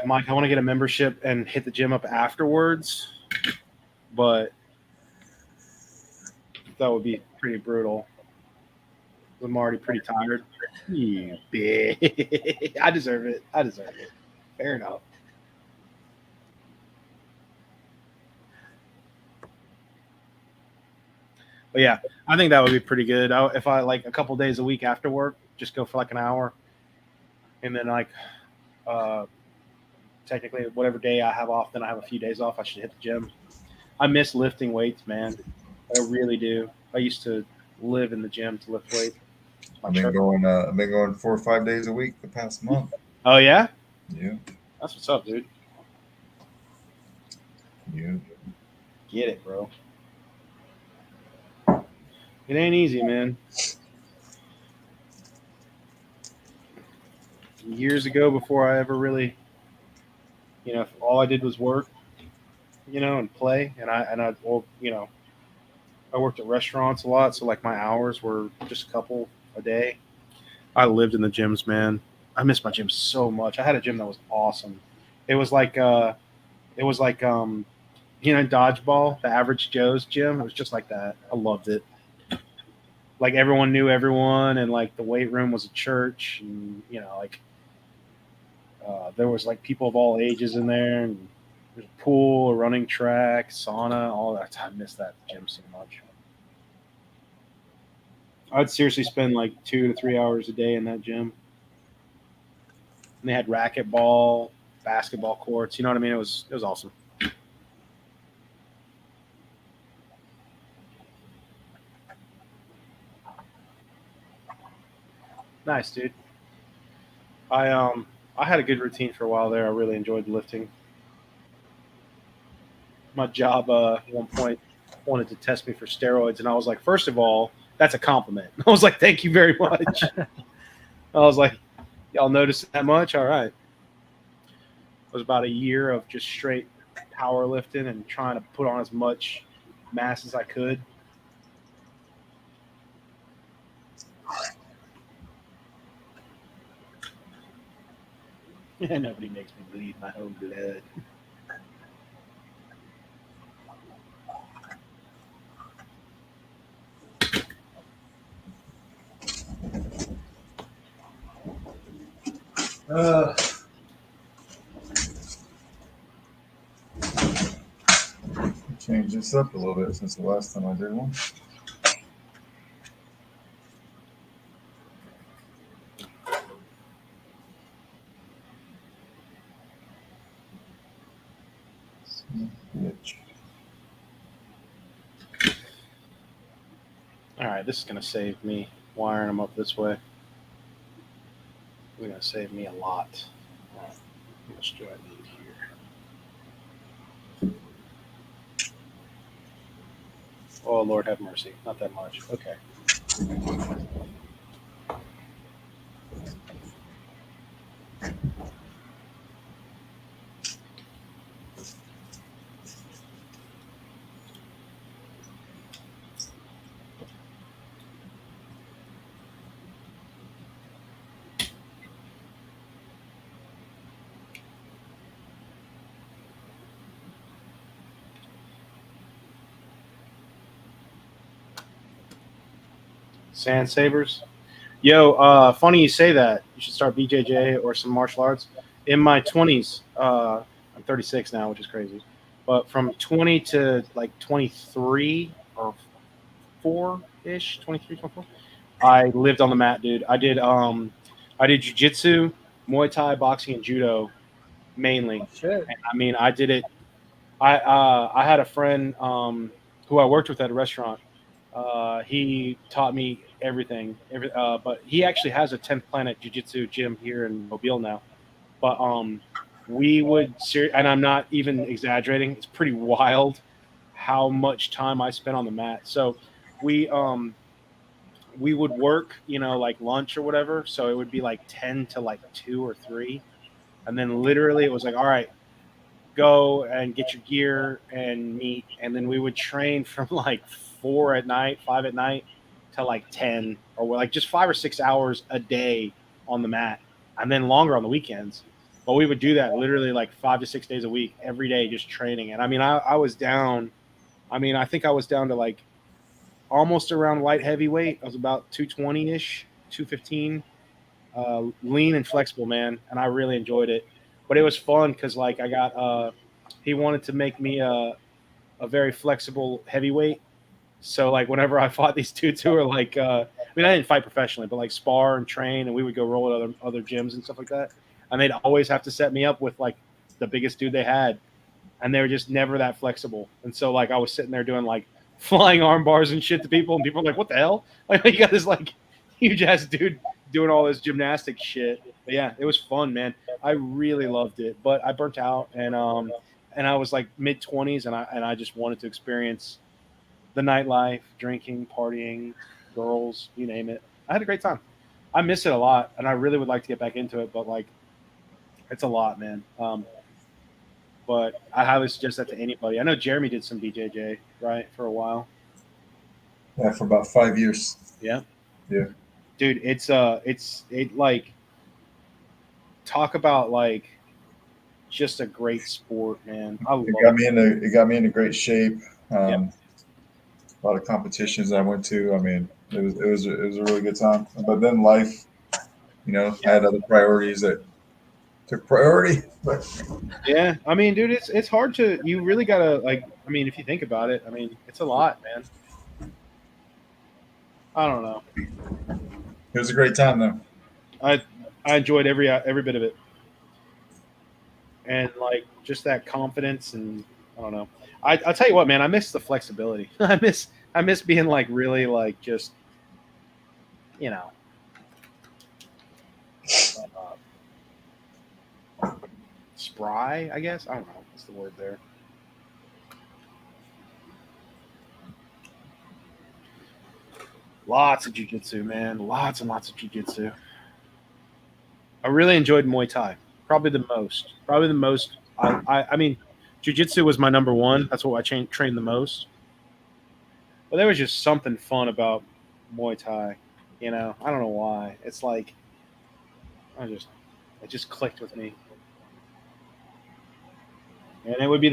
Mike. I want to get a membership and hit the gym up afterwards, but that would be pretty brutal. I'm already pretty tired. You bitch. I deserve it. Fair enough. But yeah, I think that would be pretty good. If I like a couple days a week after work, just go for like an hour, and then like technically whatever day I have off, then I have a few days off. I should hit the gym. I miss lifting weights, man. I really do. I used to live in the gym to lift weights. I've been going 4 or 5 days a week the past month. Oh yeah, Yeah. that's what's up, dude. Yeah. Get it, bro. It ain't easy, man. Years ago, before I ever really, all I did was work, and play, well, I worked at restaurants a lot, so like my hours were just a couple a day. I lived in the gyms, man. I miss my gym so much. I had a gym that was awesome. It was like dodgeball, the average Joe's gym. It was just like that. I loved it. Like everyone knew everyone, and like the weight room was a church, and there was like people of all ages in there, and there's a pool, a running track, sauna, all that. I miss that gym so much. I'd seriously spend like 2 to 3 hours a day in that gym. And they had racquetball, basketball courts. You know what I mean? It was awesome. Nice, dude. I had a good routine for a while there. I really enjoyed lifting. My job at one point wanted to test me for steroids, and I was like, first of all, that's a compliment. I was like, thank you very much. I was like, y'all notice that much? All right. It was about a year of just straight powerlifting and trying to put on as much mass as I could. Nobody makes me bleed my own blood. Change this up a little bit since the last time I did one. All right, this is going to save me wiring them up this way. It's going to save me a lot. All right, how much do I need here? Oh, Lord have mercy. Not that much. Okay. Sand sabers. Yo, funny you say that. You should start BJJ or some martial arts. In my 20s, I'm 36 now, which is crazy. But from 20 to like 23 or 4-ish, 23, 24, I lived on the mat, dude. I did jiu-jitsu, Muay Thai, boxing, and judo mainly. Oh, shit. And, I mean, I did it. I had a friend who I worked with at a restaurant. He taught me everything. But he actually has a 10th Planet Jiu-Jitsu gym here in Mobile now. But we would, and I'm not even exaggerating. It's pretty wild how much time I spent on the mat. So we would work, like lunch or whatever. So it would be like 10 to like 2 or 3. And then literally it was like, all right, go and get your gear and meet. And then we would train from like 4 at night, 5 at night to like 10 or like just 5 or 6 hours a day on the mat, and then longer on the weekends. But we would do that literally like 5 to 6 days a week, every day, just training. And I mean, I was down. I mean, I think I was down to like almost around light heavyweight. I was about 220 ish, 215, lean and flexible, man. And I really enjoyed it. But it was fun because like I got, he wanted to make me a very flexible heavyweight. So like whenever I fought these dudes who were like, I mean, I didn't fight professionally, but like spar and train, and we would go roll at other gyms and stuff like that. And they'd always have to set me up with like the biggest dude they had, and they were just never that flexible. And so like I was sitting there doing like flying arm bars and shit to people, and people were like, "What the hell?" Like you got this like huge ass dude doing all this gymnastic shit. But yeah, it was fun, man. I really loved it, but I burnt out, and and I was like mid-20s, and I just wanted to experience the nightlife, drinking, partying, girls, you name it. I had a great time. I miss it a lot, and I really would like to get back into it, but like, it's a lot, man. But I highly suggest that to anybody. I know Jeremy did some DJJ, right, for a while. Yeah, for about 5 years. Yeah, Yeah. dude, it like talk about like just a great sport, man. I love It got me into great shape. Yeah. A lot of competitions I went to. I mean, it was a really good time. But then life, I had other priorities that took priority. But Yeah, I mean, dude, it's hard to. You really gotta like. I mean, if you think about it, I mean, it's a lot, man. I don't know. it was a great time, though. I enjoyed every bit of it, and like just that confidence, and I don't know. I'll tell you what, man. I miss the flexibility. I miss being like really like just, you know, spry. I guess I don't know what's the word there. Lots of jiu-jitsu, man. Lots and lots of jiu-jitsu. I really enjoyed Muay Thai. Probably the most. Probably the most. I mean, jiu-jitsu was my number one. That's what I trained the most. But there was just something fun about Muay Thai. I don't know why. It's like it just clicked with me. And it would be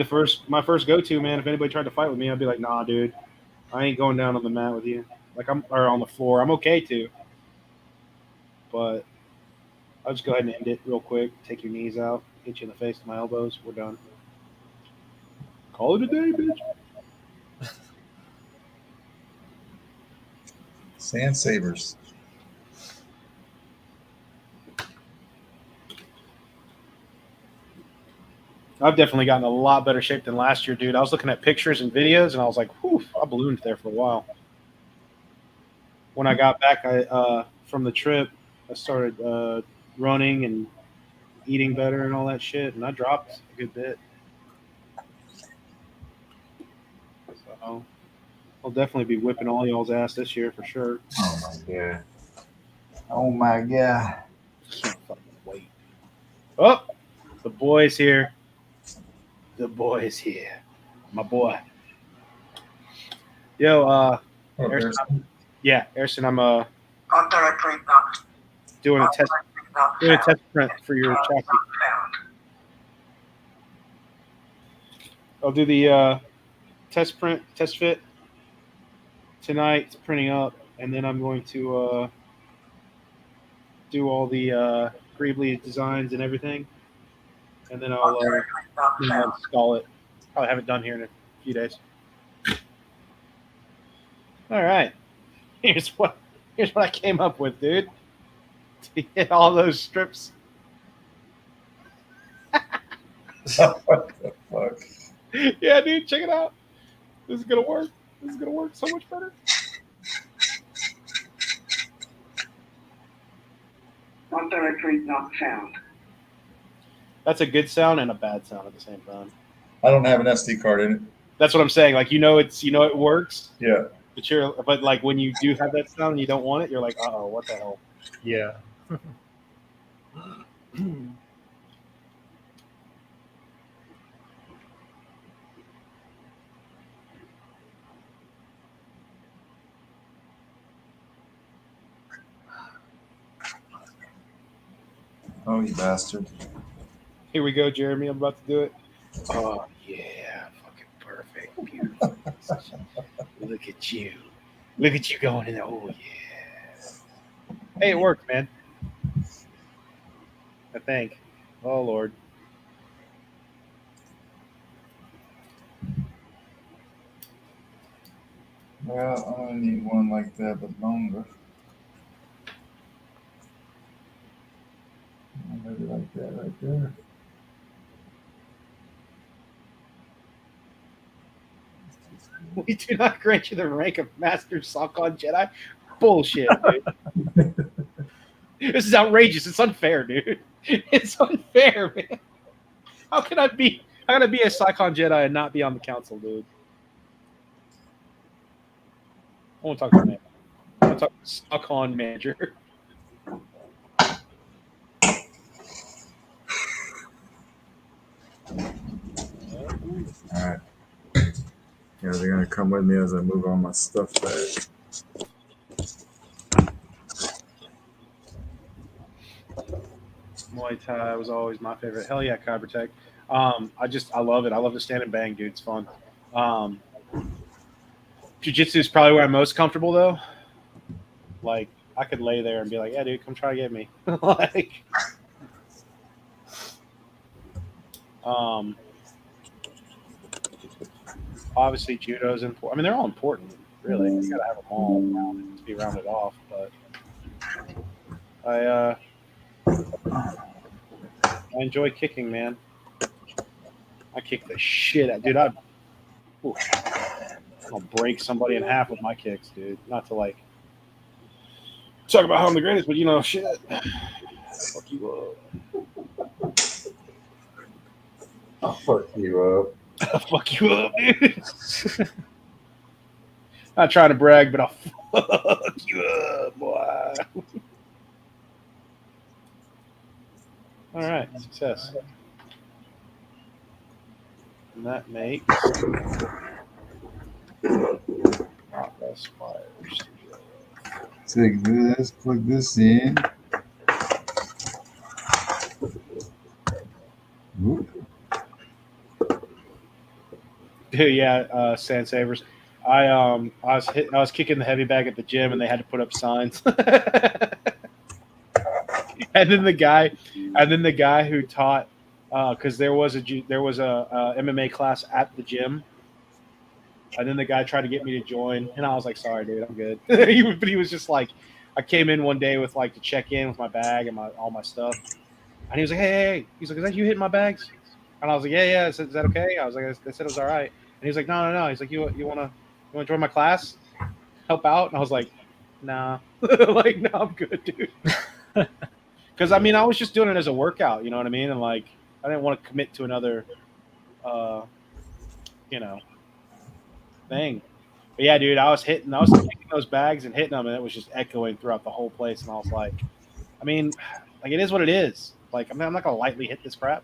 my first go-to, man. If anybody tried to fight with me, I'd be like, nah, dude, I ain't going down on the mat with you. Or on the floor. I'm okay to. But I'll just go ahead and end it real quick. Take your knees out. Hit you in the face with my elbows. We're done. Call it a day, bitch. Sand sabers. I've definitely gotten a lot better shape than last year, dude. I was looking at pictures and videos, and I was like, whew, I ballooned there for a while. When I got back from the trip, I started running and eating better and all that shit, and I dropped a good bit. So I'll definitely be whipping all y'all's ass this year for sure. Oh my god. Oh my god. Can't fucking wait. Oh, the boy's here. The boy's here. My boy. Yo, Harrison, Harrison, I'm doing a test print for your chassis. I'll do the test fit tonight. It's printing up, and then I'm going to do all the Greebly designs and everything, and then I'll install it. Probably have it done here in a few days. All right, here's what I came up with, dude. To get all those strips. What the fuck? Yeah, dude, check it out. This is gonna work. This is gonna work so much better. One directory not found. That's a good sound and a bad sound at the same time. I don't have an SD card in it. That's what I'm saying. Like it works. Yeah. But like when you do have that sound and you don't want it, you're like, uh-oh, what the hell? Yeah. Oh, you bastard. Here we go, Jeremy. I'm about to do it. Oh yeah, fucking perfect, beautiful. Look at you. Look at you going in there. Oh yeah. Hey, it worked, man. I think. Oh Lord. Well, I need one like that, but longer. Maybe like that right there. We do not grant you the rank of Master Salkon Jedi. Bullshit, dude. This is outrageous. It's unfair, dude. It's unfair, man. How can I be I gotta be a Psychon Jedi and not be on the council, dude. I want to talk to the man. I want to talk to the Psychon manager. All right. Yeah, they're gonna come with me as I move all my stuff back. Muay Thai was always my favorite. Hell yeah, chiropractic. I love it. I love to stand and bang, dude. It's fun. Jiu-jitsu is probably where I'm most comfortable, though. Like, I could lay there and be like, "Yeah, dude, come try to get me." Like, obviously, judo's important. I mean, they're all important, really. You gotta have them all rounded, to be rounded off. But I enjoy kicking, man. I kick the shit out, dude. I'll break somebody in half with my kicks, dude. Not to like talk about how I'm the greatest, but you know, shit. Fuck you up. I'll fuck you up. I'll fuck you up, dude. Not trying to brag, but I'll fuck you up, boy. All right, success. And that makes less fires. Take this, plug this in. Ooh. Dude, yeah, sand sabers. I was kicking the heavy bag at the gym, and they had to put up signs. and then the guy who taught, because there was a MMA class at the gym, and then the guy tried to get me to join, and I was like, "Sorry, dude, I'm good." But he was just like, I came in one day with like to check in with my bag and all my stuff, and he was like, "Hey." He's like, "Is that you hitting my bags?" And I was like, "Yeah." I said, "Is that okay?" I was like, "They said it was all right." And he was like, "No." He's like, "You wanna join my class, help out?" And I was like, "Nah." Like, no, I'm good, dude. Because I mean, I was just doing it as a workout, you know what I mean? And like, I didn't want to commit to another, thing. But yeah, dude, I was kicking those bags and hitting them, and it was just echoing throughout the whole place. And I was like, I mean, like it is what it is. Like, I'm not gonna lightly hit this crap.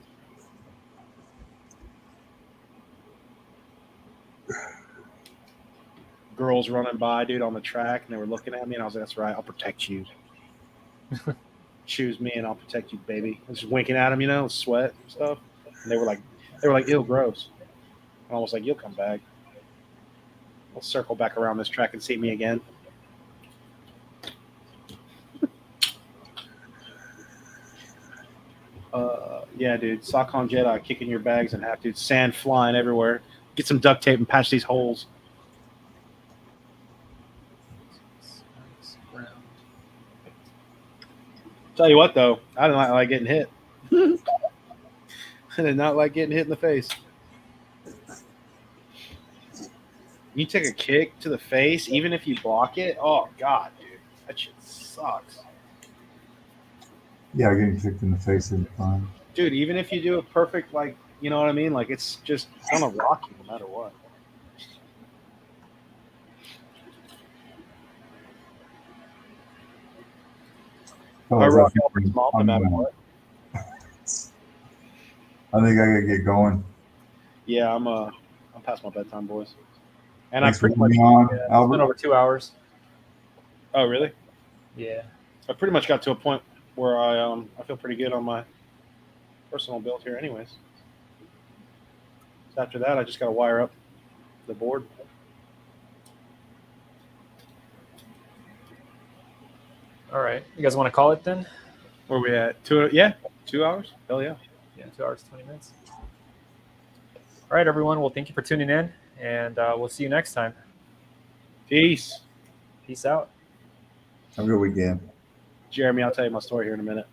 Girls running by, dude, on the track, and they were looking at me, and I was like, "That's right, I'll protect you." Choose me and I'll protect you, baby. I was just winking at them, sweat and stuff. And they were like, "Ew, gross." And I was like, "You'll come back. We'll circle back around this track and see me again." Yeah, dude. Sock on Jedi, kicking your bags in half, dude. Sand flying everywhere. Get some duct tape and patch these holes. Tell you what, though, I didn't like getting hit. I did not like getting hit in the face. You take a kick to the face, even if you block it. Oh God, dude, that shit sucks. Yeah, getting kicked in the face is fine. Dude, even if you do a perfect, like, you know what I mean? Like, it's gonna rock you no matter what. I rock Albert's mom no matter what. I think I gotta get going. Yeah, I'm past my bedtime, boys. And Thanks I pretty for much being on, It's Albert. been over 2 hours. Oh, really? Yeah. I pretty much got to a point where I feel pretty good on my personal build here, anyways. So after that, I just got to wire up the board. All right. You guys want to call it then? Where are we at? 2 hours? Hell yeah. Yeah, 2 hours, 20 minutes. All right, everyone. Well, thank you for tuning in, and we'll see you next time. Peace. Peace out. Have a good weekend. Jeremy, I'll tell you my story here in a minute.